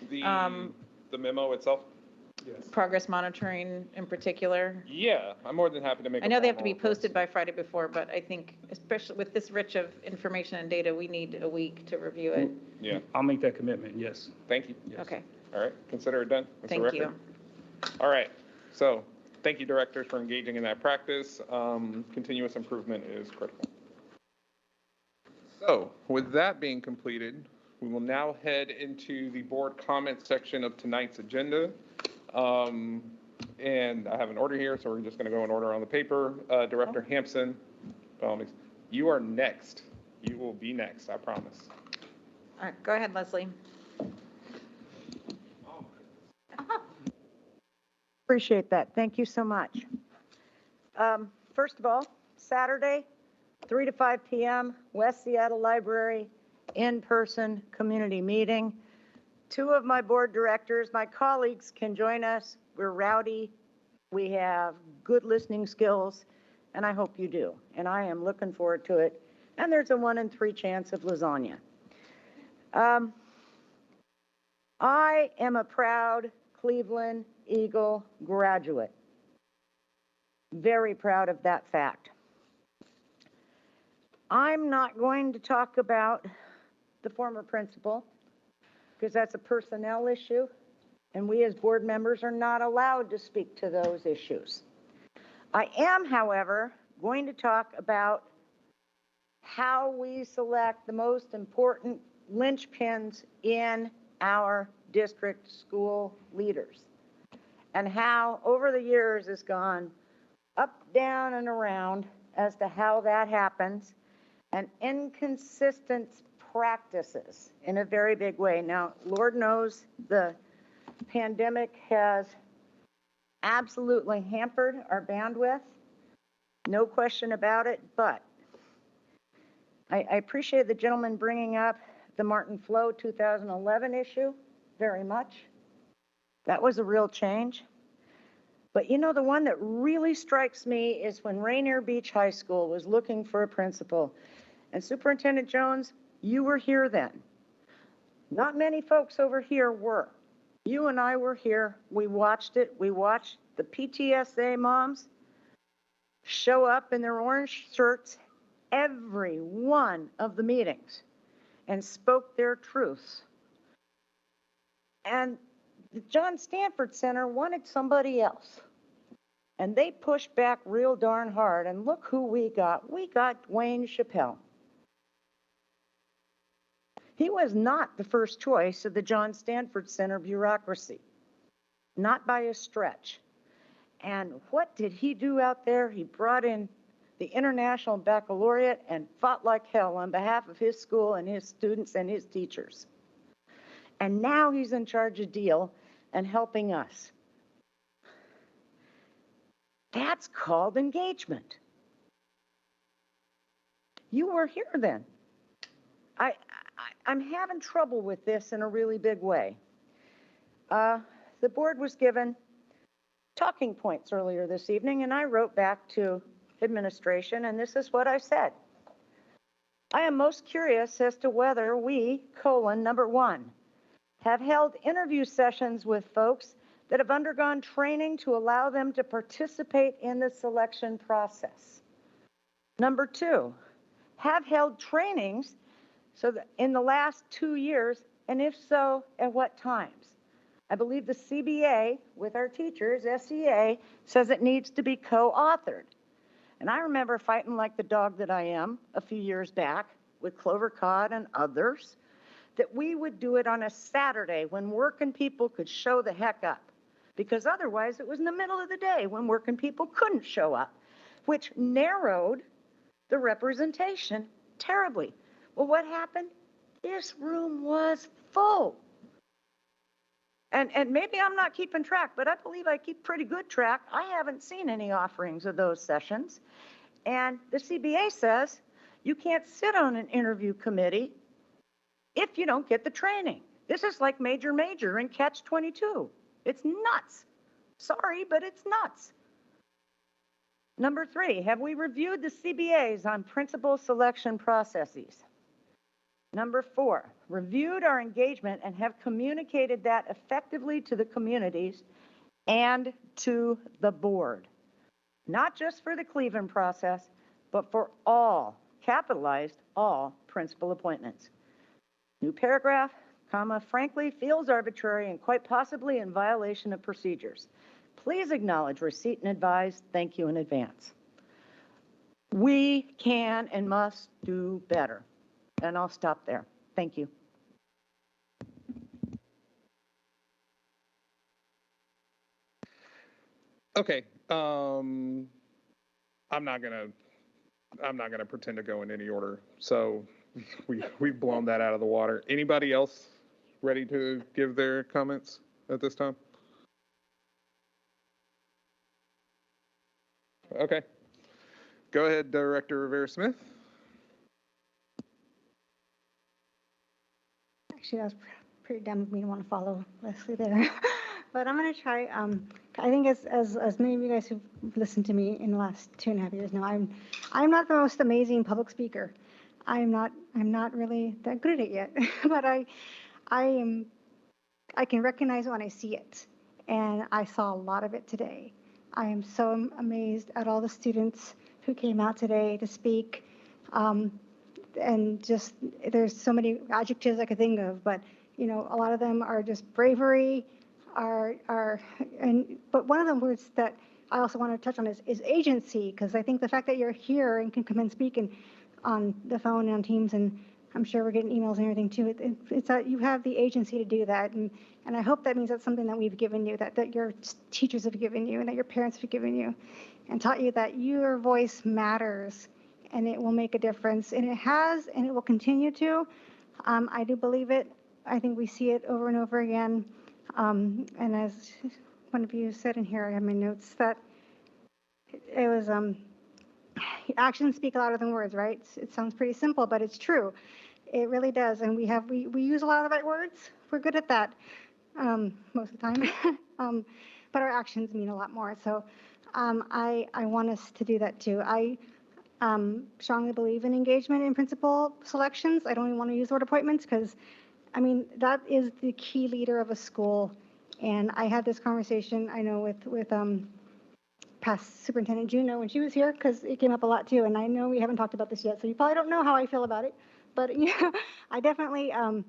The memo itself? Yes. progress monitoring in particular? Yeah, I'm more than happy to make. I know they have to be posted by Friday before, but I think especially with this rich of information and data, we need a week to review it. Yeah. I'll make that commitment, yes. Thank you. Okay. All right, consider it done. Mr. Thank Record. you. All right, so thank you, directors, for engaging in that practice. Continuous improvement is critical. So with that being completed, we will now head into the board comment section of tonight's agenda. And I have an order here, so we're just going to go in order on the paper. Director Hampson, you are next. You will be next, I promise. All right, go ahead, Leslie. Appreciate that. Thank you so much. First of all, Saturday, 3 to 5 p.m., West Seattle Library, in-person community meeting. 2 of my board directors, my colleagues, can join us. We're rowdy. We have good listening skills, and I hope you do. And I am looking forward to it. And there's a 1 in 3 chance of lasagna. I am a proud Cleveland Eagle graduate. Very proud of that fact. I'm not going to talk about the former principal because that's a personnel issue, and we as board members are not allowed to speak to those issues. I am, however, going to talk about how we select the most important linchpins in our district school leaders, and how over the years has gone up, down, and around as to how that happens, and inconsistent practices in a very big way. Now, Lord knows the pandemic has absolutely hampered our bandwidth, no question about it, but I appreciate the gentleman bringing up the Martin Flo 2011 issue very much. That was a real change. But the one that really strikes me is when Rainier Beach High School was looking for a principal. And Superintendent Jones, you were here then. Not many folks over here were. You and I were here. We watched it. We watched the PTSA moms show up in their orange shirts every one of the meetings and spoke their truths. And the John Stanford Center wanted somebody else. And they pushed back real darn hard. And look who we got. We got Dwayne Chappelle. He was not the first choice of the John Stanford Center bureaucracy. Not by a stretch. And what did he do out there? He brought in the International Baccalaureate and fought like hell on behalf of his school and his students and his teachers. And now he's in charge of Deal and helping us. That's called engagement. You were here then. I'm having trouble with this in a really big way. the board was given talking points earlier this evening, and I wrote back to administration, and this is what I said. I am most curious as to whether we, number one, have held interview sessions with folks that have undergone training to allow them to participate in the selection process. Number two, have held trainings so that in the last 2 years, and if so, at what times? I believe the CBA with our teachers, SEA, says it needs to be co-authored. And I remember fighting like the dog that I am a few years back with Clover Cod and others, that we would do it on a Saturday when working people could show the heck up. Because otherwise it was in the middle of the day when working people couldn't show up, which narrowed the representation terribly. Well, what happened? This room was full. And maybe I'm not keeping track, but I believe I keep pretty good track. I haven't seen any offerings of those sessions. And the CBA says you can't sit on an interview committee if you don't get the training. This is like major and catch-22. It's nuts. Sorry, but it's nuts. Number three, have we reviewed the CBAs on principal selection processes? Number four, reviewed our engagement and have communicated that effectively to the communities and to the board. Not just for the Cleveland process, but for all, capitalized, all principal appointments. New paragraph, comma, frankly, feels arbitrary and quite possibly in violation of procedures. Please acknowledge receipt and advise. Thank you in advance. We can and must do better. And I'll stop there. Thank you. Okay. I'm not gonna pretend to go in any order. So we've blown that out of the water. Anybody else ready to give their comments at this time? Okay. Go ahead, Director Rivera-Smith. Actually, that was pretty dumb of me to want to follow Leslie there. But I'm going to try. I think as many of you guys who've listened to me in the last 2.5 years know, I'm not the most amazing public speaker. I'm not really that good at it yet. But I can recognize it when I see it, and I saw a lot of it today. I am so amazed at all the students who came out today to speak. And just, there's so many adjectives I could think of, but you know, a lot of them are just bravery, but one of the words that I also want to touch on is agency, because I think the fact that you're here and can come and speak on the phone and on Teams, and I'm sure we're getting emails and everything too, it's that you have the agency to do that, and I hope that means that's something that we've given you, that your teachers have given you, and that your parents have given you, and taught you that your voice matters. And it will make a difference, and it has, and it will continue to. I do believe it. I think we see it over and over again. And as one of you said in here, I have my notes, that it was actions speak louder than words, right? It sounds pretty simple, but it's true. It really does, and we use a lot of the right words. We're good at that most of the time, but our actions mean a lot more. So I want us to do that too. I strongly believe in engagement in principal selections. I don't even want to use the word appointments because, I mean, that is the key leader of a school. And I had this conversation, I know, with past Superintendent Juneau when she was here, because it came up a lot too. And I know we haven't talked about this yet, so you probably don't know how I feel about it. But yeah, I definitely, and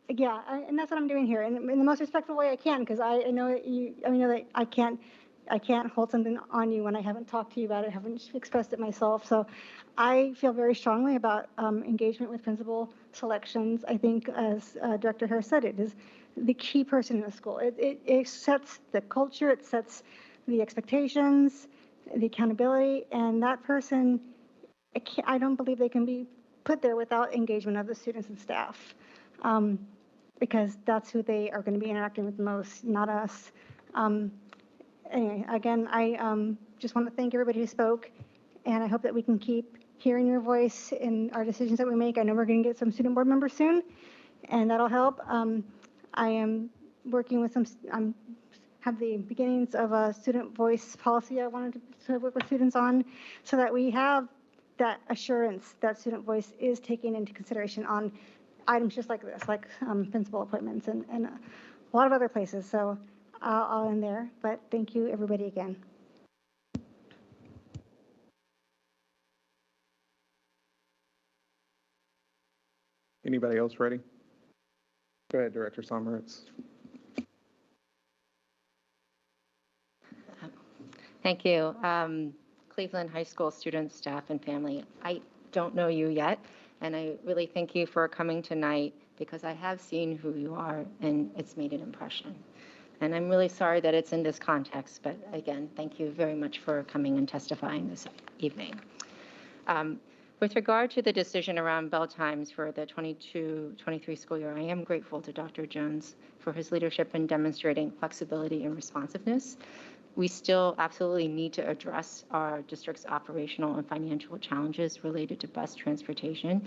that's what I'm doing here, in the most respectful way I can, because I know that I can't hold something on you when I haven't talked to you about it, haven't expressed it myself. So I feel very strongly about engagement with principal selections. I think, as Director Harris said, it is the key person in the school. It sets the culture, it sets the expectations, the accountability, and that person, I don't believe they can be put there without engagement of the students and staff, because that's who they are going to be interacting with most, not us. Anyway, again, I just want to thank everybody who spoke, and I hope that we can keep hearing your voice in our decisions that we make. I know we're going to get some student board members soon, and that'll help. I am working with I'm have the beginnings of a student voice policy I wanted to work with students on, so that we have that assurance that student voice is taken into consideration on items just like this, like principal appointments and a lot of other places. So I'll end there, but thank you everybody again. Anybody else ready? Go ahead, Director Sommeritz. Thank you. Cleveland High School students, staff, and family, I don't know you yet, and I really thank you for coming tonight because I have seen who you are and it's made an impression. And I'm really sorry that it's in this context, but again, thank you very much for coming and testifying this evening. With regard to the decision around bell times for the 22-23 school year, I am grateful to Dr. Jones for his leadership in demonstrating flexibility and responsiveness. We still absolutely need to address our district's operational and financial challenges related to bus transportation,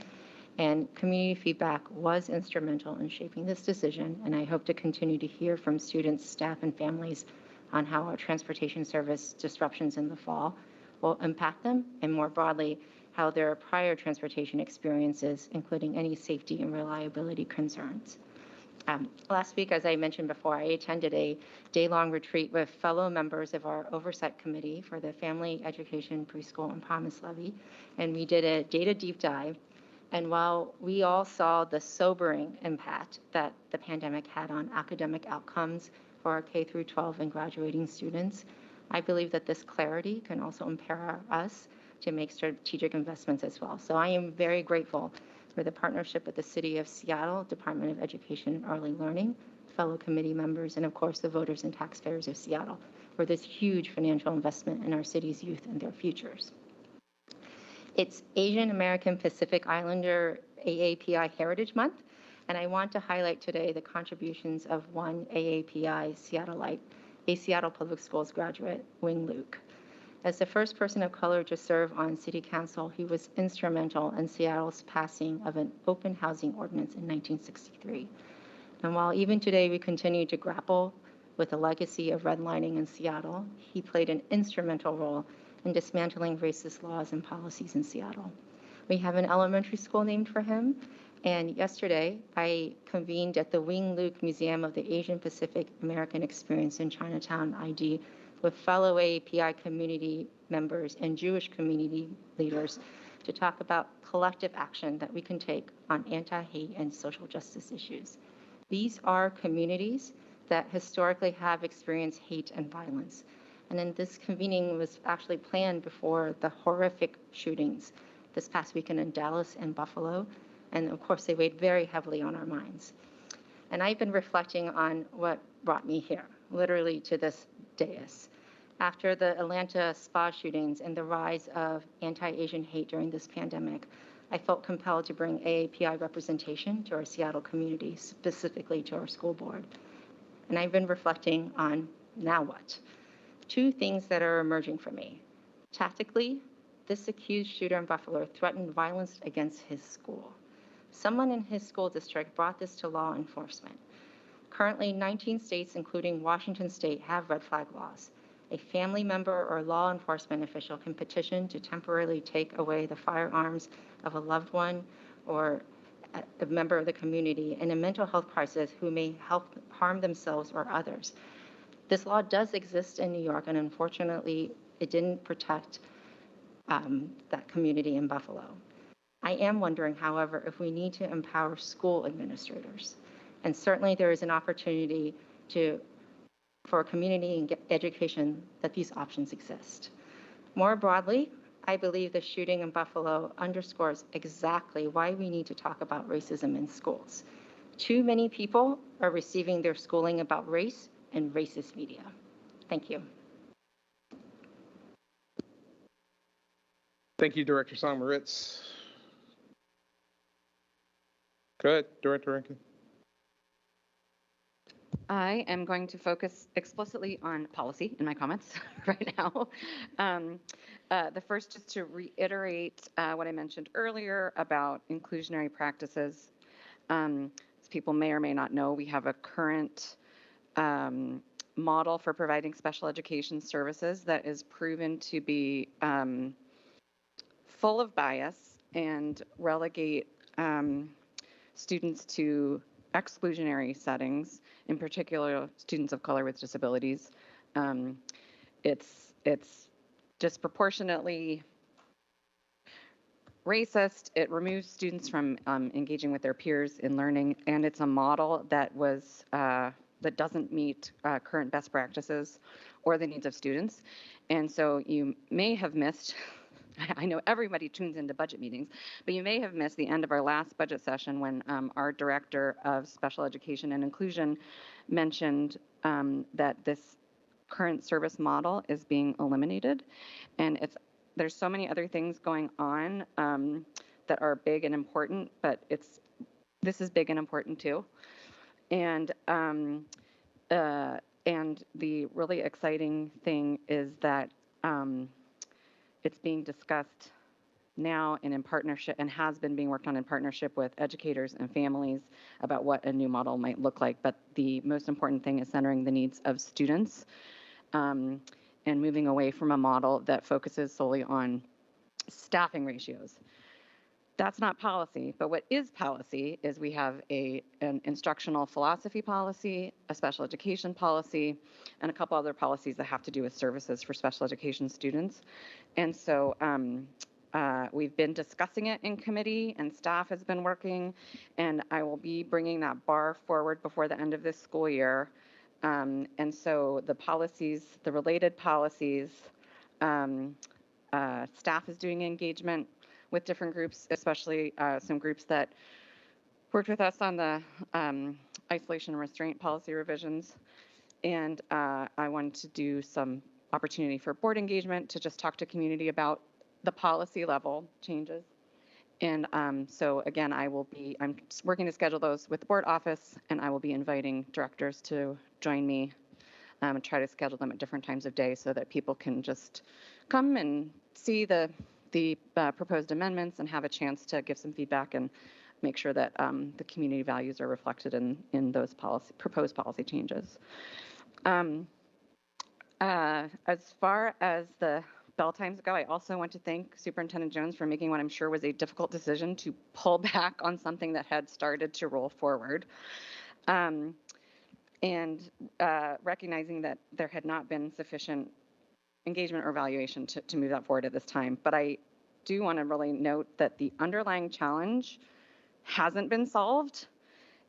and community feedback was instrumental in shaping this decision, and I hope to continue to hear from students, staff, and families on how our transportation service disruptions in the fall will impact them, and more broadly, how their prior transportation experiences, including any safety and reliability concerns. Last week, as I mentioned before, I attended a day-long retreat with fellow members of our oversight committee for the Family Education, Preschool, and Promise Levy, and we did a data deep dive. And while we all saw the sobering impact that the pandemic had on academic outcomes for our K through 12 and graduating students, I believe that this clarity can also empower us to make strategic investments as well. So I am very grateful for the partnership with the City of Seattle, Department of Education and Early Learning, fellow committee members, and of course the voters and taxpayers of Seattle for this huge financial investment in our city's youth and their futures. It's Asian American Pacific Islander AAPI Heritage Month, and I want to highlight today the contributions of one AAPI Seattleite, a Seattle Public Schools graduate, Wing Luke. As the first person of color to serve on City Council, he was instrumental in Seattle's passing of an open housing ordinance in 1963. And while even today we continue to grapple with the legacy of redlining in Seattle, he played an instrumental role in dismantling racist laws and policies in Seattle. We have an elementary school named for him, and yesterday I convened at the Wing Luke Museum of the Asian Pacific American Experience in Chinatown, ID, with fellow AAPI community members and Jewish community leaders to talk about collective action that we can take on anti-hate and social justice issues. These are communities that historically have experienced hate and violence. And then this convening was actually planned before the horrific shootings this past weekend in Dallas and Buffalo. And of course, they weighed very heavily on our minds. And I've been reflecting on what brought me here, literally to this dais. After the Atlanta spa shootings and the rise of anti-Asian hate during this pandemic, I felt compelled to bring AAPI representation to our Seattle community, specifically to our school board. And I've been reflecting on now what? Two things that are emerging for me. Tactically, this accused shooter in Buffalo threatened violence against his school. Someone in his school district brought this to law enforcement. Currently, 19 states, including Washington State, have red flag laws. A family member or law enforcement official can petition to temporarily take away the firearms of a loved one or a member of the community in a mental health crisis who may harm themselves or others. This law does exist in New York, and unfortunately, it didn't protect that community in Buffalo. I am wondering, however, if we need to empower school administrators. And certainly there is an opportunity for community education that these options exist. More broadly, I believe the shooting in Buffalo underscores exactly why we need to talk about racism in schools. Too many people are receiving their schooling about race in racist media. Thank you. Thank you, Director Sommeritz. Go ahead, Director Rankin. I am going to focus explicitly on policy in my comments right now. The first is to reiterate what I mentioned earlier about inclusionary practices. As people may or may not know, we have a current model for providing special education services that is proven to be full of bias and relegate students to exclusionary settings, in particular students of color with disabilities. It's disproportionately racist. It removes students from engaging with their peers in learning, and it's a model that was that doesn't meet current best practices or the needs of students. And so you may have missed, I know everybody tunes into budget meetings, but you may have missed the end of our last budget session when our Director of Special Education and Inclusion mentioned that this current service model is being eliminated. And there's so many other things going on that are big and important, but this is big and important too. And the really exciting thing is that it's being discussed now and in partnership, and has been being worked on in partnership with educators and families about what a new model might look like. But the most important thing is centering the needs of students and moving away from a model that focuses solely on staffing ratios. That's not policy, but what is policy is we have an instructional philosophy policy, a special education policy, and a couple other policies that have to do with services for special education students. And so we've been discussing it in committee, and staff has been working, and I will be bringing that bar forward before the end of this school year. And so the policies, the related policies, staff is doing engagement with different groups, especially some groups that worked with us on the isolation and restraint policy revisions. And I wanted to do some opportunity for board engagement to just talk to community about the policy level changes. And so again, I'm working to schedule those with the board office, and I will be inviting directors to join me and try to schedule them at different times of day so that people can just come and see the proposed amendments and have a chance to give some feedback and make sure that the community values are reflected in those proposed policy changes. As far as the bell times go, I also want to thank Superintendent Jones for making what I'm sure was a difficult decision to pull back on something that had started to roll forward. And recognizing that there had not been sufficient engagement or evaluation to move that forward at this time. But I do want to really note that the underlying challenge hasn't been solved.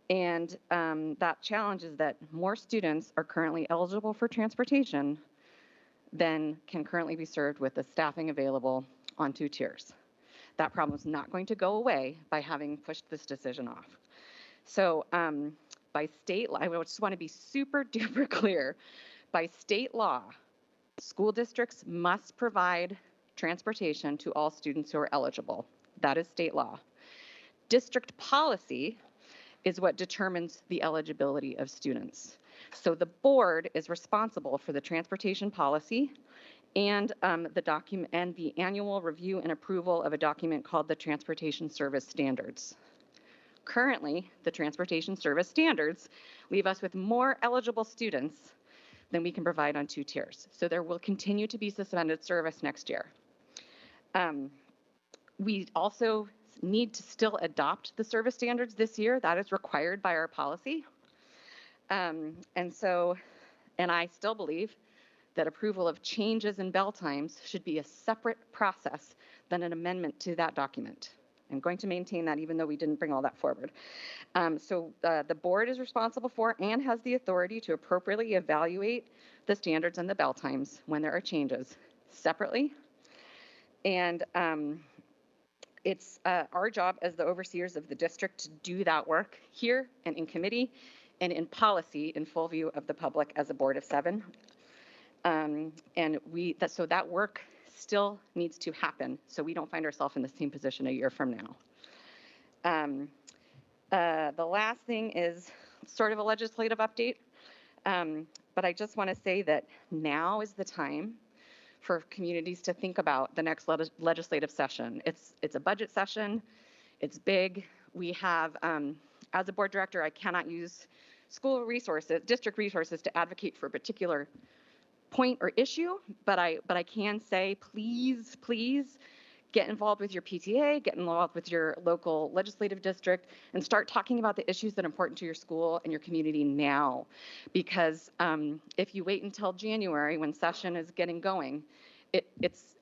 And that challenge is that more students are currently eligible for transportation than can currently be served with the staffing available on 2 tiers. That problem is not going to go away by having pushed this decision off. So by state law, I just want to be super duper clear. By state law, school districts must provide transportation to all students who are eligible. That is state law. District policy is what determines the eligibility of students. So the board is responsible for the transportation policy and the annual review and approval of a document called the Transportation Service Standards. Currently, the Transportation Service Standards leave us with more eligible students than we can provide on 2 tiers. So there will continue to be suspended service next year. We also need to still adopt the service standards this year. That is required by our policy. And I still believe that approval of changes in bell times should be a separate process than an amendment to that document. I'm going to maintain that even though we didn't bring all that forward. The board is responsible for and has the authority to appropriately evaluate the standards and the bell times when there are changes separately. And it's our job as the overseers of the district to do that work here and in committee and in policy in full view of the public as a board of 7. So that work still needs to happen so we don't find ourselves in the same position a year from now. The last thing is sort of a legislative update, but I just want to say that now is the time for communities to think about the next legislative session. It's a budget session. It's big. We have, as a board director, I cannot use school resources, district resources to advocate for a particular point or issue, but I can say, please, please get involved with your PTA, get involved with your local legislative district, and start talking about the issues that are important to your school and your community now. Because if you wait until January when session is getting going, it's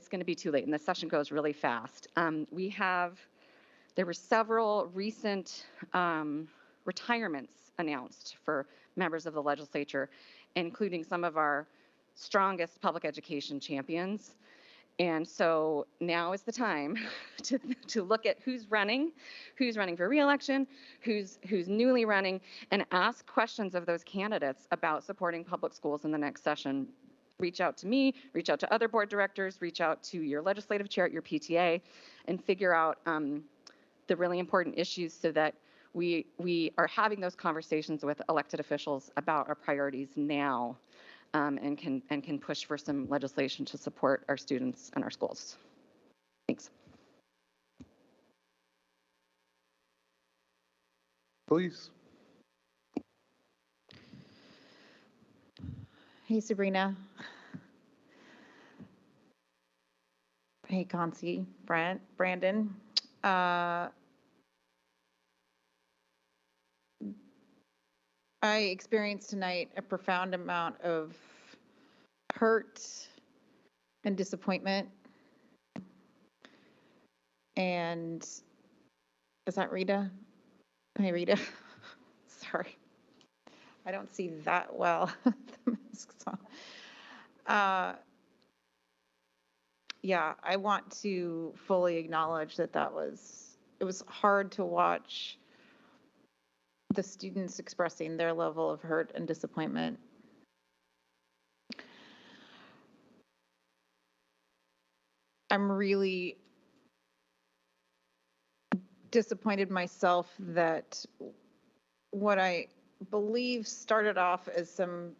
going to be too late, and the session goes really fast. There were several recent retirements announced for members of the legislature, including some of our strongest public education champions. And so now is the time to look at who's running for reelection, who's newly running, and ask questions of those candidates about supporting public schools in the next session. Reach out to me, reach out to other board directors, reach out to your legislative chair at your PTA, and figure out the really important issues so that we are having those conversations with elected officials about our priorities now. And can push for some legislation to support our students and our schools. Thanks. Please. Hey, Sabrina. Hey, Concy, Brandon. I experienced tonight a profound amount of hurt and disappointment. And is that Rita? Hey, Rita. Sorry. I don't see that well. The mask's on. Yeah, I want to fully acknowledge that it was hard to watch the students expressing their level of hurt and disappointment. I'm really disappointed myself that what I believe started off as some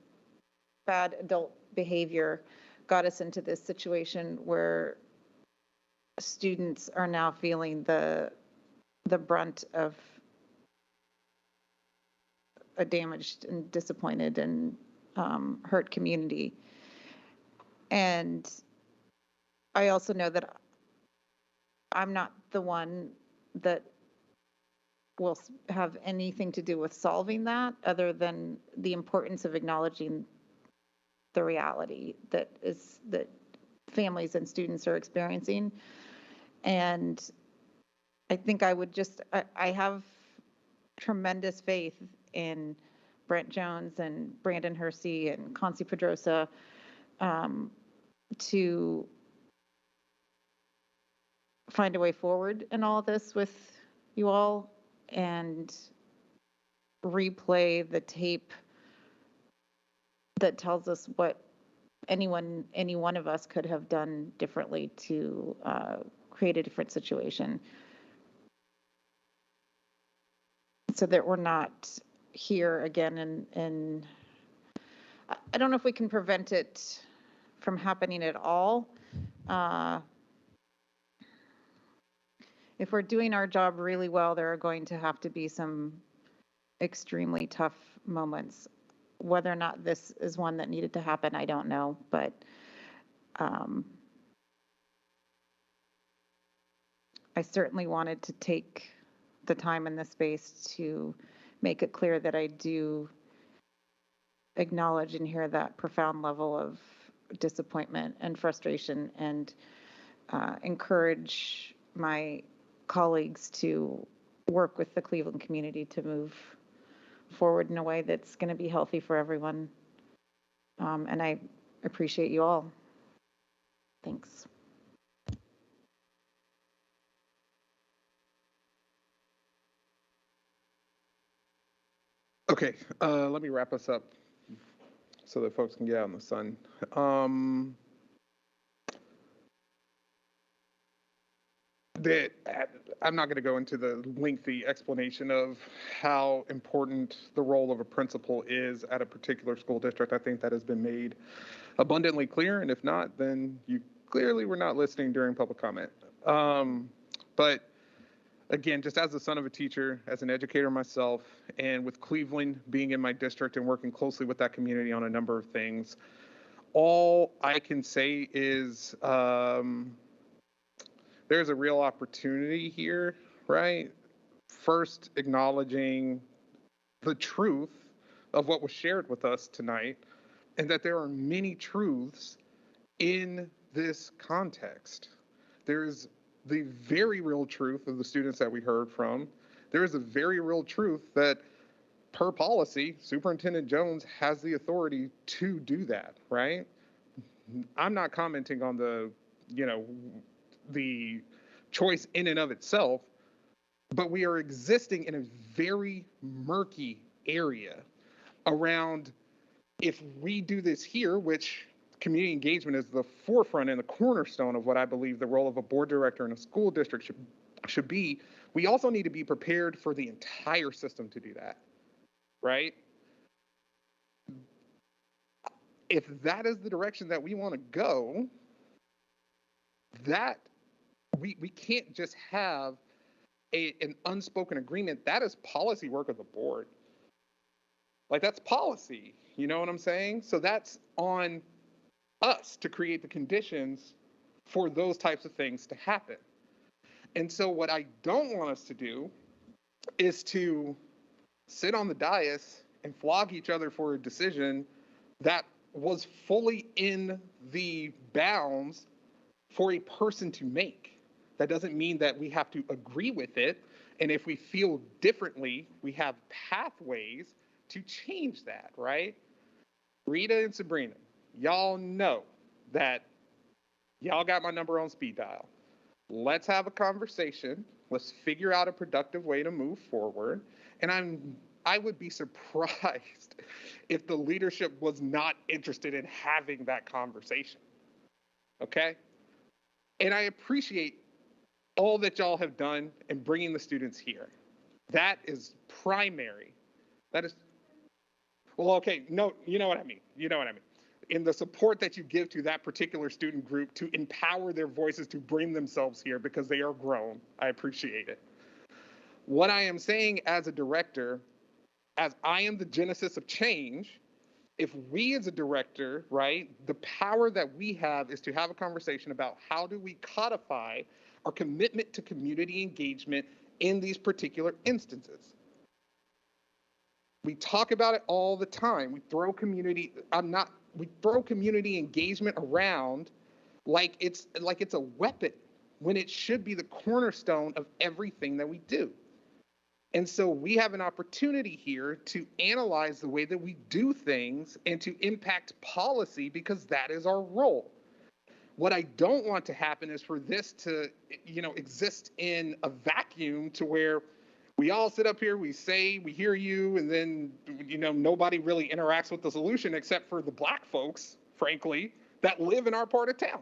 bad adult behavior got us into this situation where students are now feeling the brunt of a damaged and disappointed and hurt community. And I also know that I'm not the one that will have anything to do with solving that, other than the importance of acknowledging the reality that families and students are experiencing. And I think I have tremendous faith in Brent Jones and Brandon Hersey and Concy Pedrosa to find a way forward in all of this with you all and replay the tape that tells us what any one of us could have done differently to create a different situation, so that we're not here again. And I don't know if we can prevent it from happening at all. If we're doing our job really well, there are going to have to be some extremely tough moments. Whether or not this is one that needed to happen, I don't know, but I certainly wanted to take the time and the space to make it clear that I do acknowledge and hear that profound level of disappointment and frustration, and encourage my colleagues to work with the Cleveland community to move forward in a way that's going to be healthy for everyone. And I appreciate you all. Thanks. Okay, let me wrap us up so that folks can get out in the sun. I'm not going to go into the lengthy explanation of how important the role of a principal is at a particular school district. I think that has been made abundantly clear, and if not, then you clearly were not listening during public comment. But again, just as the son of a teacher, as an educator myself, and with Cleveland being in my district and working closely with that community on a number of things, all I can say is there's a real opportunity here, right? First, acknowledging the truth of what was shared with us tonight, and that there are many truths in this context. There's the very real truth of the students that we heard from. There is a very real truth that per policy, Superintendent Jones has the authority to do that, right? I'm not commenting on the, the choice in and of itself, but we are existing in a very murky area around if we do this here, which community engagement is the forefront and the cornerstone of what I believe the role of a board director in a school district should be, we also need to be prepared for the entire system to do that, right? If that is the direction that we want to go, that we can't just have an unspoken agreement. That is policy work of the board. Like, that's policy, you know what I'm saying? So that's on us to create the conditions for those types of things to happen. And so what I don't want us to do is to sit on the dais and flog each other for a decision that was fully in the bounds for a person to make. That doesn't mean that we have to agree with it. And if we feel differently, we have pathways to change that, right? Rita and Sabrina, y'all know that y'all got my number on speed dial. Let's have a conversation. Let's figure out a productive way to move forward. And I would be surprised if the leadership was not interested in having that conversation. Okay? And I appreciate all that y'all have done in bringing the students here. That is primary. That is, well, okay, no, you know what I mean. You know what I mean. In the support that you give to that particular student group to empower their voices to bring themselves here because they are grown. I appreciate it. What I am saying as a director, as I am the genesis of change, if we as a director, right, the power that we have is to have a conversation about how do we codify our commitment to community engagement in these particular instances. We talk about it all the time. We throw community engagement around like it's a weapon when it should be the cornerstone of everything that we do. And so we have an opportunity here to analyze the way that we do things and to impact policy because that is our role. What I don't want to happen is for this to, exist in a vacuum to where we all sit up here, we say, we hear you, and then, nobody really interacts with the solution except for the Black folks, frankly, that live in our part of town.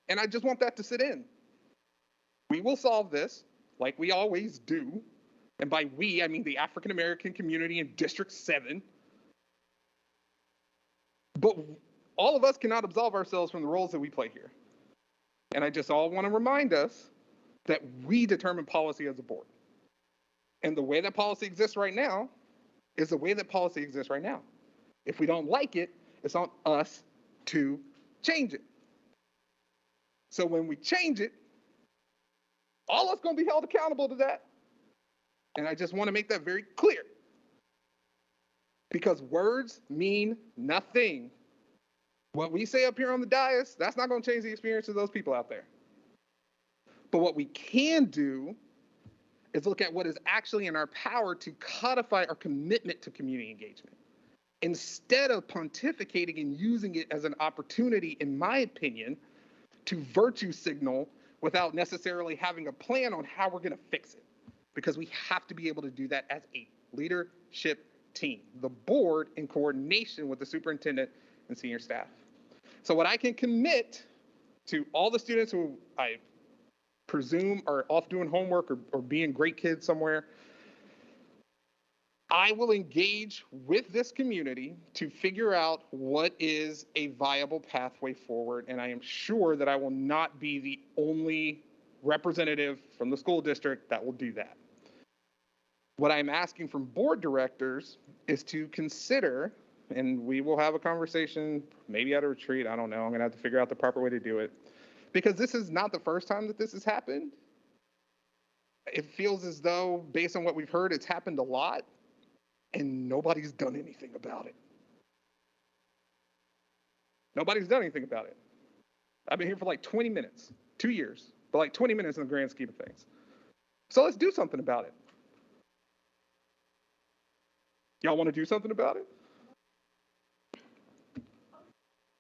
And I just want that to sit in. We will solve this like we always do. And by we, I mean the African American community in District 7. But all of us cannot absolve ourselves from the roles that we play here. And I just all want to remind us that we determine policy as a board. And the way that policy exists right now is the way that policy exists right now. If we don't like it, it's on us to change it. So when we change it, all of us going to be held accountable to that. And I just want to make that very clear. Because words mean nothing. What we say up here on the dais, that's not going to change the experience of those people out there. But what we can do is look at what is actually in our power to codify our commitment to community engagement. Instead of pontificating and using it as an opportunity, in my opinion, to virtue signal without necessarily having a plan on how we're going to fix it. Because we have to be able to do that as a leadership team, the board in coordination with the superintendent and senior staff. So what I can commit to all the students who I presume are off doing homework or being great kids somewhere, I will engage with this community to figure out what is a viable pathway forward, and I am sure that I will not be the only representative from the school district that will do that. What I'm asking from board directors is to consider, and we will have a conversation, maybe at a retreat, I don't know, I'm gonna have to figure out the proper way to do it, because this is not the first time that this has happened. It feels as though, based on what we've heard, it's happened a lot, and nobody's done anything about it. Nobody's done anything about it. I've been here for like 20 minutes, 2 years, but like 20 minutes in the grand scheme of things. So let's do something about it. Y'all want to do something about it?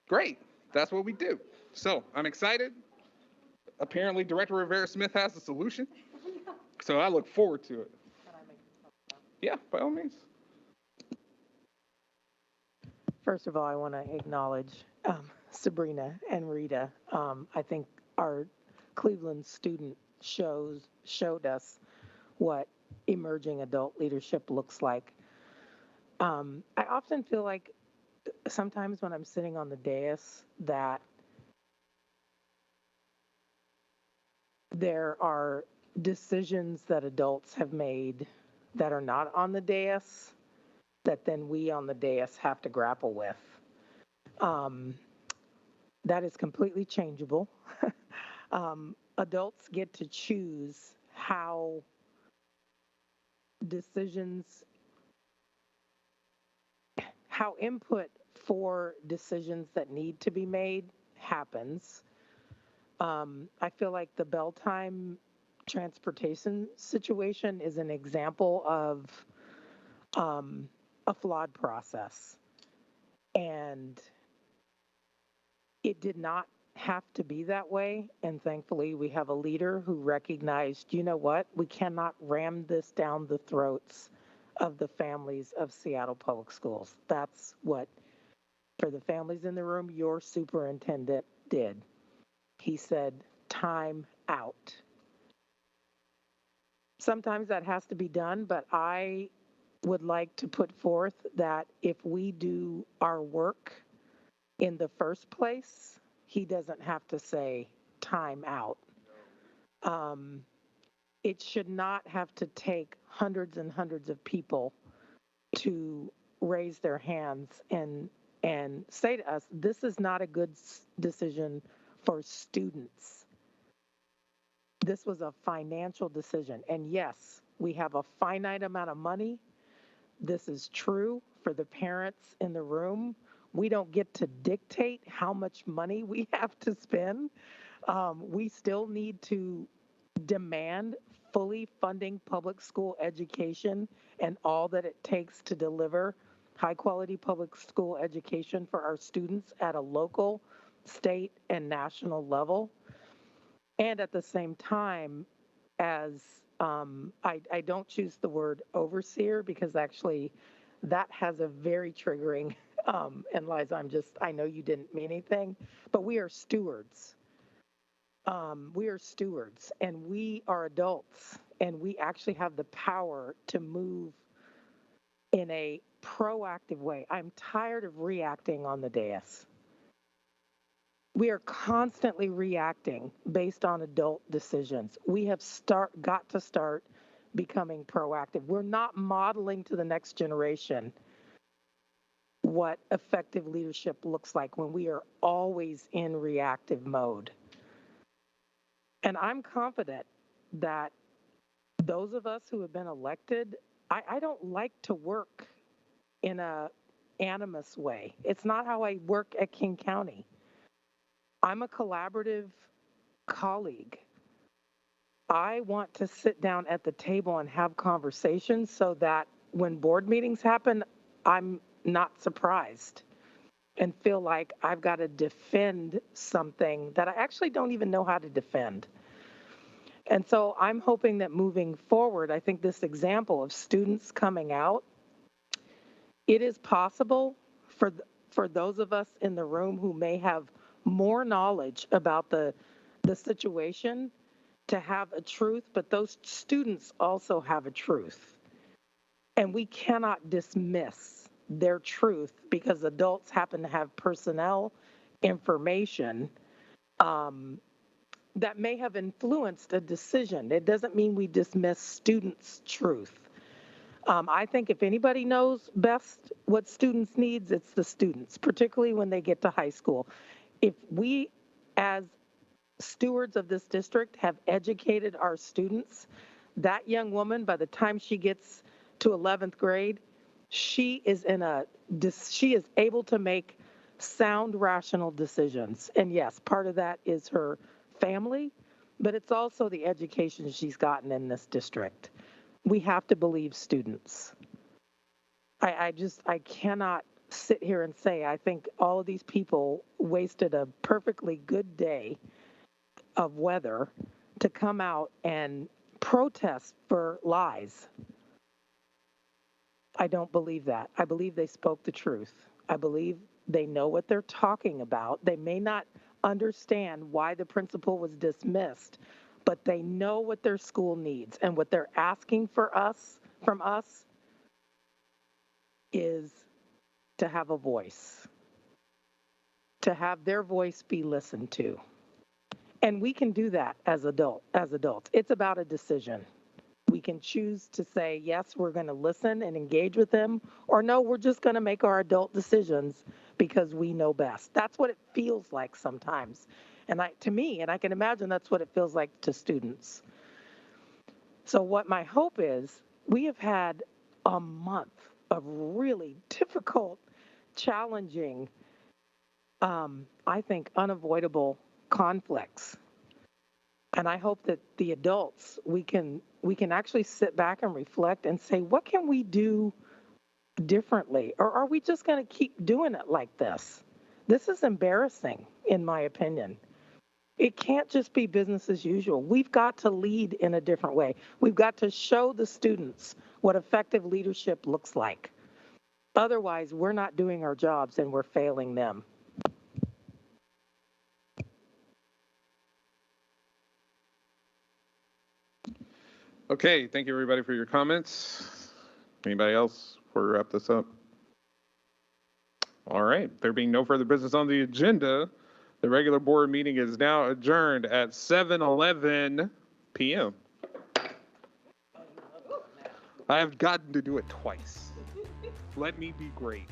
Great, that's what we do. So I'm excited. Apparently Director Rivera-Smith has the solution. So I look forward to it. Yeah, by all means. First of all, I want to acknowledge Sabrina and Rita. I think our Cleveland student showed us what emerging adult leadership looks like. I often feel like sometimes when I'm sitting on the dais that there are decisions that adults have made that are not on the dais that then we on the dais have to grapple with. That is completely changeable. Adults get to choose how decisions, how input for decisions that need to be made happens. I feel like the bell time transportation situation is an example of a flawed process. And it did not have to be that way. And thankfully, we have a leader who recognized, you know what, we cannot ram this down the throats of the families of Seattle Public Schools. That's what, for the families in the room, your superintendent did. He said, time out. Sometimes that has to be done, but I would like to put forth that if we do our work in the first place, he doesn't have to say time out. It should not have to take hundreds and hundreds of people to raise their hands and say to us, this is not a good decision for students. This was a financial decision. And yes, we have a finite amount of money. This is true for the parents in the room. We don't get to dictate how much money we have to spend. We still need to demand fully funding public school education and all that it takes to deliver high quality public school education for our students at a local, state, and national level. And at the same time, as I don't choose the word overseer because actually that has a very triggering, and Liza, I know you didn't mean anything, but we are stewards. We are stewards and we are adults and we actually have the power to move in a proactive way. I'm tired of reacting on the dais. We are constantly reacting based on adult decisions. We have got to start becoming proactive. We're not modeling to the next generation what effective leadership looks like when we are always in reactive mode. And I'm confident that those of us who have been elected, I don't like to work in a animus way. It's not how I work at King County. I'm a collaborative colleague. I want to sit down at the table and have conversations so that when board meetings happen, I'm not surprised and feel like I've got to defend something that I actually don't even know how to defend. And so I'm hoping that moving forward, I think this example of students coming out, it is possible for those of us in the room who may have more knowledge about the situation to have a truth, but those students also have a truth. And we cannot dismiss their truth because adults happen to have personnel information that may have influenced a decision. It doesn't mean we dismiss students' truth. I think if anybody knows best what students needs, it's the students, particularly when they get to high school. If we, as stewards of this district, have educated our students, that young woman, by the time she gets to 11th grade, she is able to make sound, rational decisions. And yes, part of that is her family, but it's also the education she's gotten in this district. We have to believe students. I cannot sit here and say, I think all of these people wasted a perfectly good day of weather to come out and protest for lies. I don't believe that. I believe they spoke the truth. I believe they know what they're talking about. They may not understand why the principal was dismissed, but they know what their school needs, and what they're asking from us is to have a voice, to have their voice be listened to. And we can do that as adults. It's about a decision. We can choose to say, yes, we're going to listen and engage with them, or no, we're just going to make our adult decisions because we know best. That's what it feels like sometimes. And to me, and I can imagine that's what it feels like to students. So what my hope is, we have had a month of really difficult, challenging, I think unavoidable conflicts. And I hope that the adults, we can actually sit back and reflect and say, what can we do differently? Or are we just going to keep doing it like this? This is embarrassing, in my opinion. It can't just be business as usual. We've got to lead in a different way. We've got to show the students what effective leadership looks like. Otherwise, we're not doing our jobs and we're failing them. Okay, thank you everybody for your comments. Anybody else before we wrap this up? All right, there being no further business on the agenda, the regular board meeting is now adjourned at 7:11 p.m. I have gotten to do it twice. Let me be great.